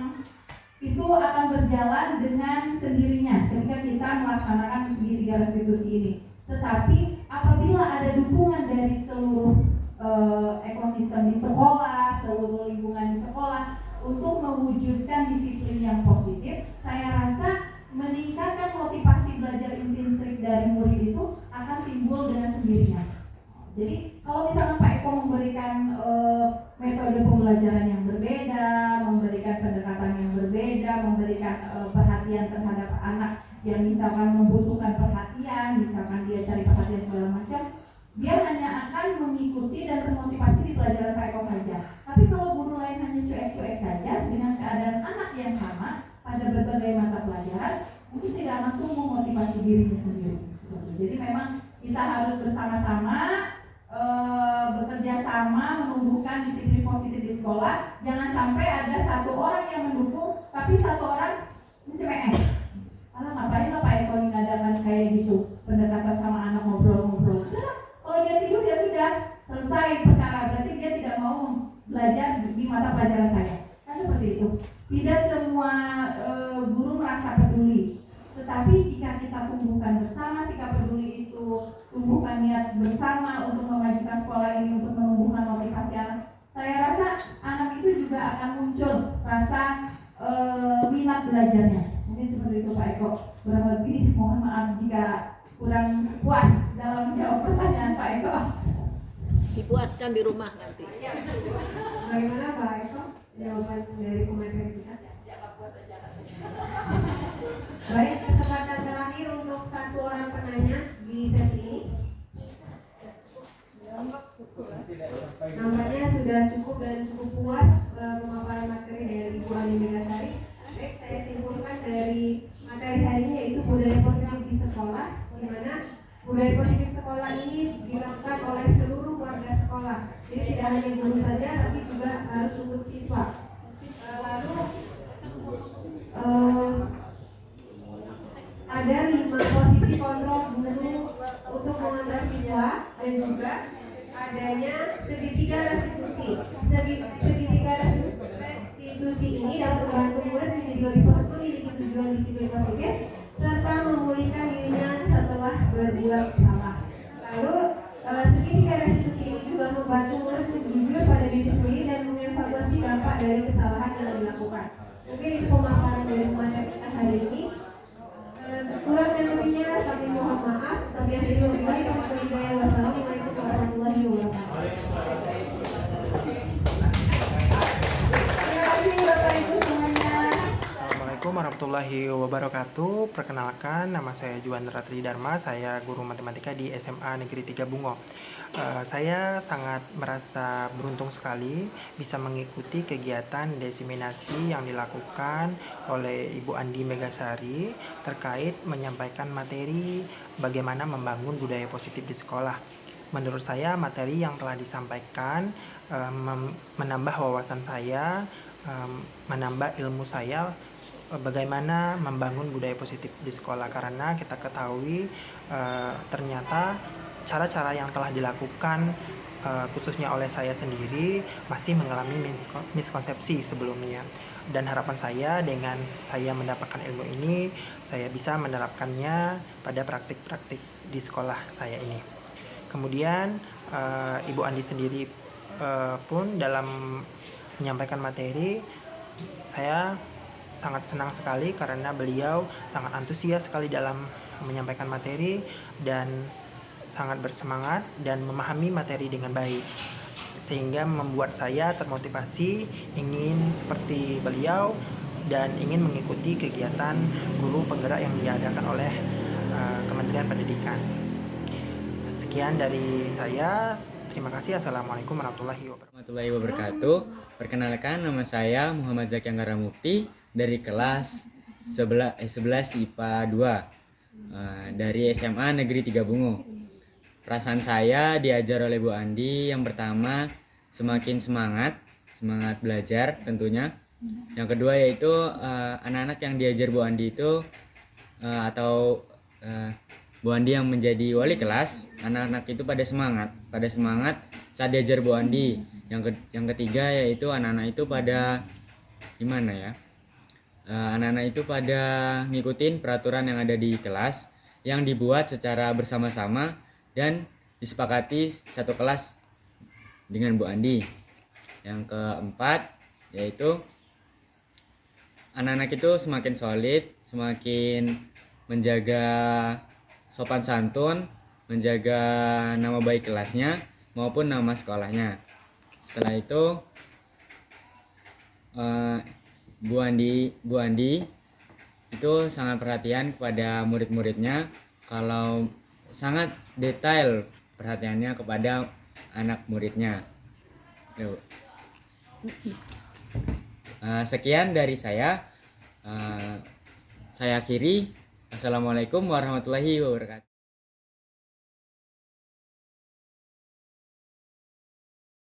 itu akan berjalan dengan sendirinya ketika kita melaksanakan segitiga restitusi ini. Tetapi apabila ada dukungan dari seluruh ekosistem di sekolah, seluruh lingkungan di sekolah, untuk mewujudkan disiplin yang positif, saya rasa meningkatkan motivasi belajar intrinsik dari murid itu akan timbul dengan sendirinya. Jadi kalau misalnya Pak Eko memberikan metode pembelajaran yang berbeda, memberikan pendekatan yang berbeda, memberikan perhatian terhadap anak yang misalkan membutuhkan perhatian, misalkan dia cari perhatian segala macam, dia hanya akan mengikuti dan termotivasi di pelajaran Pak Eko saja. Tapi kalau guru lain hanya cuek-cuek saja dengan keadaan anak yang sama pada berbagai mata pelajaran, mungkin tidak akan tumbuh motivasi dirinya sendiri. Jadi memang kita harus bersama-sama bekerja sama menumbuhkan disiplin positif di sekolah. Jangan sampai ada satu orang yang mendukung tapi satu orang mencemen. Alah, ngapain Pak Eko mengadakan kayak gitu, pendekatan sama anak ngobrol-ngobrol. Kalau dia tidur ya sudah selesai perkara, berarti dia tidak mau belajar di mata pelajaran saya. Kan seperti itu. Tidak semua guru merasa peduli, tetapi jika kita tumbuhkan bersama sikap peduli itu, tumbuhkan niat bersama untuk memajukan sekolah ini, untuk menumbuhkan motivasi anak, saya rasa anak itu juga akan muncul rasa minat belajarnya. Mungkin seperti itu Pak Eko. Kurang lebih mohon maaf jika kurang puas dalam menjawab pertanyaan Pak Eko. Dipuaskan di rumah nanti. Bagaimana Pak Eko jawaban dari pemateri kita? Baik, kesempatan terakhir untuk satu orang penanya di sesi ini. Nampaknya sudah cukup dan cukup puas pemaparan materi dari Ibu Ani Megasari. Baik, saya simpulkan dari materi hari ini yaitu budaya positif di sekolah, di mana budaya positif sekolah ini dilakukan oleh seluruh warga sekolah. Jadi tidak hanya guru saja, tapi juga harus untuk siswa. Lalu ada 5 posisi kontrol guru untuk mengontrol siswa dan juga adanya segitiga restitusi. Segitiga restitusi ini dapat membantu murid menjadi lebih memiliki tujuan disiplin positif serta memulihkan dirinya setelah berbuat salah. Lalu segitiga restitusi ini juga membantu murid jujur pada diri sendiri dan mengevaluasi dampak dari kesalahan yang dilakukan. Mungkin itu pemaparan dari materi kita hari ini. Kurang dan lebihnya kami mohon maaf. Kami akhiri wabillahi taufiq wal hidayah. Wassalamualaikum warahmatullahi wabarakatuh. Terima kasih Bapak Ibu semuanya. Assalamualaikum warahmatullahi wabarakatuh. Perkenalkan, nama saya Juan Ratri Dharma. Saya guru matematika di SMA Negeri 3 Bungo. Saya sangat merasa beruntung sekali bisa mengikuti kegiatan diseminasi yang dilakukan oleh Ibu Andi Megasari terkait menyampaikan materi bagaimana membangun budaya positif di sekolah. Menurut saya materi yang telah disampaikan menambah wawasan saya, menambah ilmu saya bagaimana membangun budaya positif di sekolah, karena kita ketahui ternyata cara-cara yang telah dilakukan khususnya oleh saya sendiri masih mengalami miskonsepsi sebelumnya, dan harapan saya dengan saya mendapatkan ilmu ini saya bisa menerapkannya pada praktik-praktik di sekolah saya ini. Kemudian Ibu Andi sendiri pun dalam menyampaikan materi, saya sangat senang sekali karena beliau sangat antusias sekali dalam menyampaikan materi dan sangat bersemangat dan memahami materi dengan baik, sehingga membuat saya termotivasi ingin seperti beliau dan ingin mengikuti kegiatan guru penggerak yang diadakan oleh Kementerian Pendidikan. Sekian dari saya. Terima kasih. Assalamualaikum warahmatullahi wabarakatuh. Perkenalkan, nama saya Muhammad Zaki Anggara Mukti dari kelas 11 IPA 2 dari SMA Negeri 3 Bungo. Perasaan saya diajar oleh Bu Andi, yang pertama semakin semangat belajar tentunya. Yang kedua yaitu anak-anak yang diajar Bu Andi itu atau Bu Andi yang menjadi wali kelas, anak-anak itu pada semangat saat diajar Bu Andi. Yang ketiga yaitu anak-anak itu pada gimana ya? Anak-anak itu pada ngikutin peraturan yang ada di kelas yang dibuat secara bersama-sama dan disepakati satu kelas dengan Bu Andi. Yang keempat yaitu anak-anak itu semakin solid, semakin menjaga sopan santun, menjaga nama baik kelasnya maupun nama sekolahnya. Setelah itu Bu Andi itu sangat perhatian kepada murid-muridnya, kalau sangat detail perhatiannya kepada anak muridnya. Sekian dari saya. Saya akhiri. Assalamualaikum warahmatullahi wabarakatuh.